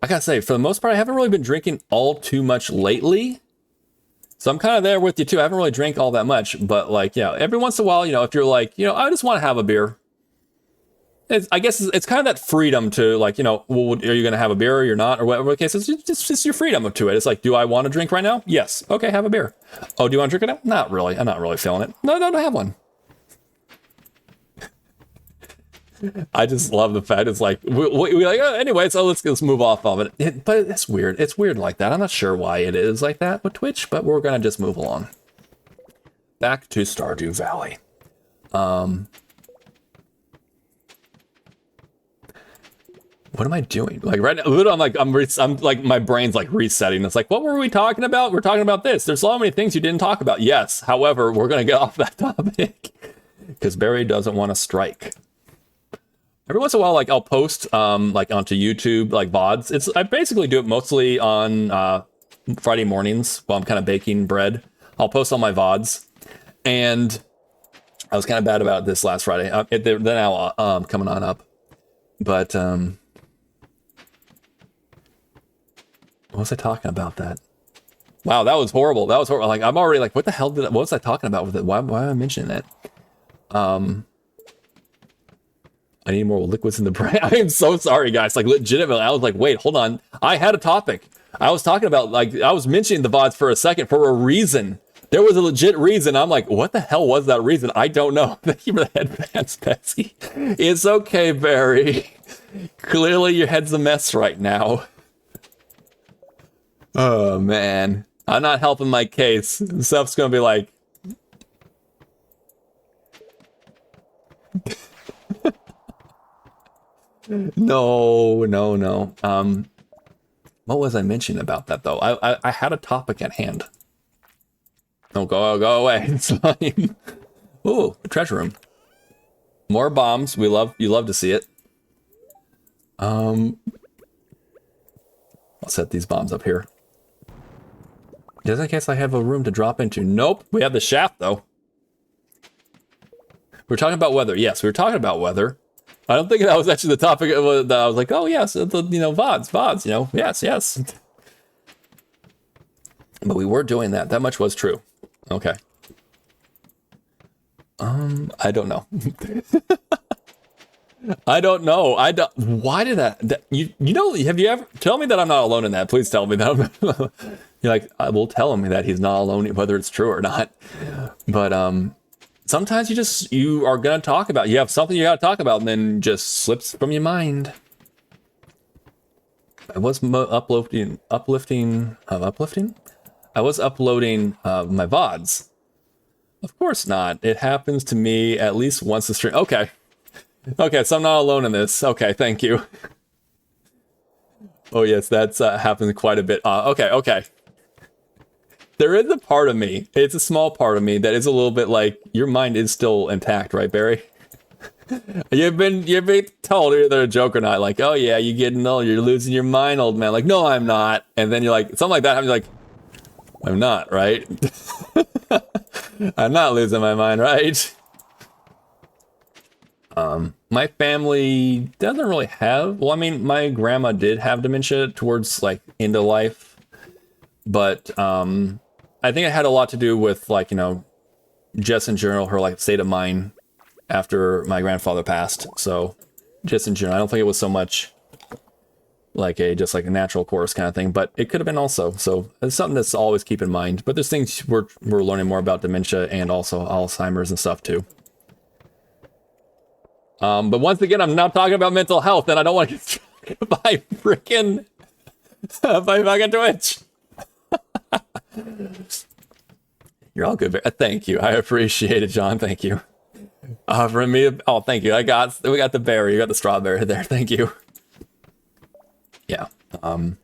I gotta say, for the most part, I haven't really been drinking all too much lately. So I'm kind of there with you too. I haven't really drank all that much, but like, yeah, every once in a while, you know, if you're like, you know, I just want to have a beer. I guess it's kind of that freedom to like, you know, well, are you going to have a beer or you're not, or whatever the case is. It's just your freedom to it. It's like, do I want to drink right now? Yes. Okay, have a beer. Oh, do you want to drink it now? Not really. I'm not really feeling it. No, don't have one. I just love the fact it's like we like, oh, anyway, so let's move off of it. But it's weird. It's weird like that. I'm not sure why it is like that with Twitch, but we're gonna just move along. Back to Stardew Valley. What am I doing? Like right now, literally, I'm like my brain's like resetting. It's like, what were we talking about? We're talking about this. There's so many things you didn't talk about. Yes. However, we're gonna get off that topic because Barry doesn't want to strike. Every once in a while, like I'll post like onto YouTube like VODs. I basically do it mostly on Friday mornings while I'm kind of baking bread. I'll post on my VODs, and I was kind of bad about this last Friday. They're now coming on up, but what was I talking about that? Wow, that was horrible. Like, I'm already like, what the hell what was I talking about with it? Why am I mentioning that? I need more liquids in the brain. I am so sorry, guys. Like, legitimately, I was like, wait, hold on. I had a topic. I was talking about, like, I was mentioning the VODs for a second for a reason. There was a legit reason. I'm like, what the hell was that reason? I don't know. Thank you for the headbands, Betsy. It's okay, Barry. Clearly, your head's a mess right now. Oh, man. I'm not helping my case. Stuff's gonna be like... No. What was I mentioning about that though? I had a topic at hand. Don't go away. It's fine. Ooh, a treasure room. More bombs. You love to see it. I'll set these bombs up here. Just in case I have a room to drop into. Nope. We have the shaft though. We're talking about weather. Yes, we were talking about weather. I don't think that was actually the topic that I was like, oh yes, you know, VODs, you know, yes. But we were doing that. That much was true. Okay. I don't know. I don't know. Why did that you know, have you ever, tell me that I'm not alone in that. Please tell me that. You're like, I will tell him that he's not alone, whether it's true or not. But, sometimes you are going to talk about, you have something you got to talk about and then just slips from your mind. I was uplifting. I was uploading my VODs. Of course not. It happens to me at least once a stream. Okay. Okay, so I'm not alone in this. Okay, thank you. Oh yes, that's happened quite a bit. Okay. There is a part of me, it's a small part of me, that is a little bit like, your mind is still intact, right, Barry? You've been told either a joke or not, like, oh yeah, you're getting old, you're losing your mind, old man. Like, no, I'm not. And then you're like, something like that, I'm like, I'm not, right? I'm not losing my mind, right? My family doesn't really have, well, I mean, my grandma did have dementia towards like into life, but I think it had a lot to do with like, you know, just in general, her like state of mind after my grandfather passed. So just in general, I don't think it was so much like just like a natural course kind of thing, but it could have been also. So it's something that's always keep in mind. But there's things we're learning more about dementia and also Alzheimer's and stuff too. But once again, I'm not talking about mental health, and I don't want to get distracted by freaking by fucking Twitch. You're all good. Thank you. I appreciate it, John. Thank you. For me, oh, thank you. We got the berry. You got the strawberry there. Thank you. Yeah. I'm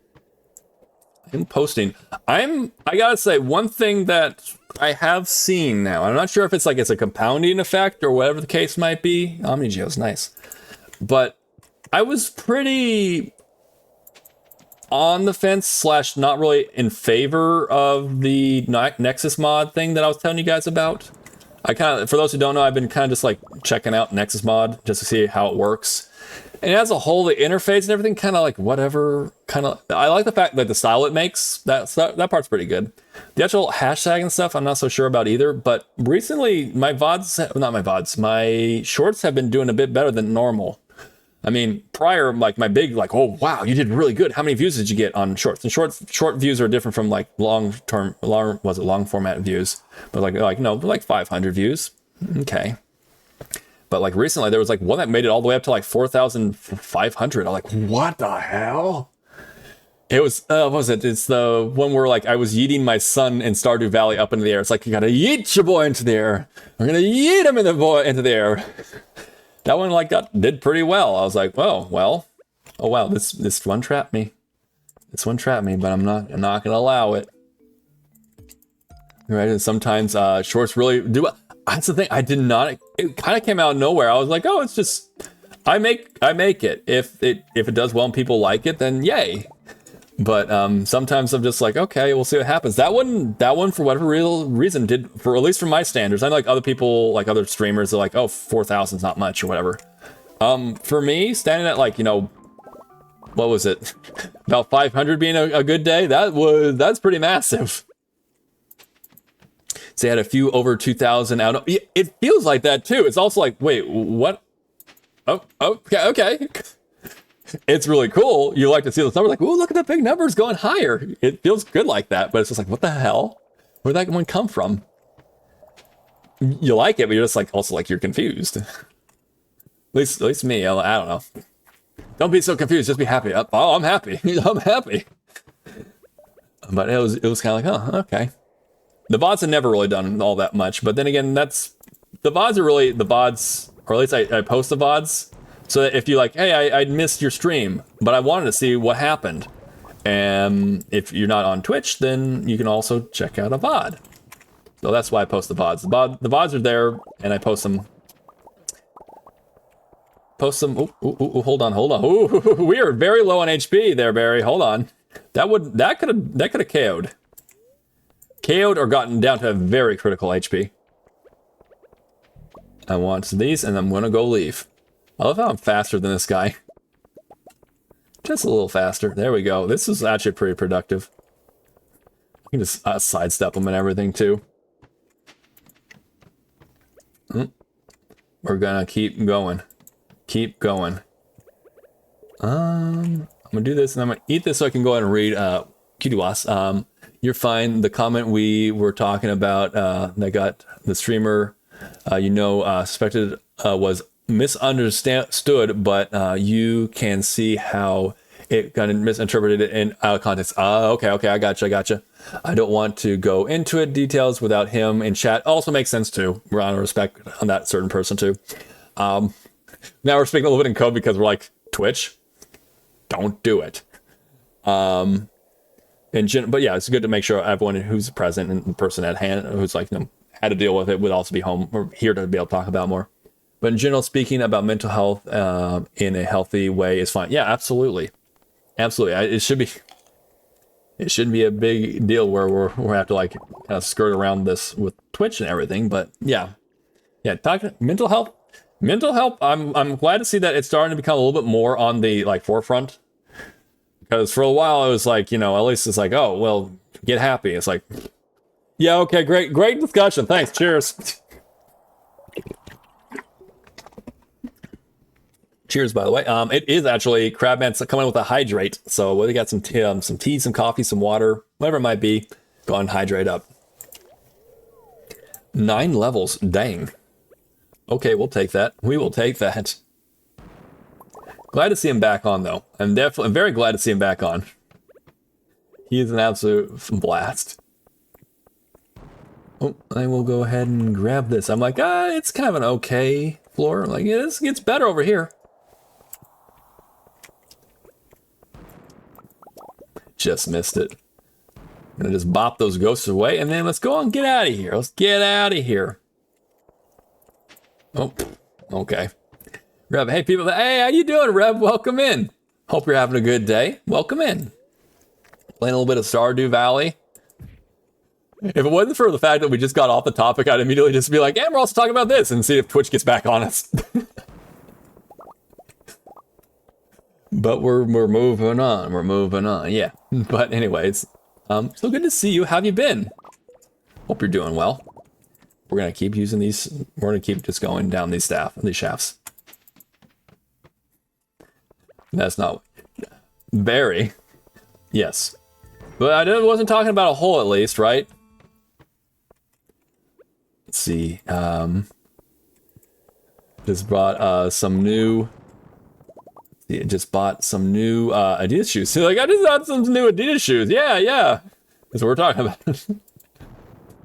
posting. I gotta say, one thing that I have seen now, I'm not sure if it's like it's a compounding effect or whatever the case might be. OmniGeo's nice. But I was pretty on the fence slash not really in favor of the Nexus mod thing that I was telling you guys about. I kind of, for those who don't know, I've been kind of just like checking out Nexus mod just to see how it works. And as a whole, the interface and everything kind of like whatever, kind of, I like the fact that the style it makes, that part's pretty good. The actual hashtag and stuff, I'm not so sure about either, but recently my shorts have been doing a bit better than normal. I mean, prior, like my big, like, oh wow, you did really good. How many views did you get on shorts? And short views are different from like long format views, but like 500 views. Okay. But like recently there was like one that made it all the way up to like 4,500. I'm like, what the hell? It was, what was it? It's the one where like I was yeeting my son in Stardew Valley up into the air. It's like, you gotta yeet your boy into the air. I'm gonna yeet him into the air. That one like did pretty well. I was like, oh wow, this one trapped me. This one trapped me, but I'm not gonna allow it. Right, and sometimes shorts really do. That's the thing. I did not. It kind of came out of nowhere. I was like, oh, it's just I make it. If it does well and people like it, then yay. But sometimes I'm just like, okay, we'll see what happens. That one for whatever real reason did, for at least from my standards. I know like other people, like other streamers, are like, oh, 4,000 is not much or whatever. For me, standing at like, you know, what was it? About 500 being a good day. That's pretty massive. So they had a few over 2,000 out. It feels like that too. It's also like, wait, what? Oh, okay. It's really cool. You like to see those numbers, like, oh, look at the big numbers going higher. It feels good like that, but it's just like, what the hell? Where'd that one come from? You like it, but you're just like, also like, you're confused. At least me, I don't know. Don't be so confused, just be happy. Oh, I'm happy. I'm happy. But it was kind of like, oh, okay. The VODs have never really done all that much, but then again, the VODs are really the VODs, or at least I post the VODs, so that if you like, hey, I missed your stream, but I wanted to see what happened. And if you're not on Twitch, then you can also check out a VOD. So that's why I post the VODs. The VODs are there, and I post them. Ooh, hold on. Ooh, we are very low on HP there, Barry. Hold on. That could have KO'd or gotten down to a very critical HP. I want these, and I'm gonna go leave. I love how I'm faster than this guy. Just a little faster. There we go. This is actually pretty productive. I can just sidestep them and everything too. We're gonna keep going. Keep going. I'm gonna do this, and I'm gonna eat this so I can go ahead and read Kiduas. You're fine. The comment we were talking about that got the streamer, suspected was misunderstood, but you can see how it got misinterpreted in out of context. Okay, I gotcha. I don't want to go into it details without him in chat. Also makes sense too. We're on respect on that certain person too. Now we're speaking a little bit in code because we're like, Twitch, don't do it. But yeah, it's good to make sure everyone who's present and the person at hand who's like, had to deal with it would also be home or here to be able to talk about more. But in general, speaking about mental health in a healthy way is fine. Yeah, absolutely. Absolutely. It shouldn't be a big deal where we're have to like kind of skirt around this with Twitch and everything. But yeah, talking mental health. I'm glad to see that it's starting to become a little bit more on the like forefront. Because for a while it was like, at least it's like, oh well, get happy. It's like, yeah, okay, great discussion. Thanks. Cheers. Cheers, by the way. It is actually Crabman's coming with a hydrate. So we got some tea, some coffee, some water, whatever it might be. Go on and hydrate up. 9 levels. Dang. Okay, we'll take that. We will take that. Glad to see him back on, though. I'm very glad to see him back on. He is an absolute blast. Oh, I will go ahead and grab this. I'm like, it's kind of an okay floor. Like, this gets better over here. Just missed it. I'm gonna just bop those ghosts away, and then let's go and get out of here. Let's get out of here. Oh, okay. Rev, hey people, hey, how you doing, Rev? Welcome in. Hope you're having a good day. Welcome in. Playing a little bit of Stardew Valley. If it wasn't for the fact that we just got off the topic, I'd immediately just be like, and we're also talking about this, and see if Twitch gets back on us. But we're moving on. We're moving on. Yeah. But anyways, so good to see you. How have you been? Hope you're doing well. We're gonna keep using these. We're gonna keep just going down these shafts. That's not Barry. Yes, but I wasn't talking about a hole at least, right? Let's see. Just brought some new. Just bought some new Adidas shoes. So like, I just got some new Adidas shoes. Yeah. That's what we're talking about.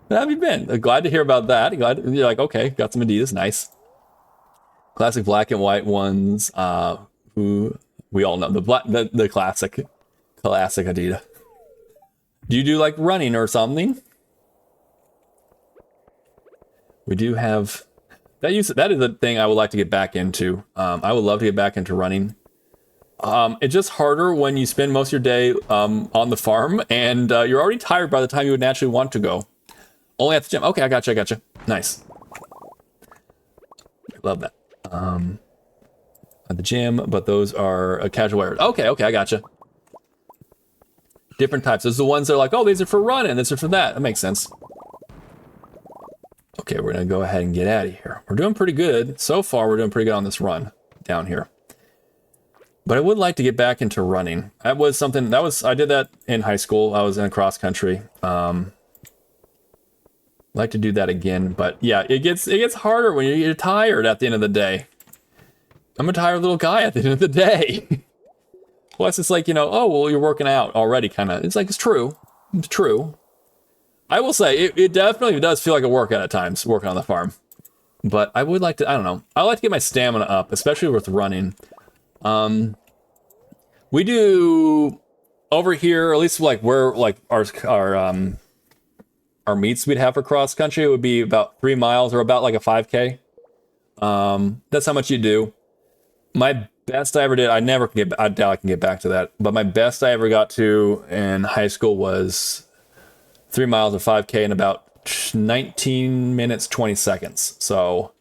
How have you been? Glad to hear about that. Glad you're like, okay, got some Adidas. Nice. Classic black and white ones. Who we all know the classic Adidas. Do you do like running or something? We do have that is a thing I would like to get back into. I would love to get back into running. It's just harder when you spend most of your day on the farm and you're already tired by the time you would naturally want to go. Only at the gym. Okay, I gotcha. Nice. Love that. At the gym, but those are casual wear. Okay, I gotcha. Different types. Those are the ones that are like, oh, these are for running, these are for that. That makes sense. Okay, we're gonna go ahead and get out of here. We're doing pretty good. So far, we're doing pretty good on this run down here. But I would like to get back into running. That was something I did that in high school. I was in cross country. Like to do that again, but yeah, it gets harder when you're tired at the end of the day. I'm a tired little guy at the end of the day. Plus, it's like, oh well, you're working out already, kind of. It's like it's true. I will say it definitely does feel like a workout at times working on the farm. But I would like to. I don't know. I like to get my stamina up, especially with running. We do over here, at least like where like our meets we'd have for cross country, it would be about 3 miles or about like a 5K. That's how much you do. My best I ever did, I doubt I can get back to that, but my best I ever got to in high school was 3 miles or 5K in about 19 minutes, 20 seconds. So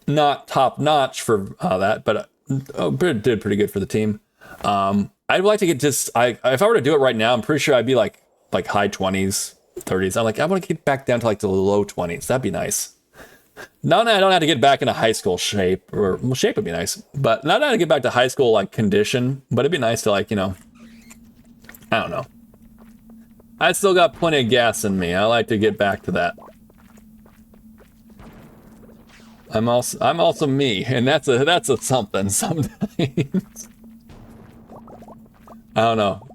not top notch for that, but did pretty good for the team. I'd like to get if I were to do it right now, I'm pretty sure I'd be like high 20s, 30s. I'm like, I want to get back down to like the low 20s. That'd be nice. Not that I don't have to get back into high school shape, shape would be nice, but not that I get back to high school like condition, but it'd be nice to like, I don't know. I still got plenty of gas in me. I like to get back to that. I'm also me, and that's a something sometimes. I don't know.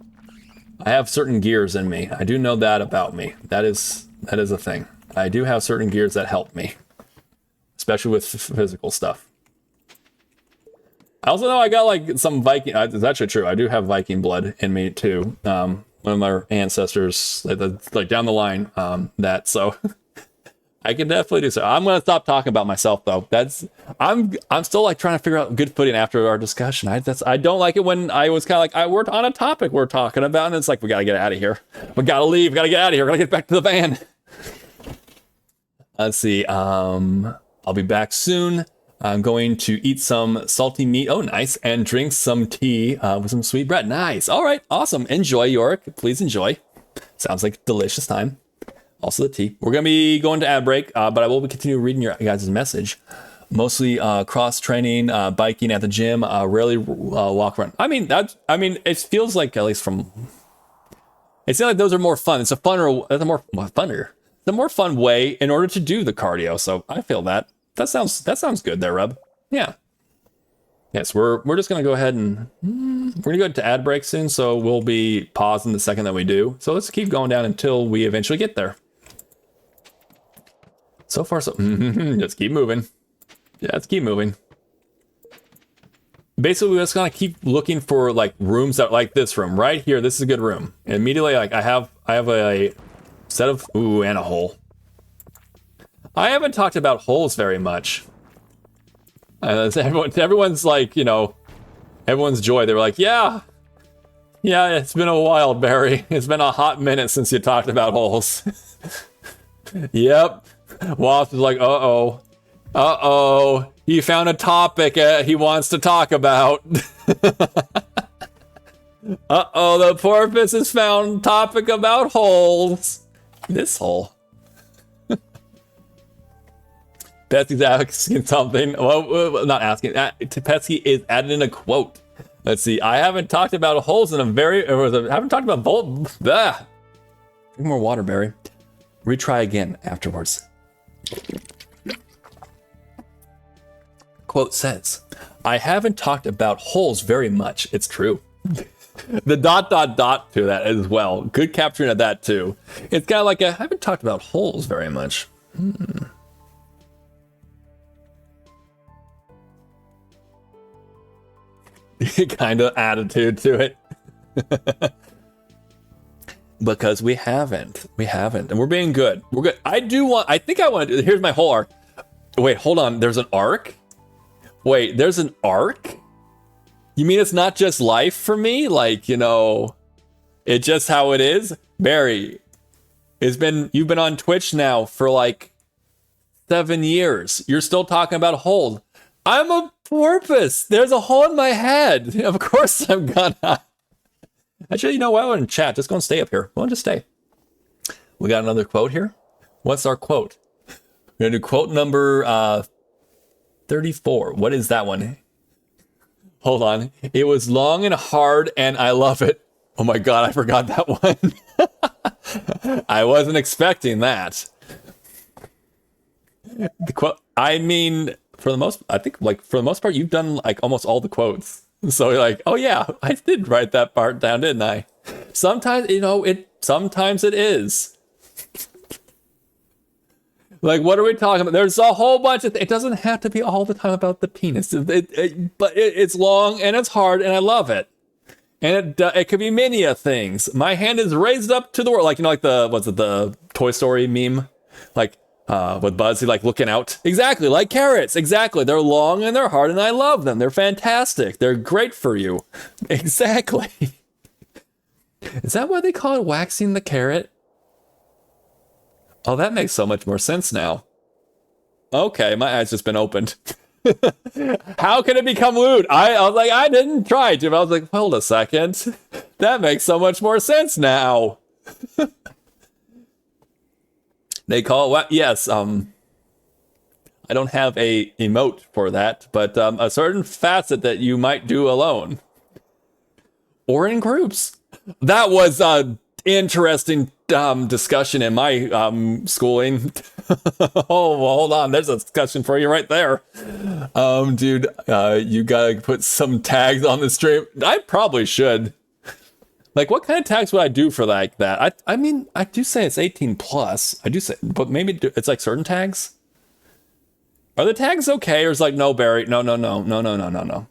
I have certain gears in me. I do know that about me. That is a thing. I do have certain gears that help me, especially with physical stuff. I also know I got like some Viking. It's actually true. I do have Viking blood in me too. One of my ancestors, like down the line, that so. I can definitely do so. I'm gonna stop talking about myself though. I'm still like trying to figure out good footing after our discussion. I don't like it when I was kind of like we're on a topic we're talking about, and it's like we gotta get out of here. We gotta leave. We gotta get out of here. We gotta get back to the van. Let's see. I'll be back soon. I'm going to eat some salty meat. Oh, nice, and drink some tea with some sweet bread. Nice. All right, awesome. Enjoy, Yorick. Please enjoy. Sounds like a delicious time. Also the tea. We're going to be going to ad break, but I will continue reading your guys' message. Mostly cross-training, biking at the gym, rarely walk around. I mean, it feels like, at least from... It seems like those are more fun. It's a funner... That's a more funner. The more fun way in order to do the cardio, so I feel that. That sounds good there, Rub. Yeah. Yes, we're just going to go ahead and... We're going to go into ad break soon, so we'll be pausing the second that we do. So let's keep going down until we eventually get there. So far, so... just keep moving. Yeah, let's keep moving. Basically, we're just gonna keep looking for like rooms that like this room right here. This is a good room. And immediately, like I have a set of and a hole. I haven't talked about holes very much. Everyone's like, you know, everyone's joy. They were like, yeah, it's been a while, Barry. It's been a hot minute since you talked about holes. Yep. Wasp is like, uh-oh, he found a topic he wants to talk about. Uh-oh, the porpoise has found topic about holes. This hole. Petsy's asking something. Well, not asking. Petsy is adding in a quote. Let's see. I haven't talked about holes in a very... I haven't talked about... Drink more water, Barry. Retry again afterwards. Quote says, I haven't talked about holes very much. It's true. The ... to that as well. Good capturing of that too. It's kind of like I haven't talked about holes very much. Kind of attitude to it. Because we haven't, and we're being good. We're good. I think I want to. Here's my whole arc. Wait, hold on. There's an arc. Wait, there's an arc. You mean it's not just life for me? Like, you know, it's just how it is. Barry, you've been on Twitch now for like 7 years. You're still talking about holes. I'm a porpoise. There's a hole in my head. Of course I'm gonna. Actually, you know what? I want to chat. Just go and stay up here. Go on, just stay. We got another quote here. What's our quote? We're going to do quote number 34. What is that one? Hold on. It was long and hard, and I love it. Oh my God, I forgot that one. I wasn't expecting that. The quote. I mean, for the most part, you've done like almost all the quotes. So you're like, oh yeah, I did write that part down, didn't I? Sometimes, you know, sometimes it is. Like, what are we talking about? There's a whole bunch of it doesn't have to be all the time about the penis. But it's long and it's hard and I love it. And it could be many of things. My hand is raised up to the world. Like, you know, like the Toy Story meme? Like, with Buzz, like looking out. Exactly, like carrots. Exactly. They're long and they're hard and I love them. They're fantastic. They're great for you. Exactly. Is that why they call it waxing the carrot? Oh, that makes so much more sense now. Okay, my eyes just been opened. How can it become lewd? I was like, I didn't try to. But I was like, hold a second. That makes so much more sense now. They call it, yes, I don't have a emote for that, but a certain facet that you might do alone. Or in groups. That was an interesting discussion in my schooling. Oh, well, hold on, there's a discussion for you right there. Dude, you gotta put some tags on the stream. I probably should. Like, what kind of tags would I do for like that? I mean, I do say it's 18 plus. I do say, but maybe it's like certain tags. Are the tags okay? Or is like, no, Barry, no. What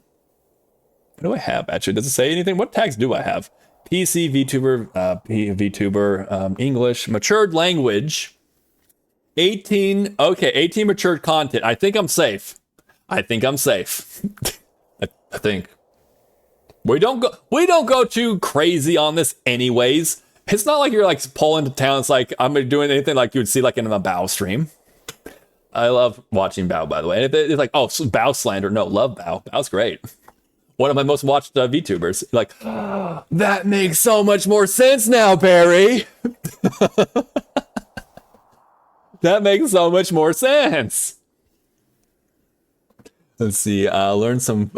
do I have, actually? Does it say anything? What tags do I have? PC, VTuber, VTuber, English, matured language, 18. Okay, 18 matured content. I think I'm safe. I think. We don't go too crazy on this anyways. It's not like you're like pulling to town. It's like I'm doing anything like you would see like in a Bao stream. I love watching Bao, by the way. And it's like, oh, Bao slander. No, love Bao. Bao's great. One of my most watched VTubers. Like, oh, that makes so much more sense now, Barry. That makes so much more sense. Let's see. Learn some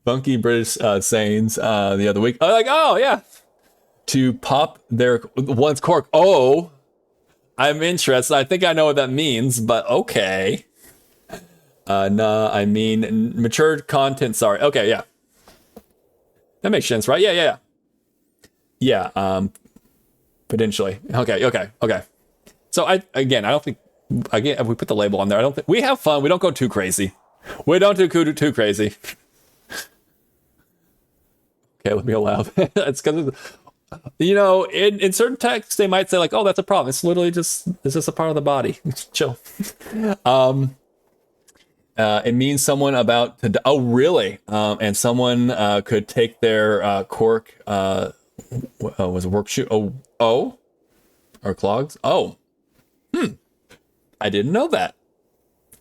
funky British sayings the other week. Like, oh, yeah. To pop their one's cork. Oh, I'm interested. I think I know what that means, but okay. Nah, I mean, mature content, sorry. Okay, yeah. That makes sense, right? Yeah. Yeah, potentially. Okay. So I don't think, again, if we put the label on there, I don't think, we have fun. We don't go too crazy. We don't do too crazy. Okay, let me allow. It's because, you know, in certain texts, they might say like, oh, that's a problem. It's literally just a part of the body. Chill. It means someone about to. Oh, really? And someone could take their cork. Was a work shoe? Oh, or clogs? Oh, I didn't know that.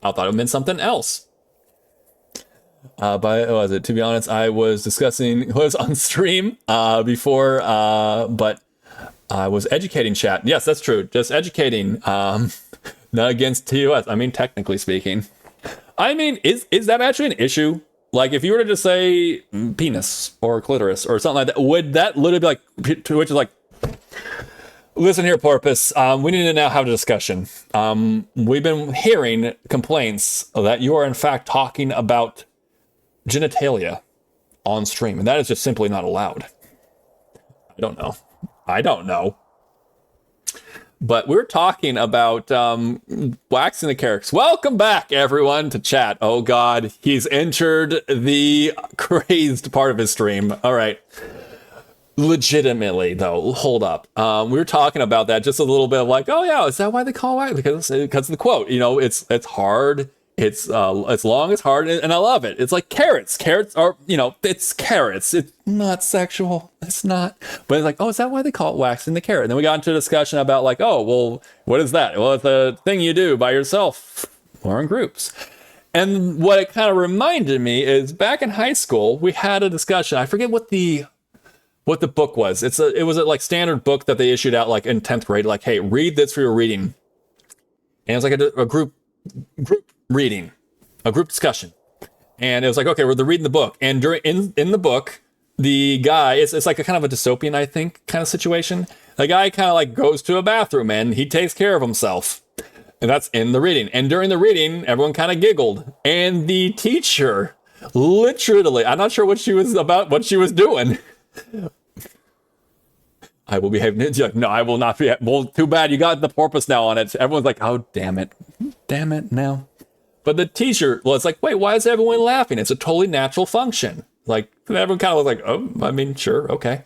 I thought it meant something else. But what was it? To be honest, I was discussing was on stream before, but I was educating chat. Yes, that's true. Just educating. Not against TOS. I mean, technically speaking. I mean, is that actually an issue? Like, if you were to just say penis or clitoris or something like that, would that literally be like, to which is like, listen here, Porpoise, we need to now have a discussion. We've been hearing complaints that you are in fact talking about genitalia on stream, and that is just simply not allowed. I don't know. But we're talking about waxing the carrots. Welcome back, everyone, to chat. Oh, God, he's entered the crazed part of his stream. All right. Legitimately, though, hold up. We were talking about that, just a little bit of like, oh, yeah, is that why they call it? Because of the quote. You know, it's hard. It's long, it's hard, and I love it. It's like carrots. Carrots are, you know, it's carrots. It's not sexual. It's not. But it's like, oh, is that why they call it waxing the carrot? And then we got into a discussion about like, oh, well, what is that? Well, it's a thing you do by yourself or in groups. And what it kind of reminded me is back in high school, we had a discussion. I forget what the book was. It was a like standard book that they issued out like in 10th grade. Like, hey, read this for your reading. And it's like a group reading, a group discussion, and it was like, okay, we're reading the book, and in the book, the guy, it's like a kind of a dystopian, I think, kind of situation. The guy kind of like goes to a bathroom and he takes care of himself, and that's in the reading. And during the reading, everyone kind of giggled, and the teacher, literally, I'm not sure what she was doing. I will behave. Like, no, I will not be. Well, too bad you got the porpoise now on it. Everyone's like, oh, damn it now. But the teacher, well, it's like, wait, why is everyone laughing? It's a totally natural function. Like, everyone kind of was like, oh, I mean, sure, okay.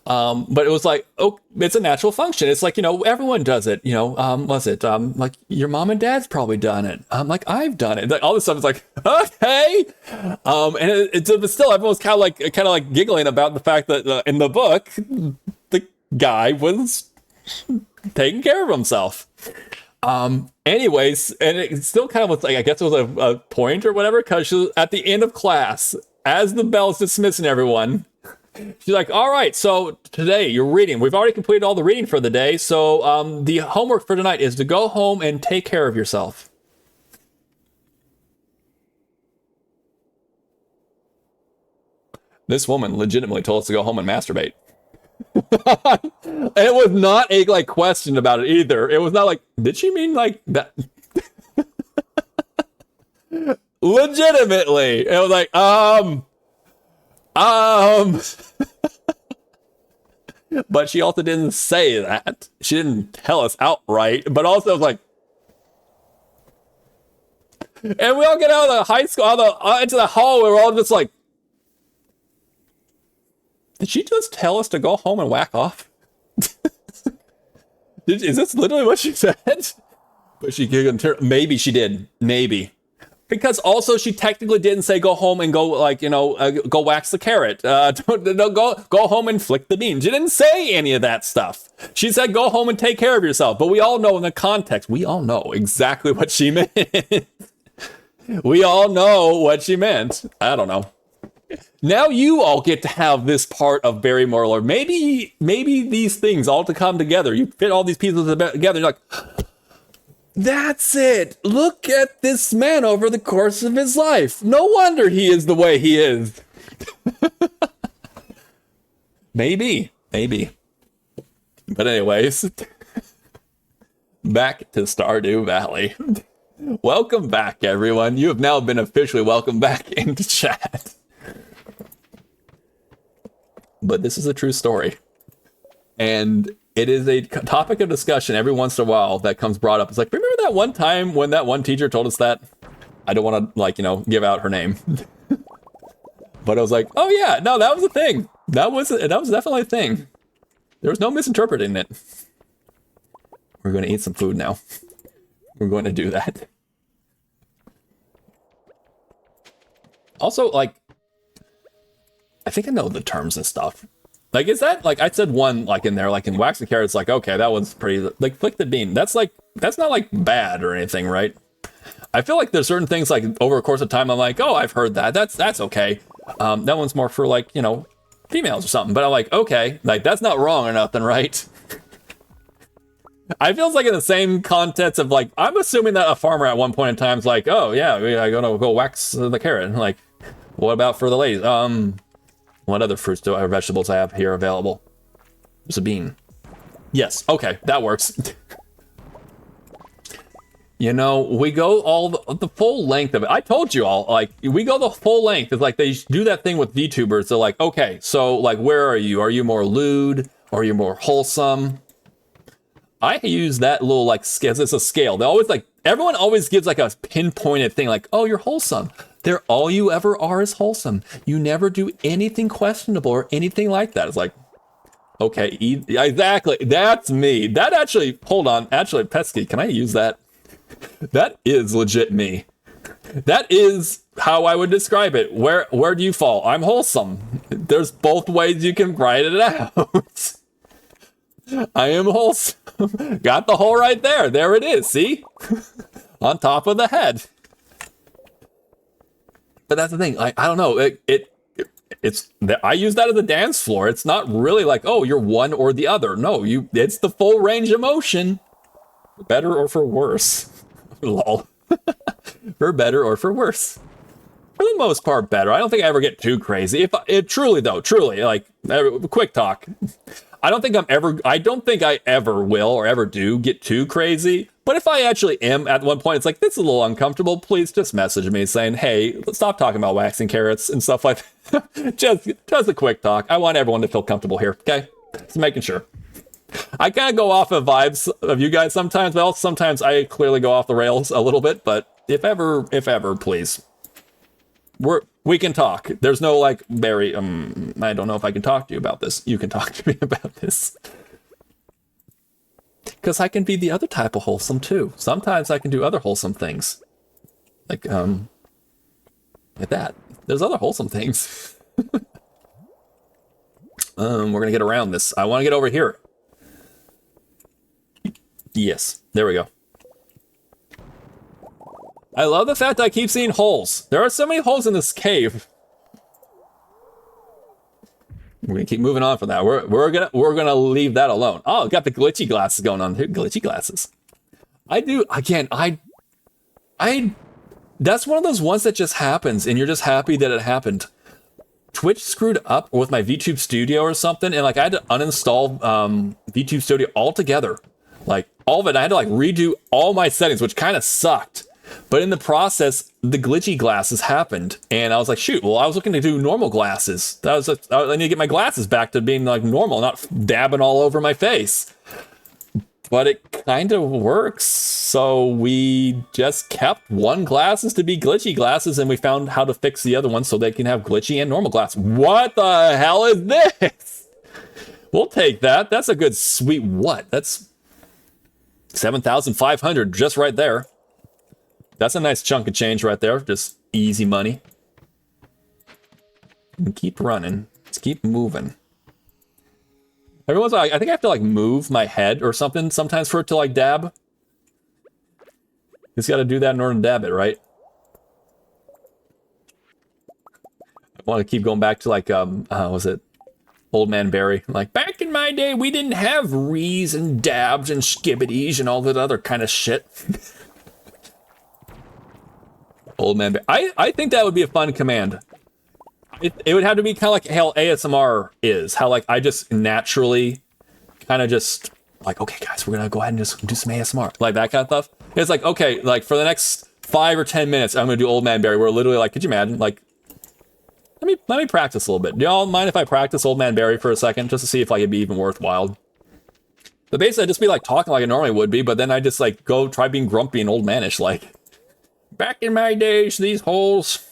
But it was like, oh, it's a natural function. It's like, you know, everyone does it. You know, like your mom and dad's probably done it. Like I've done it. Like, all this stuff is like, okay. But still, everyone's kind of like giggling about the fact that in the book, the guy was taking care of himself. Anyways, and it still kind of was like, I guess it was a point or whatever, because at the end of class, as the bell's dismissing everyone, she's like, all right, so today you're reading. We've already completed all the reading for the day. So the homework for tonight is to go home and take care of yourself. This woman legitimately told us to go home and masturbate. And it was not a like question about it either. It was not like, did she mean like that? Legitimately. It was like, But she also didn't say that. She didn't tell us outright, but also was like, and we all get out of the high school, into the hall, we're all just like, did she just tell us to go home and whack off? Is this literally what she said? But she couldn't turn. Maybe she did. Maybe. Because also she technically didn't say go home and go, like, go wax the carrot. Go home and flick the bean. She didn't say any of that stuff. She said go home and take care of yourself. But we all know in the context, we all know exactly what she meant. We all know what she meant. I don't know. Now you all get to have this part of Berrymore lore. Maybe these things all to come together. You fit all these pieces together. You're like, that's it. Look at this man over the course of his life. No wonder he is the way he is. Maybe. But anyways, back to Stardew Valley. Welcome back, everyone. You have now been officially welcomed back into chat. But this is a true story. And it is a topic of discussion every once in a while that comes brought up. It's like, remember that one time when that one teacher told us that? I don't want to, give out her name. But I was like, oh yeah, no, that was a thing. That was definitely a thing. There was no misinterpreting it. We're going to eat some food now. We're going to do that. Also, I think I know the terms and stuff. Like, is that, I said one, in there, in wax and carrots, okay, that one's pretty, flick the bean. That's not, bad or anything, right? I feel like there's certain things, over a course of time, I'm like, oh, I've heard that. That's okay. That one's more for, females or something. But I'm like, okay, that's not wrong or nothing, right? I feels like in the same context of, I'm assuming that a farmer at one point in time is like, oh, yeah, I'm gonna go wax the carrot. What about for the ladies? What other fruits or vegetables I have here available? There's a bean. Yes, okay, that works. We go all the full length of it. I told you all, we go the full length. It's they do that thing with VTubers. They're like, okay, so, where are you? Are you more lewd? Or are you more wholesome? I use that little, it's a scale. They always, everyone always gives, a pinpointed thing, oh, you're wholesome. They're all you ever are is wholesome. You never do anything questionable or anything like that. It's okay, exactly. That's me. That actually, hold on. Actually, Pesky, can I use that? That is legit me. That is how I would describe it. Where do you fall? I'm wholesome. There's both ways you can write it out. I am wholesome. Got the hole right there. There it is. See? On top of the head. But that's the thing. I don't know. It's I use that as a dance floor. It's not really oh, you're one or the other. No, it's the full range of motion. For better or for worse. Lol. For better or for worse. For the most part, better. I don't think I ever get too crazy. Truly, quick talk. I don't think I ever will or ever do get too crazy. But if I actually am at one point, it's this is a little uncomfortable. Please just message me saying, hey, let's stop talking about waxing carrots and stuff like that. just a quick talk. I want everyone to feel comfortable here. Okay. Just making sure. I kind of go off of vibes of you guys sometimes, but also sometimes I clearly go off the rails a little bit. But if ever, please. We can talk. There's no Barry, I don't know if I can talk to you about this. You can talk to me about this. Because I can be the other type of wholesome too. Sometimes I can do other wholesome things. Like that. There's other wholesome things. We're gonna get around this. I want to get over here. Yes, there we go. I love the fact that I keep seeing holes. There are so many holes in this cave. We're gonna keep moving on from that. We're gonna leave that alone. Oh, got the glitchy glasses going on here. Glitchy glasses. I do again. I. That's one of those ones that just happens, and you're just happy that it happened. Twitch screwed up with my VTube Studio or something, and I had to uninstall VTube Studio altogether. All of it. I had to redo all my settings, which kind of sucked. But in the process, the glitchy glasses happened, and I was like, shoot, well, I was looking to do normal glasses. I need to get my glasses back to being like normal, not dabbing all over my face. But it kind of works, so we just kept one glasses to be glitchy glasses, and we found how to fix the other one so they can have glitchy and normal glasses. What the hell is this? We'll take that. That's a good sweet what? That's 7,500 just right there. That's a nice chunk of change right there. Just easy money. And keep running. Just keep moving. Every once in a while, I think I have to like move my head or something sometimes for it to like dab. Just got to do that in order to dab it, right? I want to keep going back to like, was it Old Man Barry? Like, back in my day, we didn't have rees and dabs and skibbities and all that other kind of shit. Old Man Barry. I think that would be a fun command. It would have to be kind of like how ASMR is. How like I just naturally kind of just like, okay guys, we're gonna go ahead and just do some ASMR. Like that kind of stuff. It's like, okay, like for the next 5 or 10 minutes, I'm gonna do Old Man Barry. We're literally like, could you imagine? Like, let me practice a little bit. Do y'all mind if I practice Old Man Barry for a second? Just to see if like it'd be even worthwhile. But basically I'd just be like talking like I normally would be, but then I just like go try being grumpy and old manish. Like, back in my days, these holes,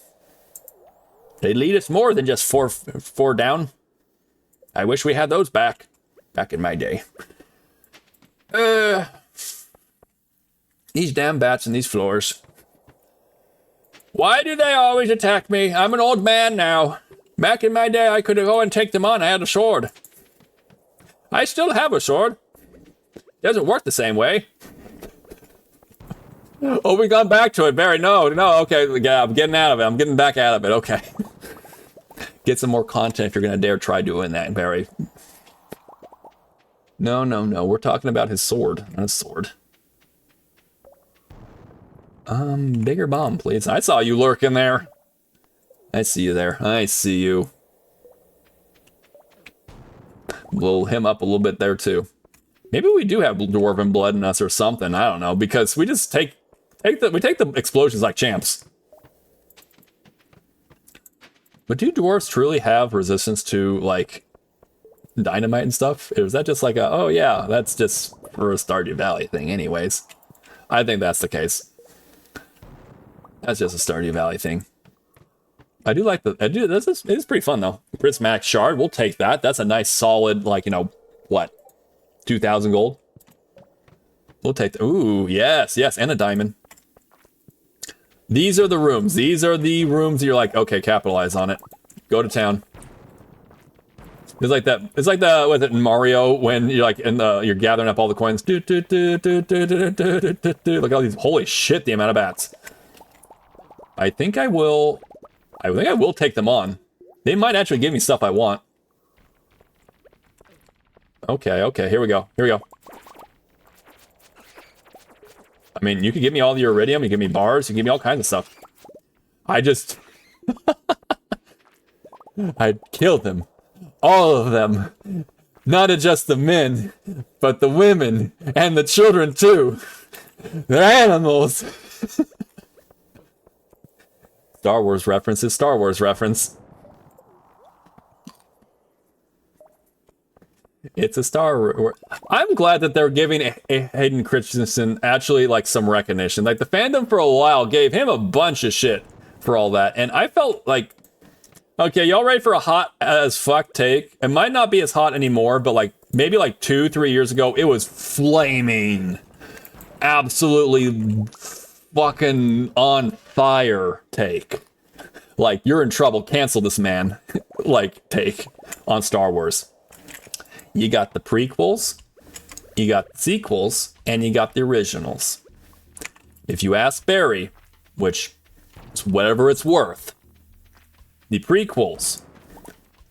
they lead us more than just four down. I wish we had those back in my day. These damn bats and these floors. Why do they always attack me? I'm an old man now. Back in my day, I could go and take them on. I had a sword. I still have a sword. Doesn't work the same way. Oh, we gone back to it, Barry. No, okay, yeah, I'm getting out of it. I'm getting back out of it, okay. Get some more content if you're gonna dare try doing that, Barry. No, we're talking about his sword, not his sword. Bigger bomb, please. I saw you lurking there. I see you there. I see you. Blow him up a little bit there, too. Maybe we do have dwarven blood in us or something. I don't know, because we just take the explosions like champs. But do dwarves truly have resistance to, like, dynamite and stuff? Or is that just like a, oh yeah, that's just for a Stardew Valley thing anyways? I think that's the case. That's just a Stardew Valley thing. I do like it is pretty fun though. Prismatic Shard, we'll take that. That's a nice solid, like, you know, what? 2,000 gold? We'll take the, ooh, yes, and a diamond. These are the rooms. These are the rooms you're like, okay, capitalize on it. Go to town. It's like that. It's like the, was it in Mario when you're like you're gathering up all the coins. Look at all these. Holy shit, the amount of bats. I think I will take them on. They might actually give me stuff I want. Okay, here we go. I mean, you could give me all the Iridium, you give me bars, you give me all kinds of stuff. I'd kill them. All of them. Not just the men, but the women and the children too. They're animals. Star Wars reference is Star Wars reference. It's a Star Wars. I'm glad that they're giving Hayden Christensen actually like some recognition. Like the fandom for a while gave him a bunch of shit for all that. And I felt like, okay, y'all ready for a hot as fuck take? It might not be as hot anymore, but like maybe like 2-3 years ago, it was flaming. Absolutely fucking on fire take. Like, you're in trouble, cancel this man. Like, take on Star Wars. You got the prequels, you got the sequels, and you got the originals. If you ask Barry, which is whatever it's worth, the prequels,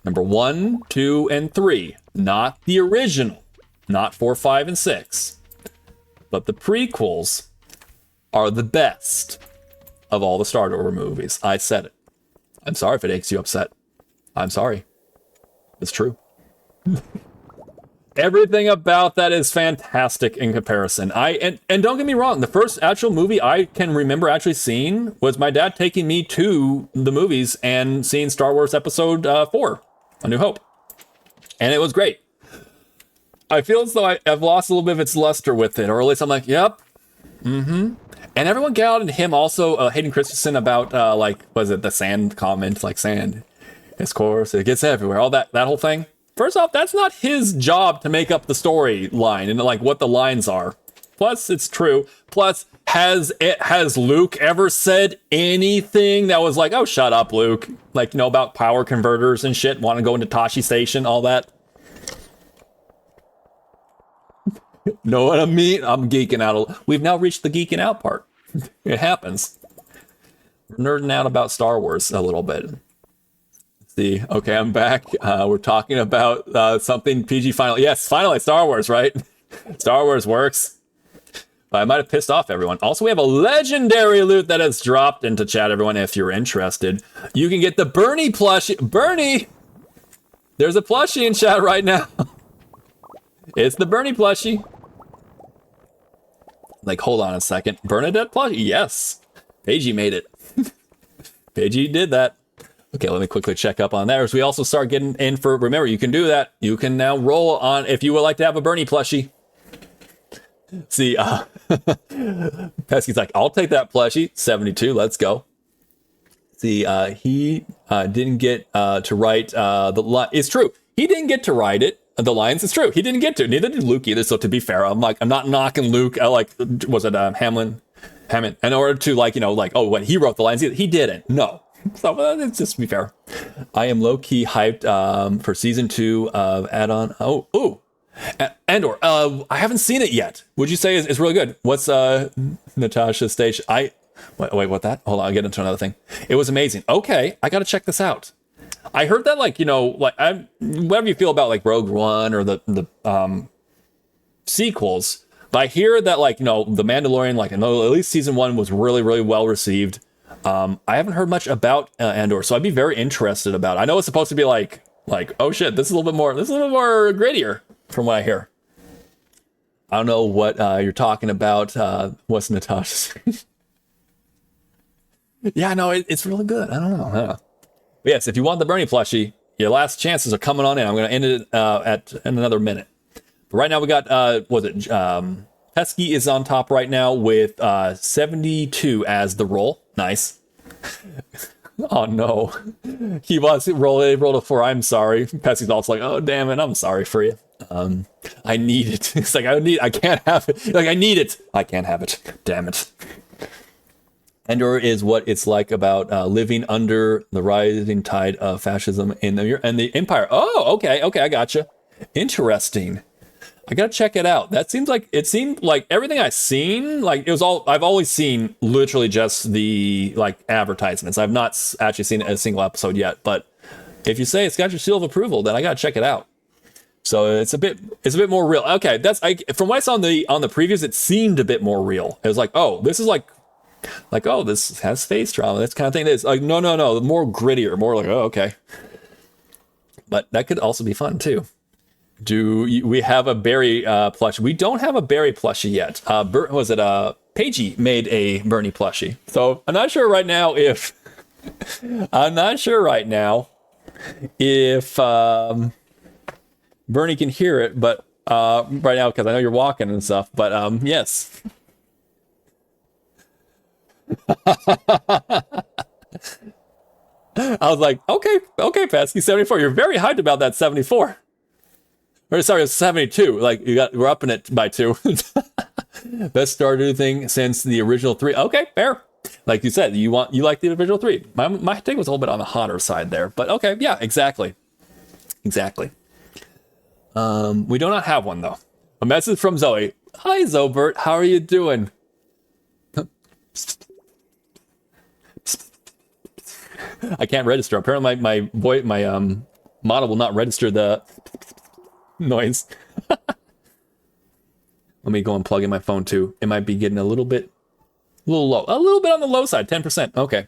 number 1, 2, and 3, not the original, not 4, 5, and 6, but the prequels are the best of all the Star Wars movies. I said it. I'm sorry if it makes you upset. I'm sorry. It's true. Everything about that is fantastic in comparison. And don't get me wrong, the first actual movie I can remember actually seeing was my dad taking me to the movies and seeing Star Wars Episode 4, A New Hope. And it was great. I feel as though I've lost a little bit of its luster with it, or at least I'm like, yep. And everyone got on him also, Hayden Christensen, about, was it the sand comment? Like, sand, of course, it gets everywhere. All that whole thing. First off, that's not his job to make up the storyline and, like, what the lines are. Plus, it's true. Plus, has Luke ever said anything that was like, oh, shut up, Luke? Like, about power converters and shit, want to go into Tashi Station, all that? Know what I mean? I'm geeking out. We've now reached the geeking out part. It happens. We're nerding out about Star Wars a little bit. Let's see, okay, I'm back. We're talking about something PG finally. Yes, finally, Star Wars, right? Star Wars works. But I might have pissed off everyone. Also, we have a legendary loot that has dropped into chat, everyone, if you're interested. You can get the Bernie plushie. Bernie! There's a plushie in chat right now. It's the Bernie plushie. Like, hold on a second. Bernadette plushie? Yes. Paigey made it. Paigey did that. Okay, let me quickly check up on that. As we also start getting in for, remember, you can do that. You can now roll on if you would like to have a Bernie plushie. See, Pesky's like, I'll take that plushie. 72, let's go. See, he didn't get to write the line. It's true. He didn't get to write it. The lines, it's true. He didn't get to. Neither did Luke either. So to be fair, I'm not knocking Luke. Was it Hammond? In order to oh, when he wrote the lines, he didn't. No. So let's just be fair. I am low key hyped for season 2 of add-on. Andor. I haven't seen it yet. Would you say is really good? What's Natasha's stage? Wait, what that? Hold on, I'll get into another thing. It was amazing. Okay, I got to check this out. I heard that, whatever you feel about like Rogue One or the sequels, but I hear that the Mandalorian, at least season 1 was really, really well received. I haven't heard much about Andor, so I'd be very interested about it. I know it's supposed to be like oh shit, this is a little bit more grittier from what I hear. I don't know what you're talking about. What's Natasha's? Yeah, no, it's really good. I don't know. But yes, if you want the Bernie plushie, your last chances are coming on in. I'm going to end it in another minute. But right now we got, Pesky is on top right now with 72 as the roll. Nice. Oh no. He rolled a 4. I'm sorry. Pesky's also like, oh damn it, I'm sorry for you. I need it. It's like, I can't have it. Like, I need it. I can't have it. Damn it. Andor is what it's like about living under the rising tide of fascism in the Empire. Oh, okay, I gotcha. Interesting. I gotta check it out. It seemed like everything I've seen, I've always seen literally just the advertisements. I've not actually seen a single episode yet, but if you say it's got your seal of approval, then I gotta check it out. So it's a bit more real. Okay, from what I saw on the previews, it seemed a bit more real. It was like, oh, this is oh, this has space travel. That's kind of thing. It's like, no, more grittier, more like, oh, okay. But that could also be fun too. We have a Barry plushie? We don't have a Barry plushie yet. Paigey made a Bernie plushie. So I'm not sure right now if Bernie can hear it, but right now, because I know you're walking and stuff, but yes. I was like, okay, Pesky, 74. You're very hyped about that 74. Or sorry, it's 72. We're upping it by 2. Best Stardew thing since the original 3. Okay, fair. Like you said, you like the original 3. My take was a little bit on the hotter side there, but okay, yeah, exactly. We do not have one though. A message from Zoe. Hi, Zobert. How are you doing? I can't register. Apparently, my model will not register the noise. Let me go and plug in my phone too. It might be getting a little low. A little bit on the low side. 10%. Okay.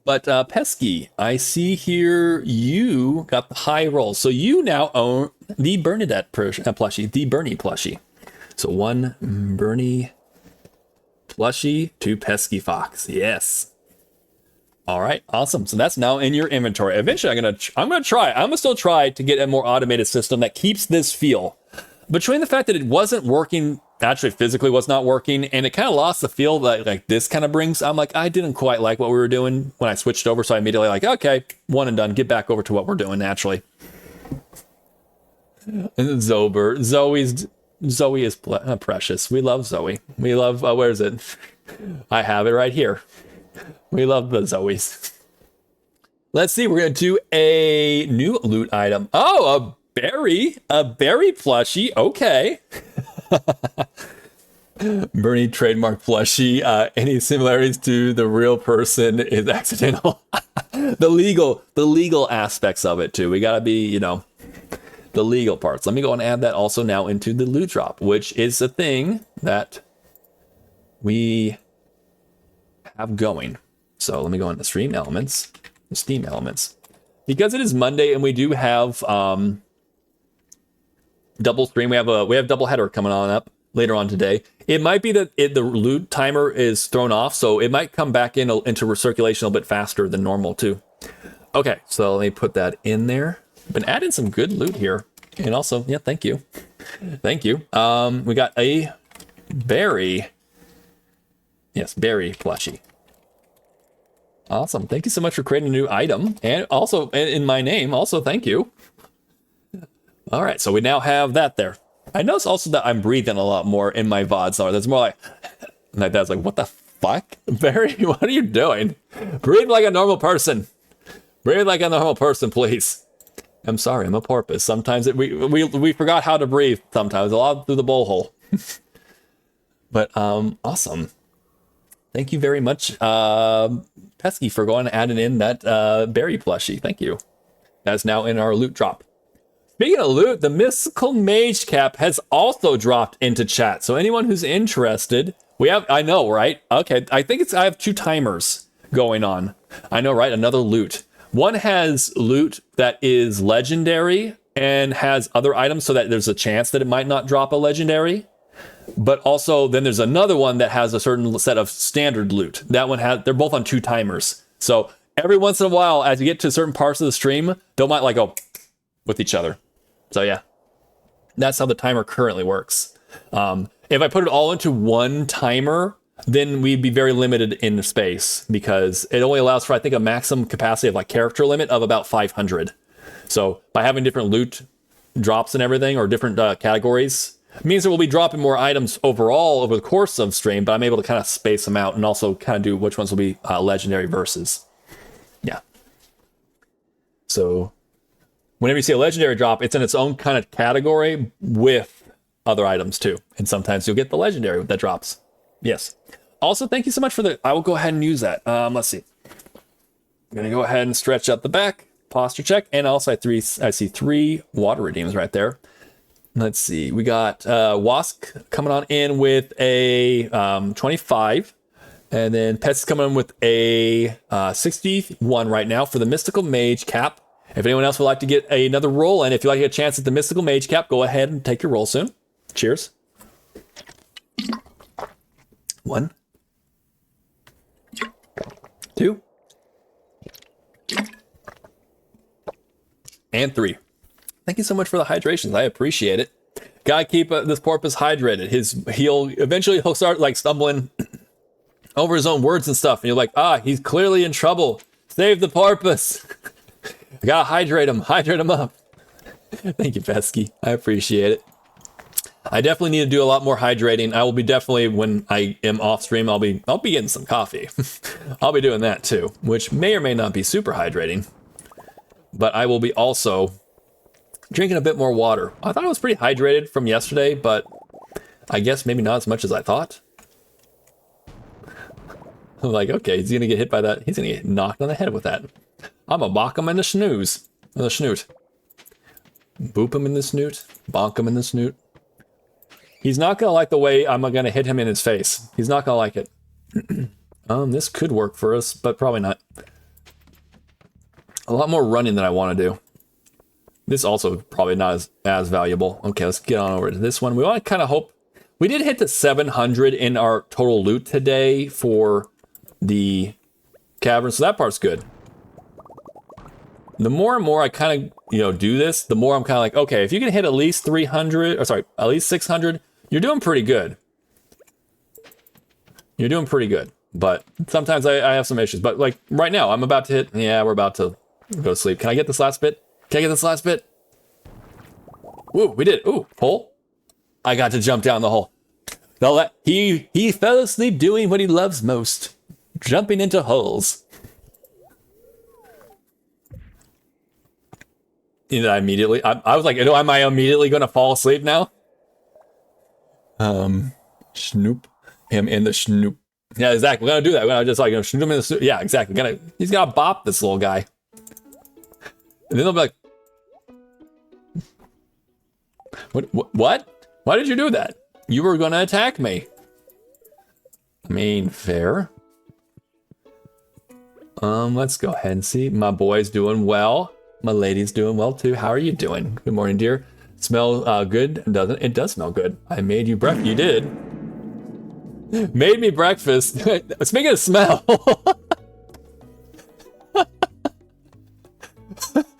But Pesky, I see here you got the high roll. So you now own the Bernadette plushie, the Bernie plushie. So 1 Bernie plushie to Pesky Fox. Yes. All right, awesome. So that's now in your inventory. Eventually, I'm gonna still try to get a more automated system that keeps this feel. Between the fact that it wasn't working, actually physically was not working, and it kind of lost the feel that like this kind of brings. I'm like, I didn't quite like what we were doing when I switched over, so I immediately like, okay, one and done. Get back over to what we're doing naturally. And Zober, Zoe is precious. We love Zoe. We love. Where is it? I have it right here. We love the Zoes. Let's see. We're gonna do a new loot item. Oh, a berry plushie. Okay. Bernie trademark plushie. Any similarities to the real person is accidental. the legal aspects of it too. We gotta be, the legal parts. Let me go and add that also now into the loot drop, which is a thing that we have going. So let me go into Steam Elements. Because it is Monday and we do have double stream. We have double header coming on up later on today. It might be that the loot timer is thrown off, so it might come back into recirculation a little bit faster than normal too. Okay, so let me put that in there. Been adding some good loot here. And also, yeah, thank you. Thank you. We got a berry plushie. Awesome. Thank you so much for creating a new item. And also in my name, also thank you. All right, so we now have that there. I notice also that I'm breathing a lot more in my VODs. So there's more like, my dad's like, what the fuck? Barry, what are you doing? Breathe like a normal person. Breathe like a normal person, please. I'm sorry, I'm a porpoise. Sometimes we forgot how to breathe sometimes, a lot through the bowl hole. But awesome. Thank you very much, Pesky, for going and adding in that berry plushie. Thank you. That's now in our loot drop. Speaking of loot, the mystical mage cap has also dropped into chat. So anyone who's interested, I know, right? Okay, I have 2 timers going on. I know, right? Another loot. One has loot that is legendary and has other items so that there's a chance that it might not drop a legendary. But also then there's another one that has a certain set of standard loot. That one they're both on 2 timers. So every once in a while, as you get to certain parts of the stream, they might like go with each other. So yeah, that's how the timer currently works. If I put it all into one timer, then we'd be very limited in space because it only allows for, I think, a maximum capacity of like character limit of about 500. So by having different loot drops and everything, or different categories, it means that we'll be dropping more items overall over the course of stream, but I'm able to kind of space them out and also kind of do which ones will be legendary versus. Yeah. So whenever you see a legendary drop, it's in its own kind of category with other items too. And sometimes you'll get the legendary that drops. Yes. Also, thank you so much for I will go ahead and use that. Let's see. I'm going to go ahead and stretch out the back, posture check. And also I see 3 water redeems right there. Let's see. We got Wask coming on in with a 25. And then Pets coming in with a 61 right now for the Mystical Mage cap. If anyone else would like to get another roll, and if you'd like to get a chance at the Mystical Mage cap, go ahead and take your roll soon. Cheers. 1, 2, and 3. Thank you so much for the hydrations. I appreciate it. Gotta keep this porpoise hydrated. He'll start like stumbling over his own words and stuff. And you're like, he's clearly in trouble. Save the porpoise. I gotta hydrate him up. Thank you, Pesky. I appreciate it. I definitely need to do a lot more hydrating. I will be definitely, when I am off stream, I'll be getting some coffee. I'll be doing that too, which may or may not be super hydrating. But I will be also drinking a bit more water. I thought I was pretty hydrated from yesterday, but I guess maybe not as much as I thought. I'm like, okay, he's gonna get hit by that. He's gonna get knocked on the head with that. I'm gonna bonk him in the snooze. In the snoot. Boop him in the snoot. Bonk him in the snoot. He's not gonna like the way I'm gonna hit him in his face. He's not gonna like it. This could work for us, but probably not. A lot more running than I want to do. This also probably not as valuable. Okay, let's get on over to this one. We want to kind of hope... We did hit the 700 in our total loot today for the cavern, so that part's good. The more and more I kind of, do this, the more I'm kind of like, okay, if you can hit at least 300, or sorry, at least 600, you're doing pretty good. You're doing pretty good. But sometimes I have some issues. But like right now, I'm about to hit, yeah, we're about to go to sleep. Can I get this last bit? Can I get this last bit? Ooh, we did. Ooh, hole. I got to jump down the hole. He fell asleep doing what he loves most. Jumping into holes. And I immediately, I was like, am I immediately going to fall asleep now? Snoop him in the snoop. Yeah, exactly. We're going to do that. We're going to just like, snoop him in the snoop. Yeah, exactly. He's going to bop this little guy. And then they'll be like, what? Why did you do that? You were going to attack me. I mean, fair. Let's go ahead and see. My boy's doing well. My lady's doing well too. How are you doing? Good morning, dear. Smell good, doesn't it? It does smell good. I made you breakfast. You did. Made me breakfast. Speaking of smell.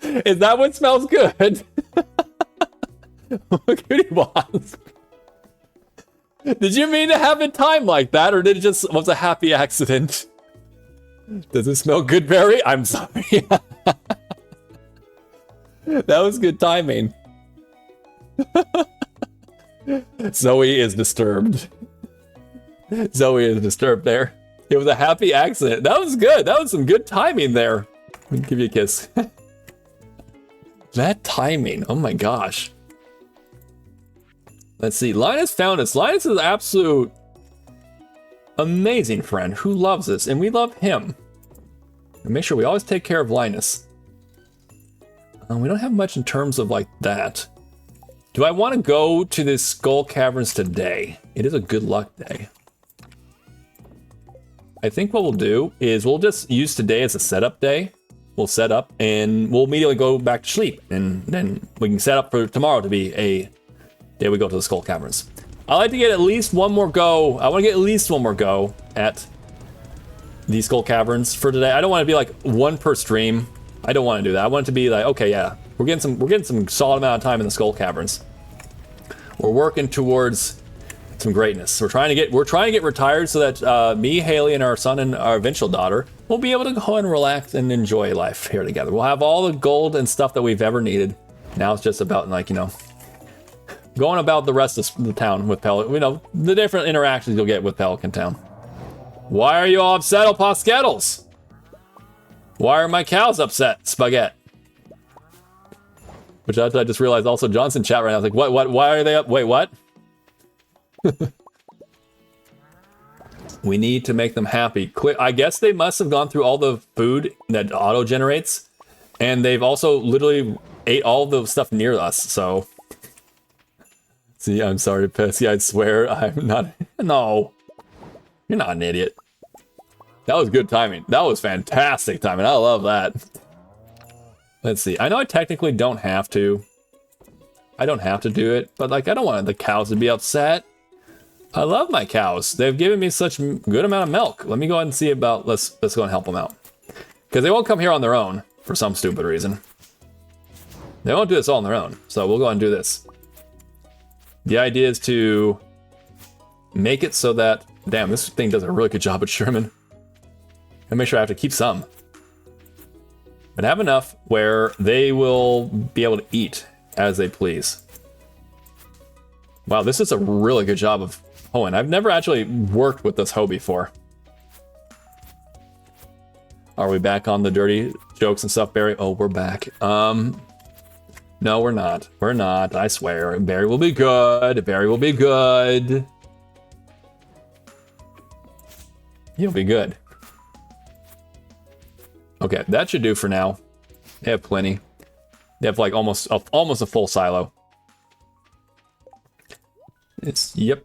Is that what smells good? Look who he was. Did you mean to have it timed like that, or did it just was a happy accident? Does it smell good, Barry? I'm sorry. That was good timing. Zoe is disturbed. Zoe is disturbed there. It was a happy accident. That was good. That was some good timing there. Let me give you a kiss. That timing. Oh my gosh. Let's see. Linus found us. Linus is an absolute amazing friend who loves us, and we love him. And make sure we always take care of Linus. We don't have much in terms of like that. Do I want to go to the Skull Caverns today? It is a good luck day. I think what we'll do is we'll just use today as a setup day. We'll set up and we'll immediately go back to sleep. And then we can set up for tomorrow to be a day we go to the Skull Caverns. I like to get at least one more go. I want to get at least one more go at the Skull Caverns for today. I don't want to be like one per stream. I don't want to do that. I want it to be like, okay, yeah, we're getting some solid amount of time in the Skull Caverns. We're working towards some greatness. We're trying to get retired so that me, Haley, and our son and our eventual daughter will be able to go and relax and enjoy life here together. We'll have all the gold and stuff that we've ever needed. Now it's just about like, going about the rest of the town with Pelican. The different interactions you'll get with Pelican Town. Why are you all upset, Opaskettles? Why are my cows upset, Spaghetti? Which I just realized also John's in chat right now. I was like, what, why are they up? Wait, what? We need to make them happy. I guess they must have gone through all the food that auto generates. And they've also literally ate all the stuff near us, so. See, I'm sorry, Pissy, I swear I'm not. No. You're not an idiot. That was good timing. That was fantastic timing. I love that. Let's see. I know I technically don't have to. I don't have to do it, but like I don't want the cows to be upset. I love my cows. They've given me such good amount of milk. Let me go ahead and see about let's go and help them out. Because they won't come here on their own for some stupid reason. They won't do this all on their own. So we'll go ahead and do this. The idea is to make it so that damn, this thing does a really good job at Sherman. And make sure I have to keep some. But have enough where they will be able to eat as they please. Wow, this is a really good job of hoeing. I've never actually worked with this hoe before. Are we back on the dirty jokes and stuff, Barry? Oh, we're back. No, we're not. We're not, I swear. Barry will be good. Barry will be good. He'll be good. Okay, that should do for now. They have plenty. They have like almost a full silo. It's yep,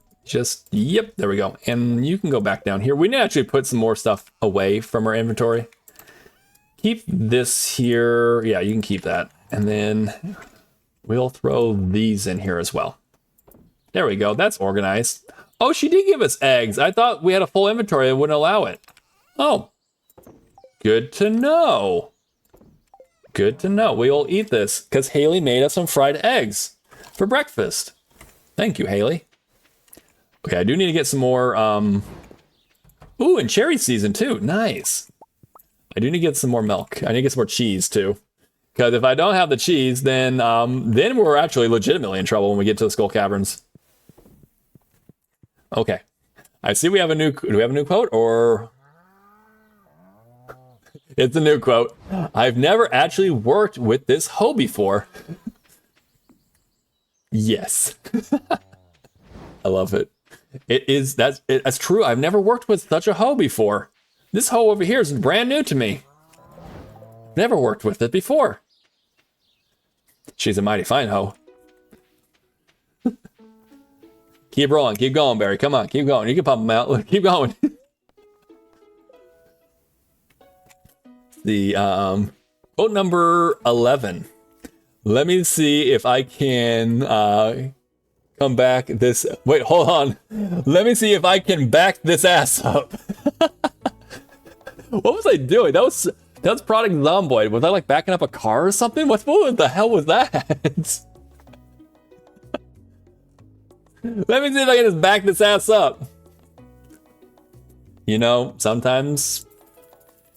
there we go. And you can go back down here. We need to actually put some more stuff away from our inventory. keep this here. Yeah, you can keep that. And then we'll throw these in here as well. There we go. That's organized. Oh, she did give us eggs. I thought we had a full inventory that wouldn't allow it. Oh, good to know. Good to know. We will eat this because Haley made us some fried eggs for breakfast. Thank you, Haley. Okay, I do need to get some more. Ooh, and cherry season too. Nice. I do need to get some more milk. I need to get some more cheese too. Because if I don't have the cheese, then we're actually legitimately in trouble when we get to the Skull Caverns. Okay. I see we have a new... Do we have a new quote? Or... It's a new quote. I've never actually worked with this hoe before. Yes. I love it. That's true. I've never worked with such a hoe before. This hoe over here is brand new to me. Never worked with it before. She's a mighty fine hoe. Keep rolling. Keep going, Barry. Come on. Keep going. You can pump them out. Keep going. The quote number 11. Let me see if I can come back this... Wait, hold on. Let me see if I can back this ass up. What was I doing? That was Product Zomboid. Was I like backing up a car or something? What the hell was that? Let me see if I can just back this ass up. You know, sometimes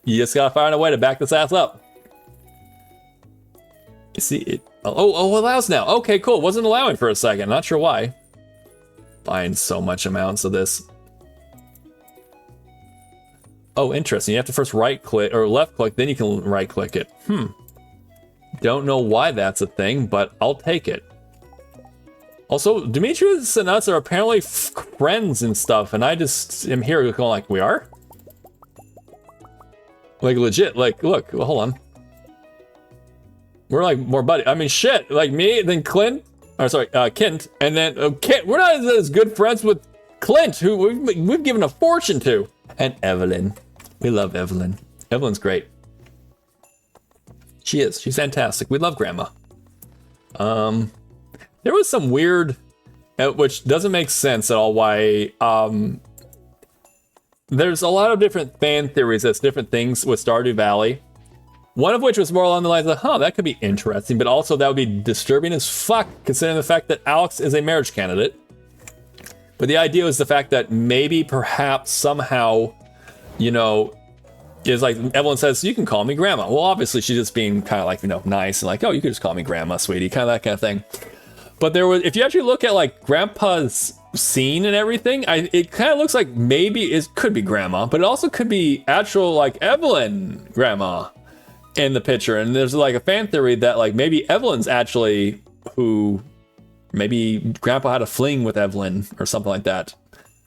you just gotta find a way to back this ass up. You see it? Oh, it allows now. Okay, cool. Wasn't allowing for a second. Not sure why. Buying so much amounts of this. Oh, interesting. You have to first right click or left click, then you can right click it. Don't know why that's a thing, but I'll take it. Also, Demetrius and us are apparently friends and stuff, and I just am here going like, we are? Like legit, like, look, well, hold on. We're like more buddy. I mean, shit, like me, then Clint, or sorry, Kent, and then Kent. We're not as good friends with Clint, who we've given a fortune to. And Evelyn. We love Evelyn. Evelyn's great. She is. She's fantastic. We love Grandma. There was some weird, which doesn't make sense at all, why there's a lot of different fan theories as different things with Stardew Valley. One of which was more along the lines of, that could be interesting, but also that would be disturbing as fuck, considering the fact that Alex is a marriage candidate. But the idea was the fact that maybe, perhaps, somehow, you know, is like Evelyn says, you can call me Grandma. Well, obviously she's just being kind of like, you know, nice and like, oh, you could just call me Grandma, sweetie, kind of that kind of thing. But there was, if you actually look at like Grandpa's scene and everything, it kind of looks like maybe it could be Grandma, but it also could be actual like Evelyn Grandma in the picture. And there's like a fan theory that like maybe Evelyn's actually who, maybe Grandpa had a fling with Evelyn or something like that.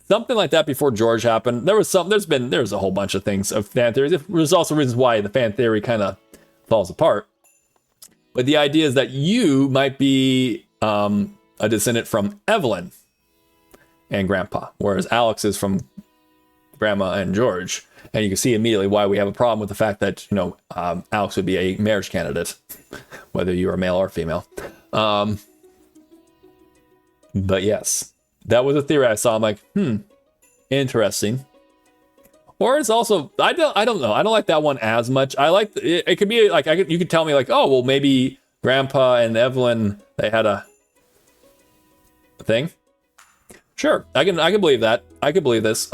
Something like that before George happened. There's a whole bunch of things of fan theories. There's also reasons why the fan theory kind of falls apart. But the idea is that you might be a descendant from Evelyn and Grandpa, whereas Alex is from Grandma and George. And you can see immediately why we have a problem with the fact that, you know, Alex would be a marriage candidate, whether you're a male or female. But yes, that was a theory I saw. I'm like, interesting. Or it's also, I don't know. I don't like that one as much. I like, it could be like, you could tell me like, oh, well, maybe Grandpa and Evelyn, they had a thing. Sure, I can believe that. I could believe this.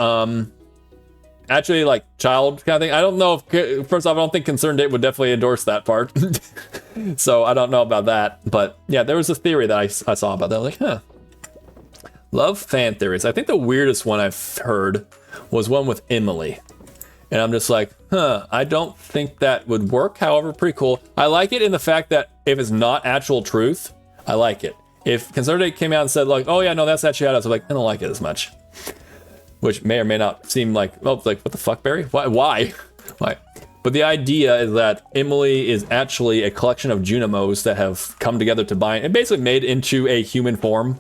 Actually, like child kind of thing. I don't know if, first off, I don't think Concerned Date would definitely endorse that part. So I don't know about that. But yeah, there was a theory that I saw about that. Like, love fan theories. I think the weirdest one I've heard was one with Emily. And I'm just like, I don't think that would work. However, pretty cool. I like it in the fact that if it's not actual truth, I like it. If Concerned Date came out and said like, oh yeah, no, that's actually how it is, I'm like, I don't like it as much. Which may or may not seem like, oh, like, what the fuck, Barry? Why? But the idea is that Emily is actually a collection of Junimos that have come together to bind and basically made into a human form.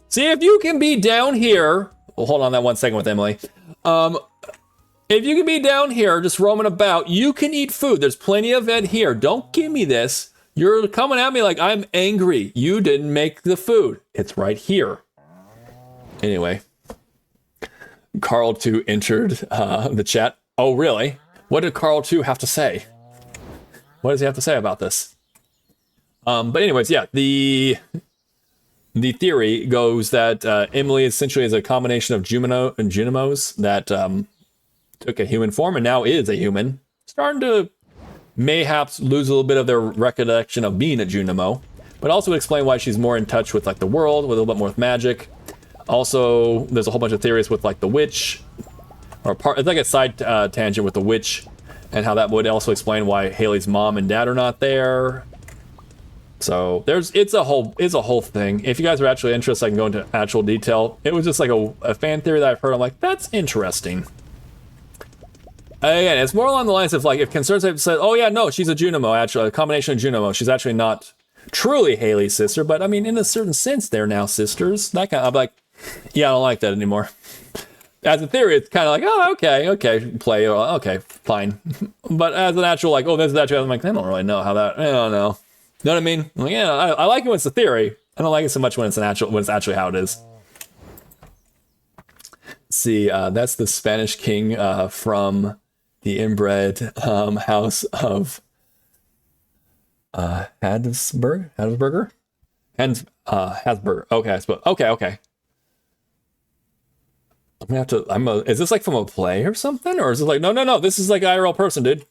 See if you can be down here. Well, hold on that 1 second with Emily. If you can be down here just roaming about, you can eat food. There's plenty of it here. Don't give me this. You're coming at me like I'm angry. You didn't make the food. It's right here. Anyway, Carl 2 entered the chat. Oh, really? What did Carl 2 have to say? What does he have to say about this? But anyways, yeah, the theory goes that Emily essentially is a combination of Junimos that took a human form and now is a human, starting to mayhaps lose a little bit of their recollection of being a Junimo, but also would explain why she's more in touch with like the world, with a little bit more with magic. Also, there's a whole bunch of theories with like the witch, or it's like a side tangent with the witch, and how that would also explain why Haley's mom and dad are not there. So it's a whole thing. If you guys are actually interested, I can go into actual detail. It was just like a fan theory that I've heard. I'm like, that's interesting. Again, it's more along the lines of like, if concerns have said, oh yeah, no, she's a Junimo, actually, a combination of Junimo. She's actually not truly Haley's sister, but I mean, in a certain sense, they're now sisters. That kind of, I'm like, yeah, I don't like that anymore. As a theory, it's kind of like, oh, okay, play, okay, fine. But as an actual, like, oh, this is actually, I'm like, I don't really know how that, I don't know. You know what I mean? I'm like, yeah, I like it when it's a theory. I don't like it so much when it's actually how it is. See, that's the Spanish king from the inbred house of Habsburger? Habsburg. Okay, I suppose. Okay. I'm gonna have to. Is this like from a play or something, or is it like no? This is like an IRL person, dude.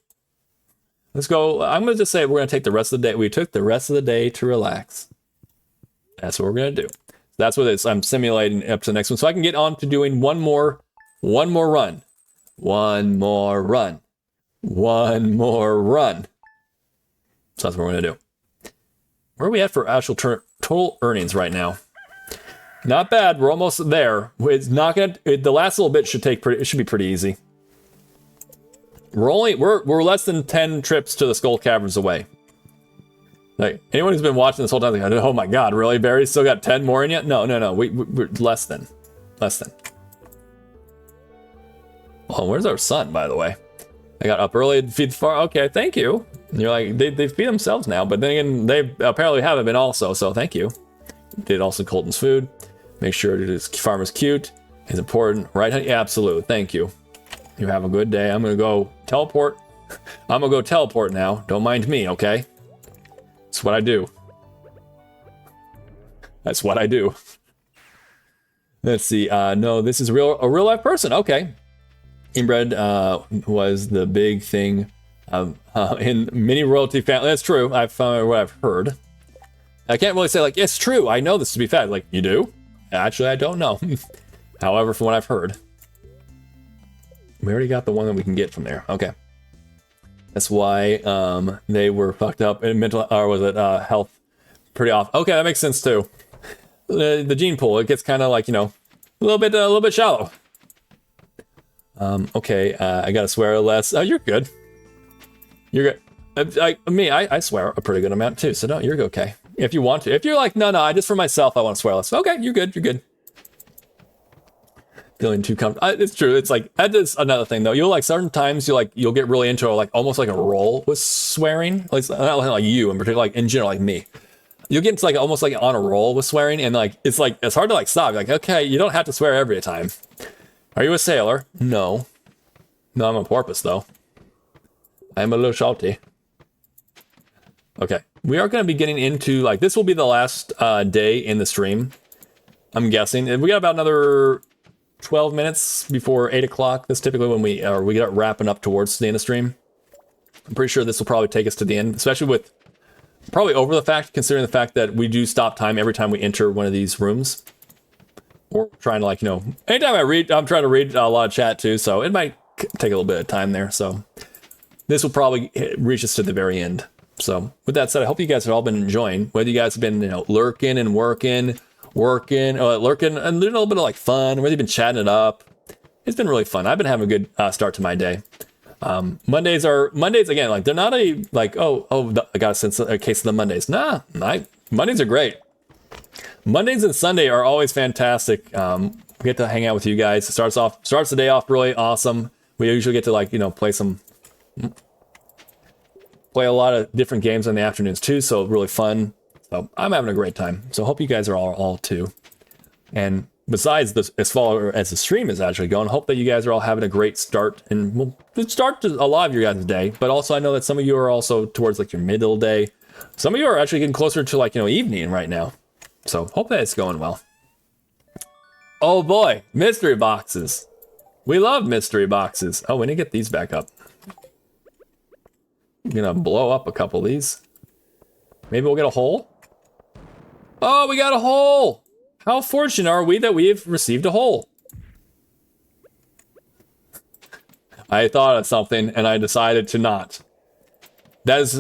Let's go. I'm gonna just say we're gonna take the rest of the day. We took the rest of the day to relax. That's what we're gonna do. That's what it is. I'm simulating up to the next one, so I can get on to doing one more run. One more run. So that's what we're gonna do. Where are we at for actual total earnings right now? Not bad. We're almost there. It's not gonna. The last little bit should be pretty easy. We're less than 10 trips to the Skull Caverns away. Like anyone who's been watching this whole time, like, oh my God, really, Barry? Still got 10 more in yet? No. We're less than. Oh, where's our son, by the way? I got up early to feed the farm. Okay, thank you. And you're like, they feed themselves now, but then again, they apparently haven't been also, so thank you. Did also Colton's food. Make sure his farm is cute. It's important, right? Yeah, absolutely. Thank you. You have a good day. I'm gonna go teleport. I'm gonna go teleport now. Don't mind me, okay? That's what I do. Let's see. No, this is a real life person. Okay. Inbred was the big thing in many royalty family. That's true. I've found what I've heard. I can't really say like it's true. I know this to be fact. Like you do? Actually, I don't know. However, from what I've heard, we already got the one that we can get from there. Okay. That's why they were fucked up in mental, or was it health pretty off. Okay, that makes sense too. The gene pool, it gets kind of like, a little bit shallow. Okay, I gotta swear less. Oh, you're good. You're good. I swear a pretty good amount too, so no, you're okay. If you want to. If you're like, no, I just for myself, I want to swear less. Okay, you're good. Feeling too comfortable. It's true. It's like, that is another thing though. You'll like certain times you'll get really into like almost like a roll with swearing. Like not like you in particular, like in general, like me. You'll get into like almost like on a roll with swearing, and like it's hard to like stop. You're like, okay, you don't have to swear every time. Are you a sailor? No, I'm a porpoise though. I'm a little salty. Okay, we are going to be getting into like this will be the last day in the stream. I'm guessing, and we got about another 12 minutes before 8 o'clock. That's typically when we get wrapping up towards the end of stream. I'm pretty sure this will probably take us to the end, especially with probably over the fact, considering the fact that we do stop time every time we enter one of these rooms. Or trying to anytime I read, I'm trying to read a lot of chat too, so it might take a little bit of time there. So this will probably reach us to the very end. So with that said, I hope you guys have all been enjoying, whether you guys have been, lurking and working, and doing a little bit of like fun, whether you've been chatting it up. It's been really fun. I've been having a good start to my day. Mondays again, like they're not I got a sense of a case of the Mondays. Nah, Mondays are great. Mondays and Sunday are always fantastic. We get to hang out with you guys. It starts the day off really awesome We usually get to like, play a lot of different games in the afternoons too, so really fun. So I'm having a great time. So hope you guys are all too. And besides this, as far as the stream is actually going, hope that you guys are all having a great start, and well, good start to a lot of your guys' day. But also I know that some of you are also towards like your middle day. Some of you are actually getting closer to like, evening right now. So hope that it's going well. Oh boy, mystery boxes. We love mystery boxes. Oh, we need to get these back up. I'm gonna blow up a couple of these. Maybe we'll get a hole. Oh, we got a hole. How fortunate are we that we've received a hole? I thought of something and I decided to not. That is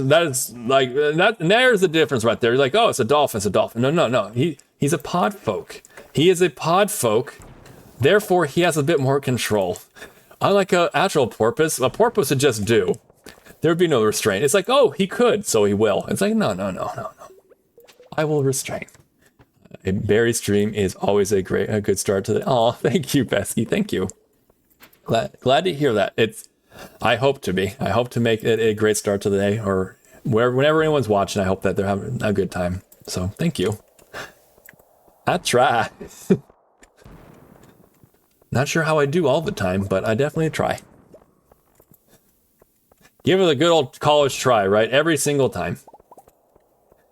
like that. There's the difference right there. You're like, oh, it's a dolphin. It's a dolphin. No. He's a podfolk. He is a podfolk. Therefore, he has a bit more control. Unlike an actual porpoise, a porpoise would just do. There would be no restraint. It's like, oh, he could, so he will. It's like, no. I will restrain. A berry stream is always a good start to the. Oh, thank you, Pesky. Thank you. Glad to hear that. I hope to be. I hope to make it a great start to the day, or whenever anyone's watching. I hope that they're having a good time. So thank you. I try. Not sure how I do all the time, but I definitely try. Give it a good old college try, right? Every single time.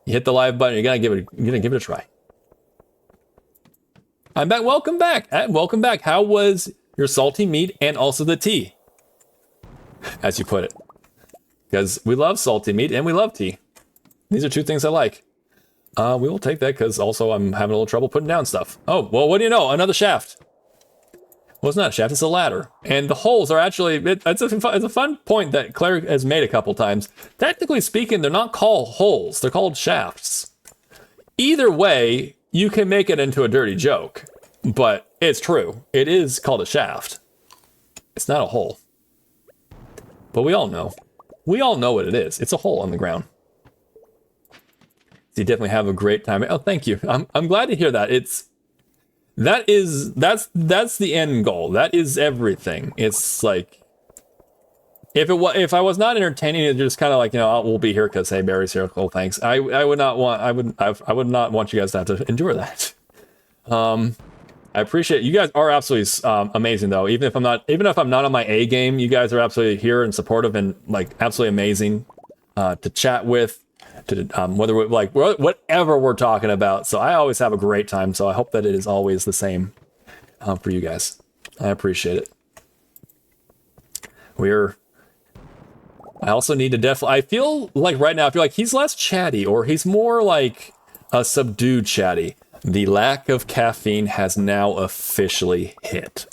You hit the live button, you're gonna give it a try. I'm back. Welcome back. Welcome back. How was your salty meat and also the tea? As you put it. Because we love salty meat and we love tea. These are two things I like. We will take that because also I'm having a little trouble putting down stuff. Oh, well, what do you know? Another shaft. Well, it's not a shaft, it's a ladder. And the holes are actually, it's a fun point that Claire has made a couple times. Technically speaking, they're not called holes, they're called shafts. Either way, you can make it into a dirty joke, but it's true. It is called a shaft. It's not a hole. But we all know. We all know what it is. It's a hole on the ground. So you definitely have a great time. Oh, thank you. I'm glad to hear that. That's the end goal. That is everything. It's like if I was not entertaining it, just kind of like, we'll be here because hey, Barry's here. Cool, thanks. I would not want you guys to have to endure that. I appreciate you guys are absolutely amazing though. Even if I'm not on my A game, you guys are absolutely here and supportive and like absolutely amazing to chat with. To whether we're like whatever we're talking about, so I always have a great time. So I hope that it is always the same for you guys. I appreciate it. I also need to definitely. I feel like right now, I feel like he's less chatty, or he's more like a subdued chatty. The lack of caffeine has now officially hit.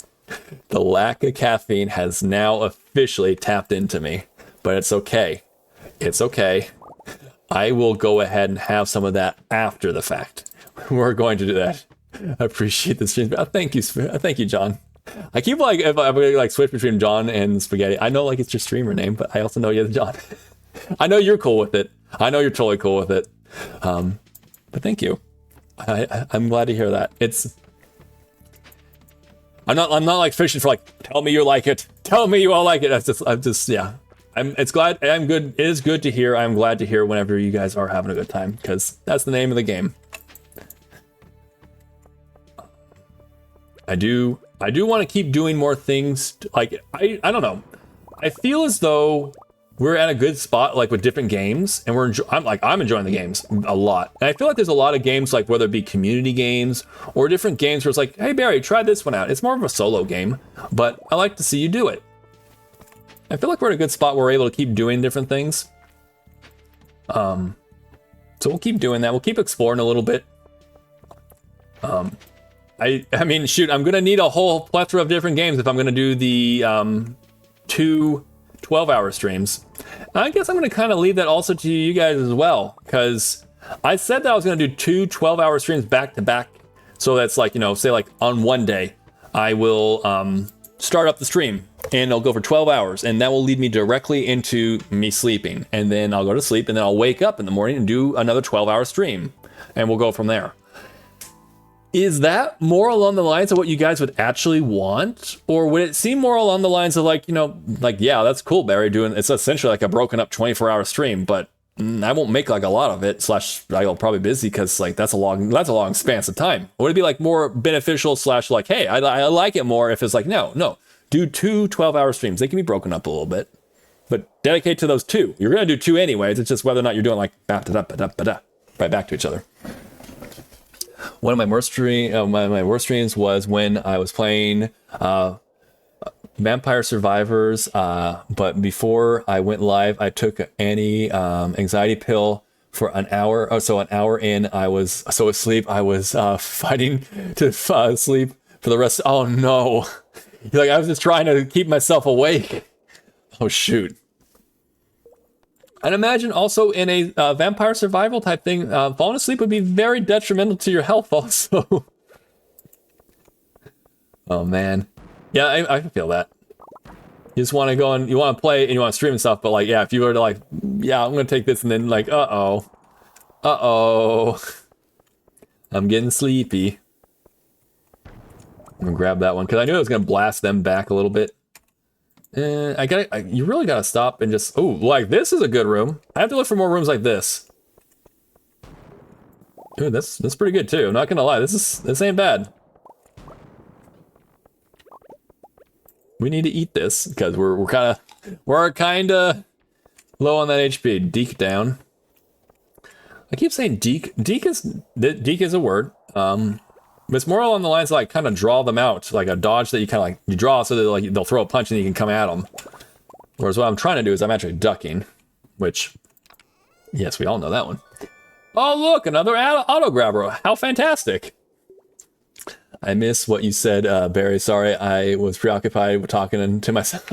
The lack of caffeine has now officially tapped into me, but it's okay. It's okay. I will go ahead and have some of that after the fact. We're going to do that. I appreciate the stream. Thank you, John. I keep like if I'm gonna like switch between John and Spaghetti. I know like it's your streamer name, but I also know you're John. I know you're cool with it. I know you're totally cool with it. But thank you. I'm glad to hear that. I'm not like fishing for like tell me you like it. Tell me you all like it. I'm just yeah. It's glad. I'm good. It is good to hear. I'm glad to hear whenever you guys are having a good time, because that's the name of the game. I do want to keep doing more things. Like I don't know. I feel as though we're at a good spot, like with different games, and I'm enjoying the games a lot. And I feel like there's a lot of games, like whether it be community games or different games where it's like, hey Barry, try this one out. It's more of a solo game, but I like to see you do it. I feel like we're in a good spot where we're able to keep doing different things. So we'll keep doing that. We'll keep exploring a little bit. I mean, shoot, I'm going to need a whole plethora of different games if I'm going to do the 2 12-hour streams. And I guess I'm going to kind of leave that also to you guys as well, because I said that I was going to do 2 12-hour streams back to back. So that's like, say like on one day, I will start up the stream and it'll go for 12 hours, and that will lead me directly into me sleeping, and then I'll go to sleep, and then I'll wake up in the morning and do another 12-hour stream, and we'll go from there. Is that more along the lines of what you guys would actually want? Or would it seem more along the lines of like, you know, like, yeah, that's cool, Barry, doing, it's essentially like a broken up 24-hour stream, but I won't make like a lot of it, slash I'll probably busy because like that's a long span of time. Or would it be like more beneficial slash like, hey, I like it more if it's like, no, do 2 12-hour streams. They can be broken up a little bit, but dedicate to those 2. You're going to do 2 anyways. It's just whether or not you're doing like right back to each other. One of my worst streams was when I was playing Vampire Survivors, but before I went live, I took an anxiety pill for an hour. Oh, so an hour in, I was so asleep. I was fighting to sleep for the rest. Oh no! Like I was just trying to keep myself awake. Oh shoot! I'd imagine also in a vampire survival type thing, falling asleep would be very detrimental to your health also. Oh man. Yeah, I feel that. You just want to go and you want to play and you want to stream and stuff, but like, yeah, if you were to like, yeah, I'm going to take this and then like, uh-oh, I'm getting sleepy. I'm going to grab that one because I knew I was going to blast them back a little bit. You really gotta stop and just, oh, like this is a good room. I have to look for more rooms like this. Dude, that's pretty good too. I'm not gonna lie, this ain't bad. We need to eat this because we're kind of low on that HP. Deke down. I keep saying deke. Deke is a word. But it's more along the lines of like kind of draw them out, like a dodge that you kind of like you draw so that like they'll throw a punch and you can come at them. Whereas what I'm trying to do is I'm actually ducking, which, yes, we all know that one. Oh look, another auto grabber! How fantastic! I miss what you said, Barry. Sorry, I was preoccupied with talking to myself.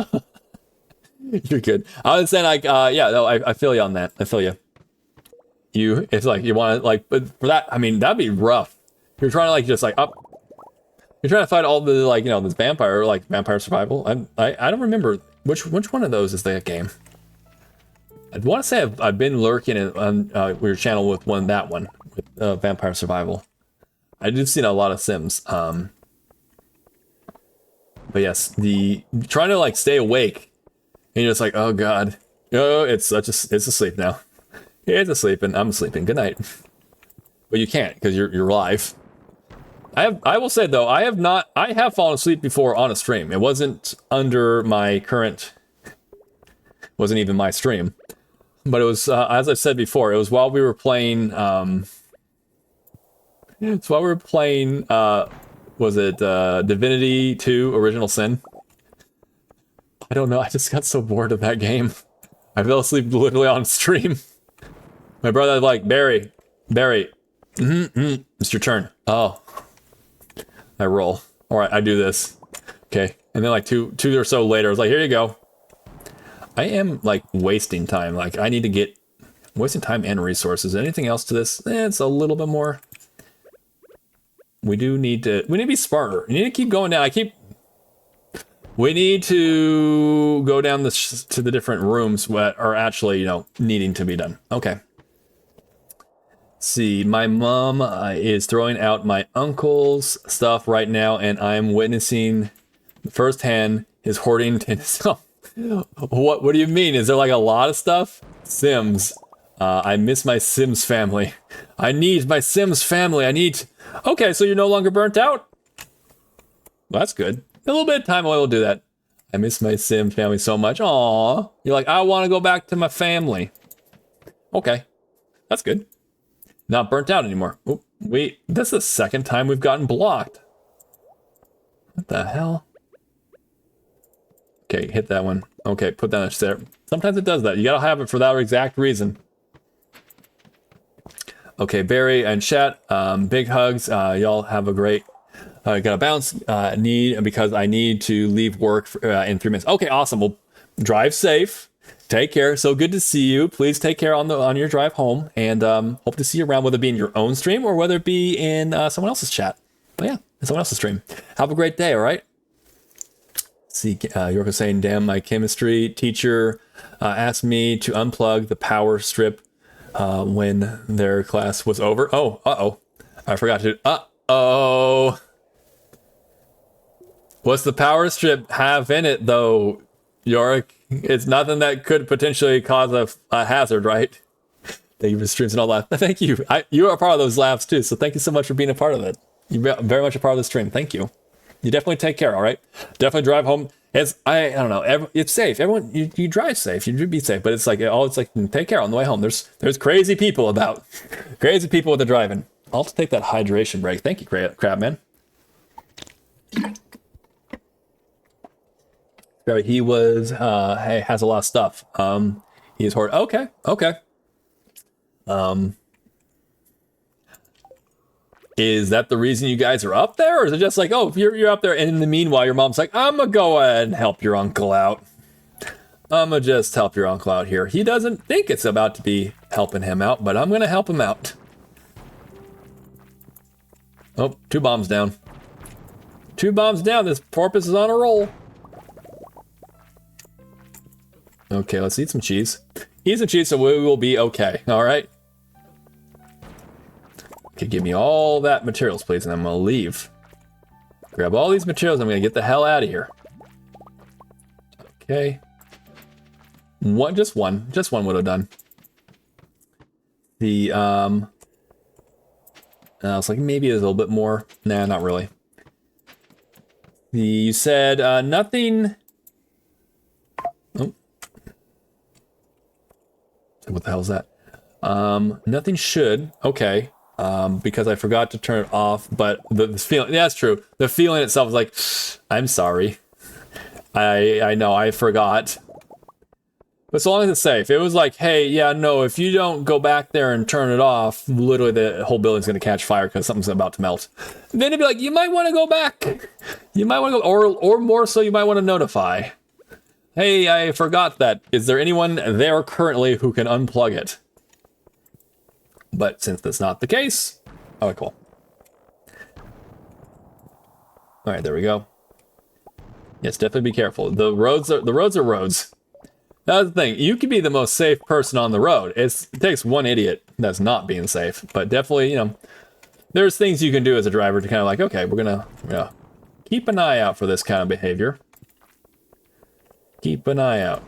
You're good. I was saying like, yeah, no, I feel you on that. I feel you. It's like you want to like, but for that, I mean, that'd be rough. You're trying to like just like up. You're trying to fight all the like this vampire survival. I don't remember which one of those is that game. I want to say I've been lurking on your channel with that one with vampire survival. I do see a lot of Sims. But yes, the trying to like stay awake, and you're just like, oh god, it's asleep now. It's asleep and I'm sleeping. Good night. But you can't because you're live. I will say though, I have fallen asleep before on a stream. It wasn't under my current, wasn't even my stream, but it was as I said before, it was while we were playing. It's while we were playing. Was it Divinity 2: Original Sin? I don't know. I just got so bored of that game. I fell asleep literally on stream. My brother was like, Barry, it's your turn. Oh. I roll. All right, I do this. Okay, and then like two or so later, I was like, here you go. I am like wasting time. Like I need to get wasting time and resources. Anything else to this? It's a little bit more. We need to be smarter. We need to keep going down. We need to go down to the different rooms that are actually, needing to be done. Okay. See, my mom is throwing out my uncle's stuff right now, and I'm witnessing firsthand his hoarding. What do you mean? Is there like a lot of stuff? Sims. I miss my Sims family. I need my Sims family. Okay, so you're no longer burnt out? Well, that's good. A little bit of time away will do that. I miss my Sim family so much. Aww. You're like, I want to go back to my family. Okay, that's good. Not burnt out anymore. Oh, wait, that's the second time we've gotten blocked. What the hell? Okay, hit that one. Okay, put that there. Sometimes it does that. You gotta have it for that exact reason. Okay, Barry and chat, big hugs. Y'all have a great, gotta bounce, because I need to leave work in 3 minutes. Okay, awesome. Well, drive safe. Take care. So good to see you. Please take care on your drive home, and hope to see you around, whether it be in your own stream or whether it be in someone else's chat. But yeah, in someone else's stream. Have a great day, all right? See, Yorko saying, damn, my chemistry teacher asked me to unplug the power strip when their class was over. Oh, uh-oh. I forgot to, Uh-oh. What's the power strip have in it, though, Yorick? It's nothing that could potentially cause a hazard, right? Thank you for streams and all that. Thank you. You are part of those laughs, too, so thank you so much for being a part of it. You're very much a part of the stream. Thank you. You definitely take care, all right? Definitely drive home. I don't know. It's safe. Everyone, you drive safe. You be safe, but it's like take care on the way home. There's crazy people about. Crazy people with the driving. I'll have to take that hydration break. Thank you, Crabman. He was has a lot of stuff. He's hard. Okay. Is that the reason you guys are up there, or is it just like, oh, you're up there, and in the meanwhile, your mom's like, I'm gonna go ahead and help your uncle out. I'm gonna just help your uncle out here. He doesn't think it's about to be helping him out, but I'm gonna help him out. Oh, 2 bombs down. 2 bombs down. This porpoise is on a roll. Okay, let's eat some cheese. Eat some cheese so we will be okay, all right? Okay, give me all that materials, please, and I'm gonna leave. Grab all these materials, I'm gonna get the hell out of here. Okay. Just one would have done. The, I was like, maybe there's a little bit more. Nah, not really. You said, nothing... Oh. What the hell is that? Nothing should. Okay. Because I forgot to turn it off, but the feeling, yeah, that's true. The feeling itself is like, I'm sorry. I know, I forgot. But so long as it's safe. It was like, hey, yeah, no, if you don't go back there and turn it off, literally the whole building's gonna catch fire because something's about to melt. Then it'd be like, you might want to go back. You might want to go, or more so, you might want to notify. Hey, I forgot that. Is there anyone there currently who can unplug it? But since that's not the case, oh, cool. All right, there we go. Yes, definitely be careful. The roads are roads. That's the thing. You can be the most safe person on the road. It takes one idiot that's not being safe, but definitely, you know, there's things you can do as a driver to kind of like, okay, we're gonna keep an eye out for this kind of behavior. Keep an eye out.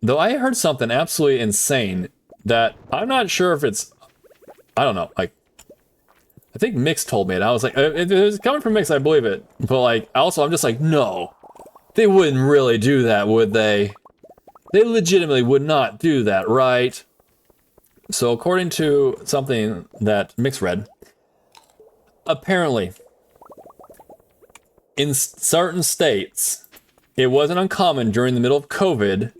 Though I heard something absolutely insane that I'm not sure if it's, I don't know, like, I think Mix told me it. I was like, if it was coming from Mix, I believe it. But like, also, I'm just like, no, they wouldn't really do that, would they? They legitimately would not do that, right? So according to something that Mix read, apparently, in certain states, it wasn't uncommon during the middle of COVID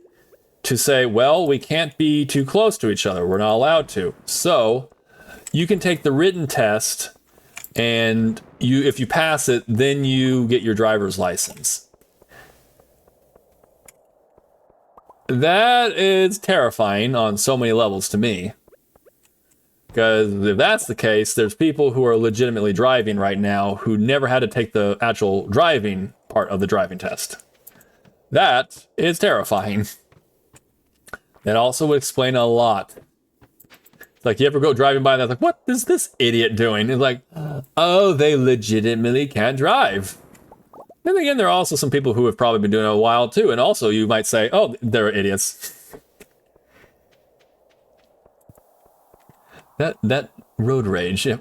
to say, well, we can't be too close to each other. We're not allowed to. So you can take the written test, and if you pass it, then you get your driver's license. That is terrifying on so many levels to me. Because if that's the case, there's people who are legitimately driving right now who never had to take the actual driving part of the driving test. That is terrifying. That also would explain a lot. It's like, you ever go driving by and that's like, what is this idiot doing? It's like, oh, they legitimately can't drive. Then again, there are also some people who have probably been doing it a while too, and also you might say, oh, they're idiots. That road rage, yeah.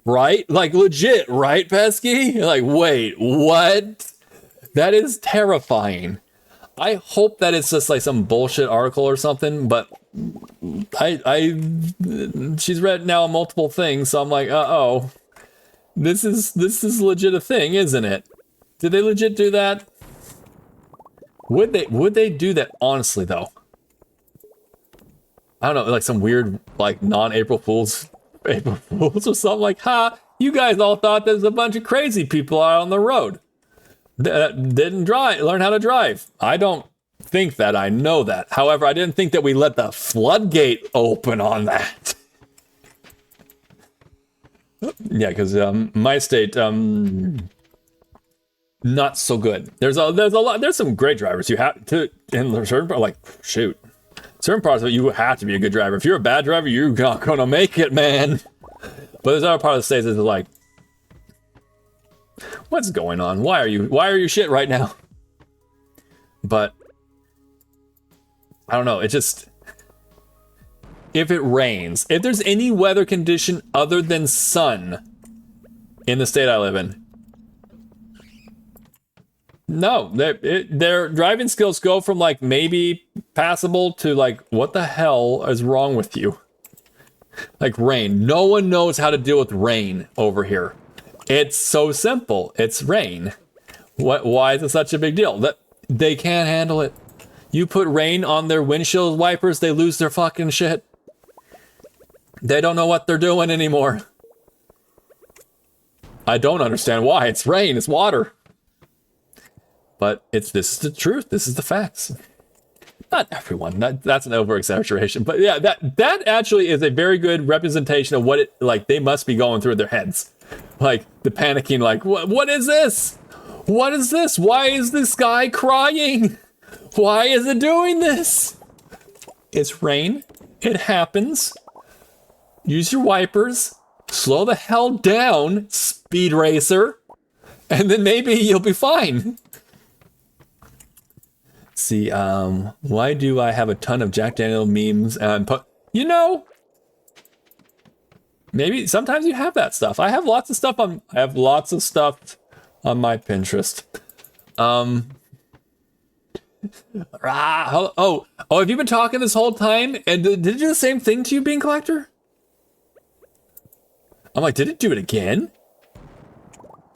Right? Like, legit, right, Pesky? You're like, wait, what? That is terrifying. I hope that it's just like some bullshit article or something, but she's read now multiple things, so I'm like, uh-oh. This is legit a thing, isn't it? Did they legit do that? Would they do that honestly though? I don't know, like some weird like non-April Fools or something like, ha, you guys all thought there's a bunch of crazy people out on the road that didn't learn how to drive. I don't think that, I know that. However, I didn't think that we let the floodgate open on that. Yeah, because my state, not so good. There's some great drivers you have to, and certain like, shoot, certain parts of it, you have to be a good driver. If you're a bad driver, you're not gonna make it, man. But there's other part of the stage that's like, what's going on? Why are you shit right now? But I don't know. It just, if it rains, if there's any weather condition other than sun in the state I live in, no, their driving skills go from like maybe passable to like, what the hell is wrong with you? Like rain. No one knows how to deal with rain over here. It's so simple. It's rain. Why is it such a big deal? That they can't handle it. You put rain on their windshield wipers, they lose their fucking shit. They don't know what they're doing anymore. I don't understand why. It's rain, it's water. But this is the truth. This is the facts. Not everyone. That's an over-exaggeration. But yeah, that actually is a very good representation of what it like they must be going through their heads. Like the panicking, like, what is this? What is this? Why is this guy crying? Why is it doing this? It's rain. It happens. Use your wipers. Slow the hell down, speed racer. And then maybe you'll be fine. See, why do I have a ton of Jack Daniel memes and you know, maybe sometimes you have that stuff. I have lots of stuff on my Pinterest. Have you been talking this whole time? And did it do the same thing to you, Bean Collector? I'm like, did it do it again?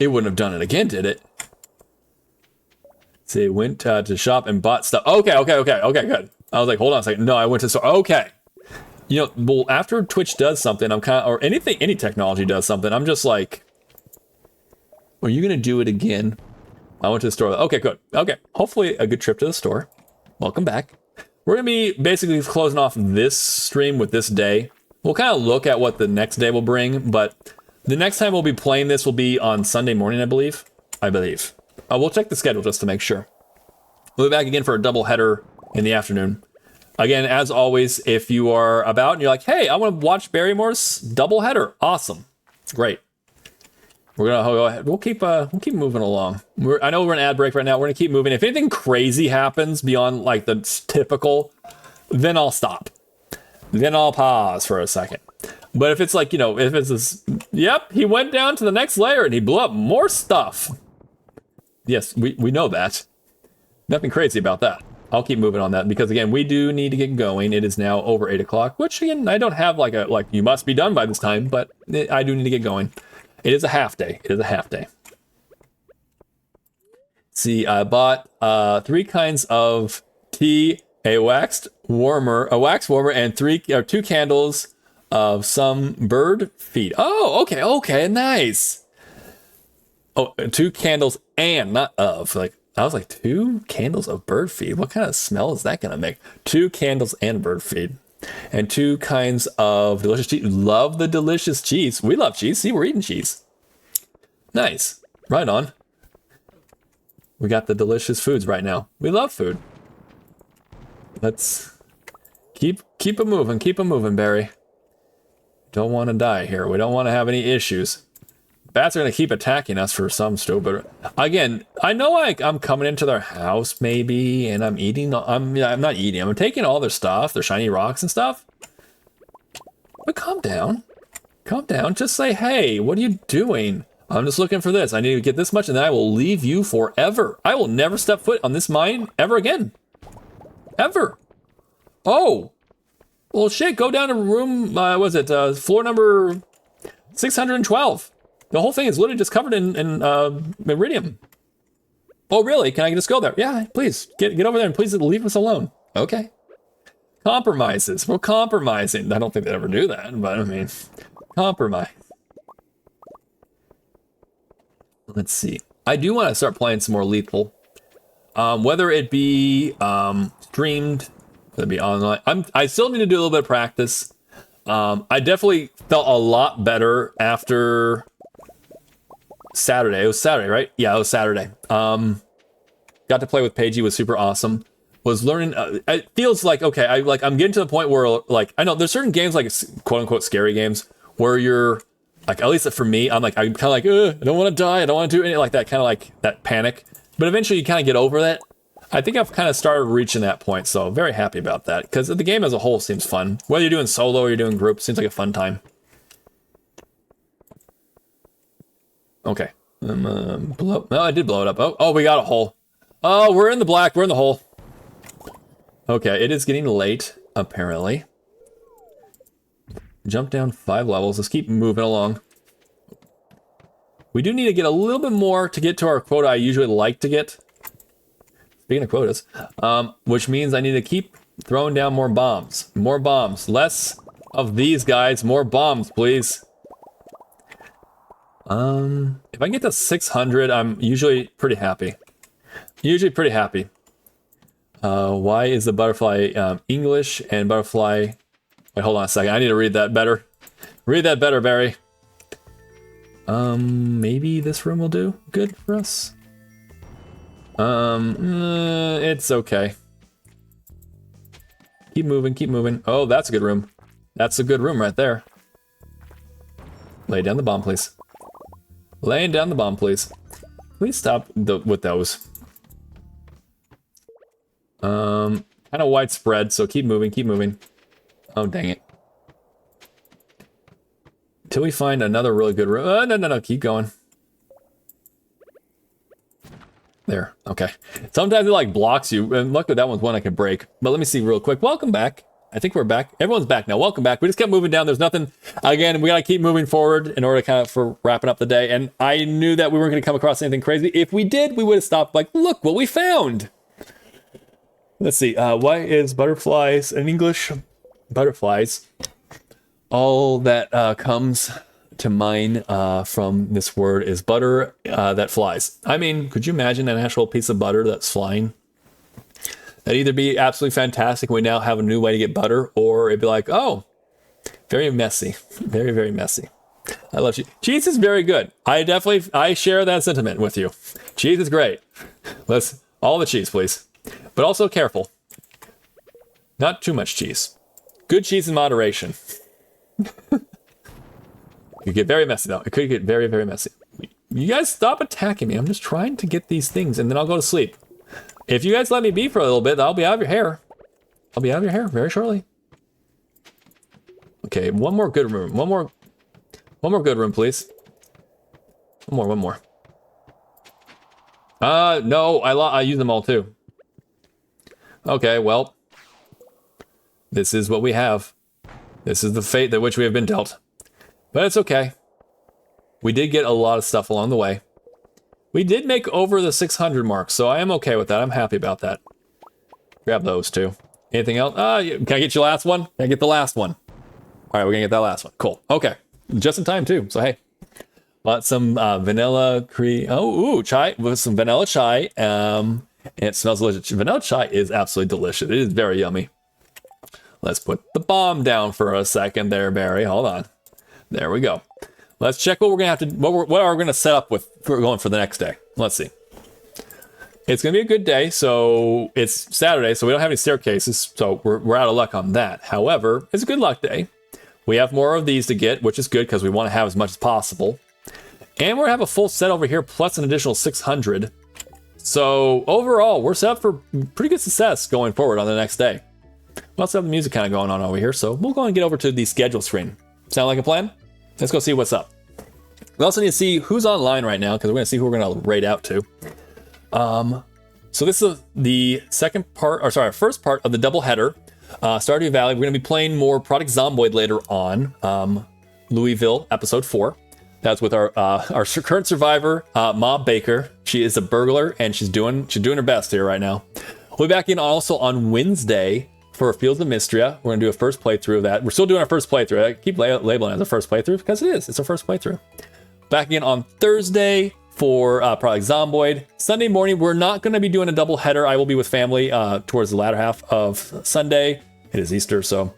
It wouldn't have done it again, did it? See, went to shop and bought stuff. Okay, good. I was like, hold on a second. No, I went to the store. Okay. You know, well, after Twitch does something, I'm kind of, or any technology does something, I'm just like, are you going to do it again? I went to the store. Okay, good. Okay. Hopefully a good trip to the store. Welcome back. We're going to be basically closing off this stream with this day. We'll kind of look at what the next day will bring, but the next time we'll be playing this will be on Sunday morning, I believe. We'll check the schedule just to make sure. We'll be back again for a double header in the afternoon. Again, as always, if you are about and you're like, hey, I want to watch Berrymore's double header. Awesome. Great. We're gonna go ahead. We'll keep moving along. I know we're in ad break right now. We're gonna keep moving. If anything crazy happens beyond like the typical, then I'll stop. Then I'll pause for a second. But if it's like, you know, if it's this, yep, he went down to the next layer and he blew up more stuff. Yes, we know that. Nothing crazy about that. I'll keep moving on that because again, we do need to get going. It is now over 8 o'clock, which again, I don't have like you must be done by this time, but I do need to get going. It is a half day. See, I bought 3 kinds of tea, a wax warmer, and 2 candles of some bird feed. Oh, okay, nice. Oh, 2 candles and not of. Like I was like 2 candles of bird feed. What kind of smell is that gonna make? 2 candles and bird feed. And 2 kinds of delicious cheese. Love the delicious cheese. We love cheese. See, we're eating cheese. Nice. Right on. We got the delicious foods right now. We love food. Let's keep it moving, Barry. Don't want to die here. We don't want to have any issues. Bats are going to keep attacking us for some stupid. Again, I know I'm coming into their house maybe, and I'm eating. I'm not eating. I'm taking all their stuff, their shiny rocks and stuff. But calm down. Just say, hey, what are you doing? I'm just looking for this. I need to get this much, and then I will leave you forever. I will never step foot on this mine ever again. Ever. Oh. Well, shit. Go down to room. Floor number 612. The whole thing is literally just covered in Iridium. Oh, really? Can I just go there? Yeah, please. Get over there and please leave us alone. Okay. Compromises. We're compromising. I don't think they'd ever do that, but I mean, compromise. Let's see. I do want to start playing some more Lethal. Whether it be streamed, whether it be online. I still need to do a little bit of practice. I definitely felt a lot better after Saturday. It was Saturday, right? Yeah, it was Saturday. Got to play with Paigey, was super awesome. was learning. It feels like okay, I'm getting to the point where like I know there's certain games like quote unquote scary games where you're like, at least for me, I'm kind of like I don't want to die, I don't want to do anything like that, kind of like that panic. But eventually you kind of get over that. I think I've kind of started reaching that point, so very happy about that because the game as a whole seems fun. Whether you're doing solo or you're doing group, seems like a fun time. Okay. Blow up. No, I did blow it up. Oh, we got a hole. Oh, we're in the black. We're in the hole. Okay, it is getting late, apparently. Jump down 5 levels. Let's keep moving along. We do need to get a little bit more to get to our quota I usually like to get. Speaking of quotas, which means I need to keep throwing down more bombs. More bombs. Less of these guys. More bombs, please. If I can get to 600, I'm usually pretty happy. Why is the butterfly English and butterfly... Wait, hold on a second. I need to read that better. Read that better, Barry. Maybe this room will do good for us. It's okay. Keep moving, keep moving. Oh, that's a good room. That's a good room right there. Lay down the bomb, please. Laying down the bomb, please. Please stop with those. Kind of widespread, so keep moving, keep moving. Oh, dang it. Till we find another really good room. No, keep going. There, okay. Sometimes it like blocks you, and luckily that one's one I can break. But let me see real quick. Welcome back. I think we're back. Everyone's back now. Welcome back. We just kept moving down. There's nothing. Again, we gotta keep moving forward in order to kind of for wrapping up the day. And I knew that we weren't gonna come across anything crazy. If we did, we would have stopped. Like, look what we found. Let's see. Why is butterflies in English? Butterflies. All that comes to mind from this word is butter that flies. I mean, could you imagine an actual piece of butter that's flying? That'd either be absolutely fantastic. We now have a new way to get butter, or it'd be like, oh, very messy. Very, very messy. I love cheese. Cheese is very good. I share that sentiment with you. Cheese is great. Let's all the cheese, please. But also careful. Not too much cheese. Good cheese in moderation. It could get very messy though. It could get very, very messy. You guys stop attacking me. I'm just trying to get these things and then I'll go to sleep. If you guys let me be for a little bit, I'll be out of your hair. I'll be out of your hair very shortly. Okay, one more good room. One more good room, please. One more. No, I use them all too. Okay, well. This is what we have. This is the fate that which we have been dealt. But it's okay. We did get a lot of stuff along the way. We did make over the 600 mark, so I am okay with that. I'm happy about that. Grab those two. Anything else? Can I get your last one? Can I get the last one? All right, we're gonna get that last one. Cool. Okay, just in time too. So hey, bought some vanilla cream. Oh, ooh, chai with some vanilla chai. And it smells delicious. Vanilla chai is absolutely delicious. It is very yummy. Let's put the bomb down for a second there, Barry. Hold on. There we go. Let's check what we're gonna have to. What are we gonna set up with for going for the next day? Let's see. It's gonna be a good day. So it's Saturday, so we don't have any staircases, so we're out of luck on that. However, it's a good luck day. We have more of these to get, which is good because we want to have as much as possible. And we're gonna have a full set over here, plus an additional 600. So overall, we're set up for pretty good success going forward on the next day. We also have the music kind of going on over here, so we'll go and get over to the schedule screen. Sound like a plan? Let's go see what's up. We also need to see who's online right now, because we're going to see who we're going to raid out to. So this is the first part of the double header. Stardew Valley, we're going to be playing more Project Zomboid later on. Louisville, episode 4. That's with our current survivor, Ma Baker. She is a burglar, and she's doing her best here right now. We'll be back in also on Wednesday for Fields of Mystria. We're going to do a first playthrough of that. We're still doing our first playthrough. I keep labeling it as a first playthrough because it is. It's our first playthrough. Back again on Thursday for Project Zomboid. Sunday morning, we're not going to be doing a double header. I will be with family towards the latter half of Sunday. It is Easter, so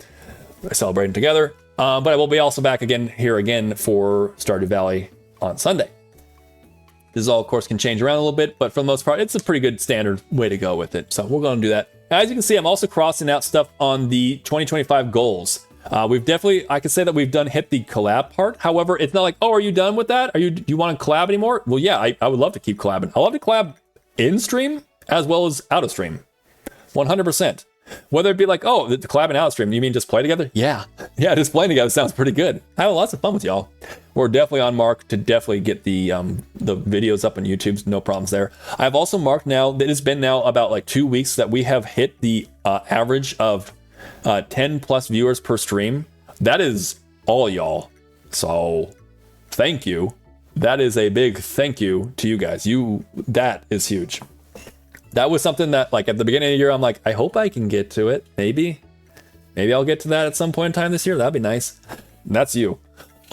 we're celebrating together. But I will be also back again for Stardew Valley on Sunday. This all, of course, can change around a little bit, but for the most part, it's a pretty good standard way to go with it. So we're going to do that as you can see, I'm also crossing out stuff on the 2025 goals. We've definitely, I can say that we've hit the collab part. However, it's not like, oh, are you done with that? Do you want to collab anymore? Well, yeah, I would love to keep collabing. I love to collab in stream as well as out of stream. 100%. Whether it be like, oh, the collab and out of stream, you mean just play together? Yeah, just playing together sounds pretty good. I have lots of fun with y'all. We're definitely on mark to definitely get the videos up on YouTube. No problems there. I've also marked now that it's been now about like 2 weeks that we have hit the average of 10 plus viewers per stream. That is all y'all. So thank you. That is a big thank you to you guys. That is huge. That was something that, like, at the beginning of the year, I'm like, I hope I can get to it. Maybe I'll get to that at some point in time this year. That'd be nice. And that's you.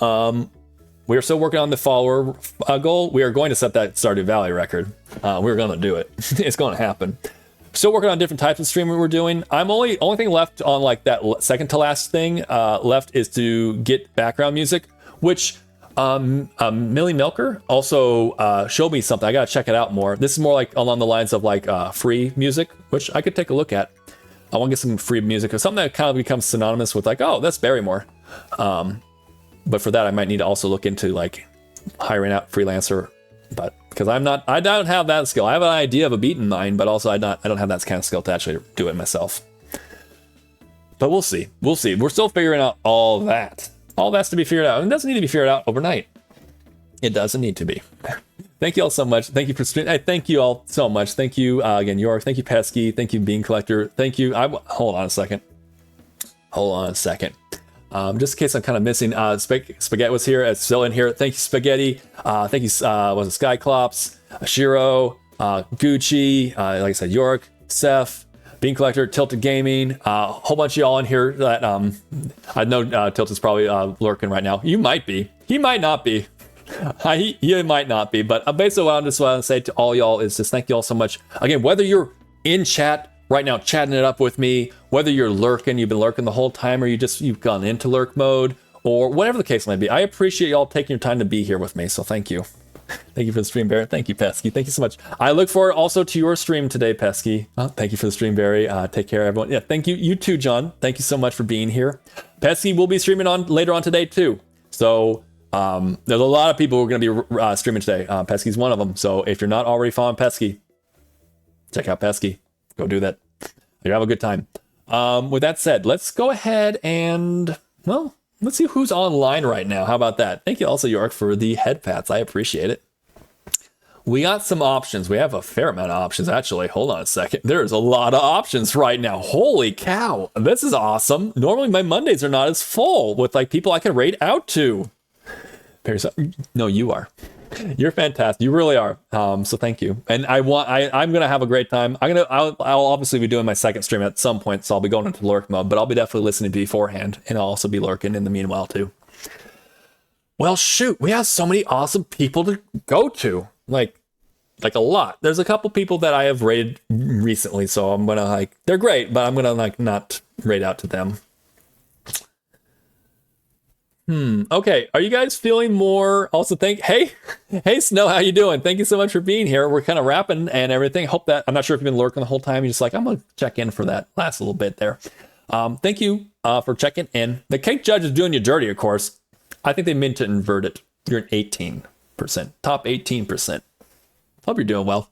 We are still working on the follower goal. We are going to set that Stardew Valley record. We're going to do it. It's going to happen. Still working on different types of streaming we're doing. I'm only thing left on like that second to last thing left is to get background music, which Millie Milker also showed me something. I gotta check it out more. This is more like along the lines of like free music, which I could take a look at. I want to get some free music or something that kind of becomes synonymous with like, oh, that's Berrymore. But for that, I might need to also look into like hiring out freelancer. But because I don't have that skill. I have an idea of a beat in mind, but also I don't have that kind of skill to actually do it myself. But we'll see. We're still figuring out all that. All that's to be figured out. It doesn't need to be figured out overnight. It doesn't need to be. Thank you all so much. Thank you for streaming. Thank you all so much. Thank you again, York. Thank you, Pesky. Thank you, Bean Collector. Thank you. Hold on a second. Just in case I'm kind of missing. Spaghetti was here. It's still in here. Thank you, Spaghetti. Thank you. Was it Skyclops, Shiro, Gucci. Like I said, York, Seth. Bean Collector, Tilted Gaming, a whole bunch of y'all in here that I know Tilted's probably lurking right now. You might be. He might not be. He might not be. But basically what I just want to say to all y'all is just thank you all so much. Again, whether you're in chat right now, chatting it up with me, whether you're lurking, you've been lurking the whole time, or you've gone into lurk mode, or whatever the case might be, I appreciate y'all taking your time to be here with me. So thank you. Thank you for the stream, Barry. Thank you, Pesky. Thank you so much. I look forward also to your stream today, Pesky. Thank you for the stream, Barry. Take care, everyone. Yeah, thank you. You too, John. Thank you so much for being here. Pesky will be streaming on later on today, too. So there's a lot of people who are going to be streaming today. Pesky's one of them. So if you're not already following Pesky, check out Pesky. Go do that. You have a good time. With that said, let's go ahead and, well, let's see who's online right now. How about that? Thank you also, York, for the head pats. I appreciate it. We got some options. We have a fair amount of options, actually. Hold on a second. There's a lot of options right now. Holy cow. This is awesome. Normally, my Mondays are not as full with like people I can rate out to. No, you are. You're fantastic. You really are. So thank you. And I'm gonna have a great time. I'll obviously be doing my second stream at some point, so I'll be going into lurk mode, but I'll be definitely listening beforehand, and I'll also be lurking in the meanwhile too. Well, shoot, we have so many awesome people to go to. Like a lot. There's a couple people that I have rated recently, so I'm gonna they're great, but I'm gonna not rate out to them. Okay, are you guys feeling more? Also, hey Snow, how you doing? Thank you so much for being here. We're kind of wrapping and everything. Hope that, I'm not sure if you've been lurking the whole time. You're just like, I'm gonna check in for that last little bit there. Thank you for checking in. The cake judge is doing you dirty, of course. I think they meant to invert it. You're an 18%, top 18%. Hope you're doing well.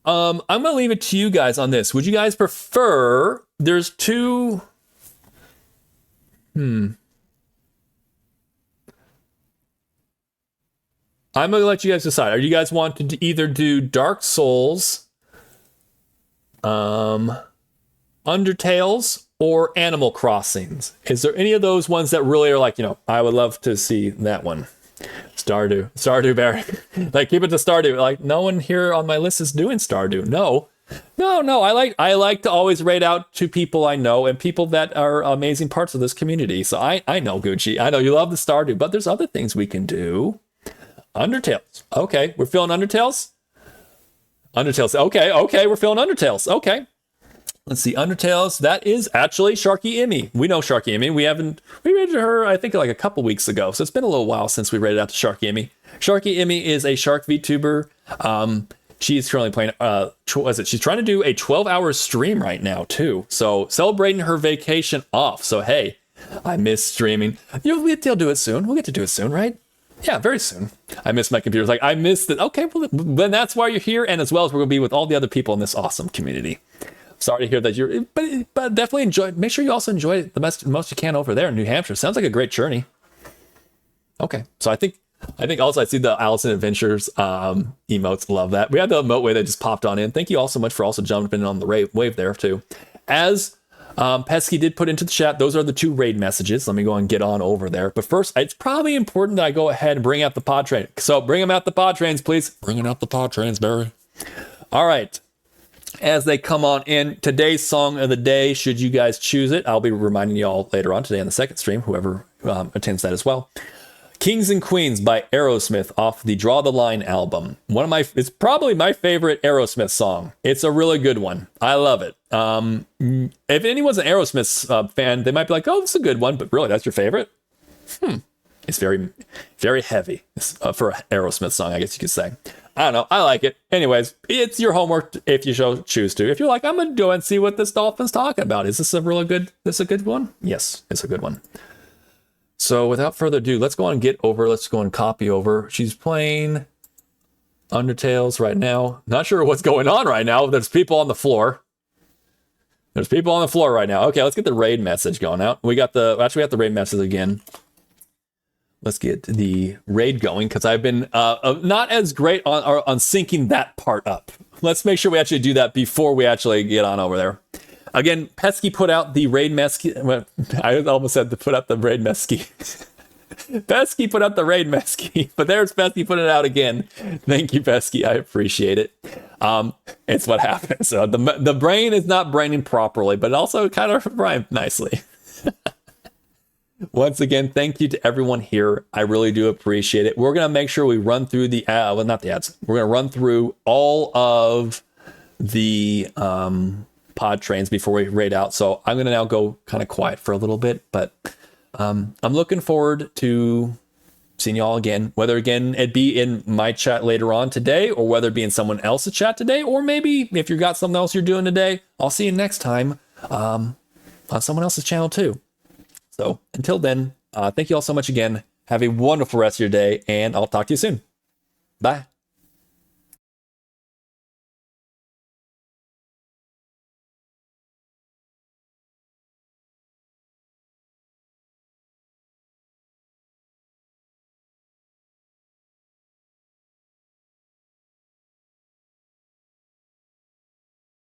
I'm gonna leave it to you guys on this. Would you guys prefer? There's two. I'm going to let you guys decide. Are you guys want to either do Dark Souls, Undertales, or Animal Crossings? Is there any of those ones that really are like, I would love to see that one? Stardew, Barry. Keep it to Stardew. No one here on my list is doing Stardew. No. I like to always rate out to people I know and people that are amazing parts of this community. So I know, Gucci. I know you love the Stardew, but there's other things we can do. Undertales. Okay, we're feeling Undertales. Okay, we're feeling Undertales. Okay. Let's see, Undertales. That is actually MayorEmi. We know MayorEmi. We rated her, I think, a couple weeks ago. So it's been a little while since we rated out to MayorEmi. MayorEmi is a shark VTuber. She's currently playing, she's trying to do a 12-hour stream right now, too. So celebrating her vacation off. So, hey, I miss streaming. We'll do it soon. We'll get to do it soon, right? Yeah, very soon. I miss my computer. Like, I missed it. Okay, well, then that's why you're here. And as well as we're going to be with all the other people in this awesome community. Sorry to hear that you're, but definitely enjoy. Make sure you also enjoy the most you can over there in New Hampshire. Sounds like a great journey. Okay, so I think also I see the Allison Adventures emotes. Love that. We had the emote wave that just popped on in. Thank you all so much for also jumping on the wave there too. As Pesky did put into the chat, those are the 2 raid messages. Let me go and get on over there. But first, it's probably important that I go ahead and bring out the pod train. So bring them out the pod trains, please. Bringing out the pod trains, Barry. All right. As they come on in, today's song of the day, should you guys choose it, I'll be reminding you all later on today on the second stream, whoever attends that as well. Kings and Queens by Aerosmith off the Draw the Line album. It's probably my favorite Aerosmith song. It's a really good one. I love it. If anyone's an Aerosmith fan, they might be like, oh, this is a good one, but really, that's your favorite? It's very, very heavy for an Aerosmith song, I guess you could say. I don't know. I like it. Anyways, it's your homework if you choose to. If you're like, I'm going to go and see what this dolphin's talking about. Is this a good one? Yes, it's a good one. So without further ado, let's go and let's go and copy over. She's playing Undertales right now. Not sure what's going on right now. There's people on the floor. Right now. Okay, let's get the raid message going out. We have the raid message again. Let's get the raid going because I've been not as great on syncing that part up. Let's make sure we actually do that before we actually get on over there. Again, Pesky put out the raid message. I almost said to put out the raid message. Pesky put out the raid message, but there's Pesky putting it out again. Thank you, Pesky. I appreciate it. It's what happens. So the brain is not braining properly, but also kind of rhymed nicely. Once again, thank you to everyone here. I really do appreciate it. We're going to make sure we run through not the ads. We're going to run through all of the pod trains before we raid out. So I'm going to now go kind of quiet for a little bit, but I'm looking forward to seeing you all again, whether again it be in my chat later on today or whether it be in someone else's chat today, or maybe if you got something else you're doing today, I'll see you next time on someone else's channel too. So until then, thank you all so much again. Have a wonderful rest of your day, and I'll talk to you soon. Bye.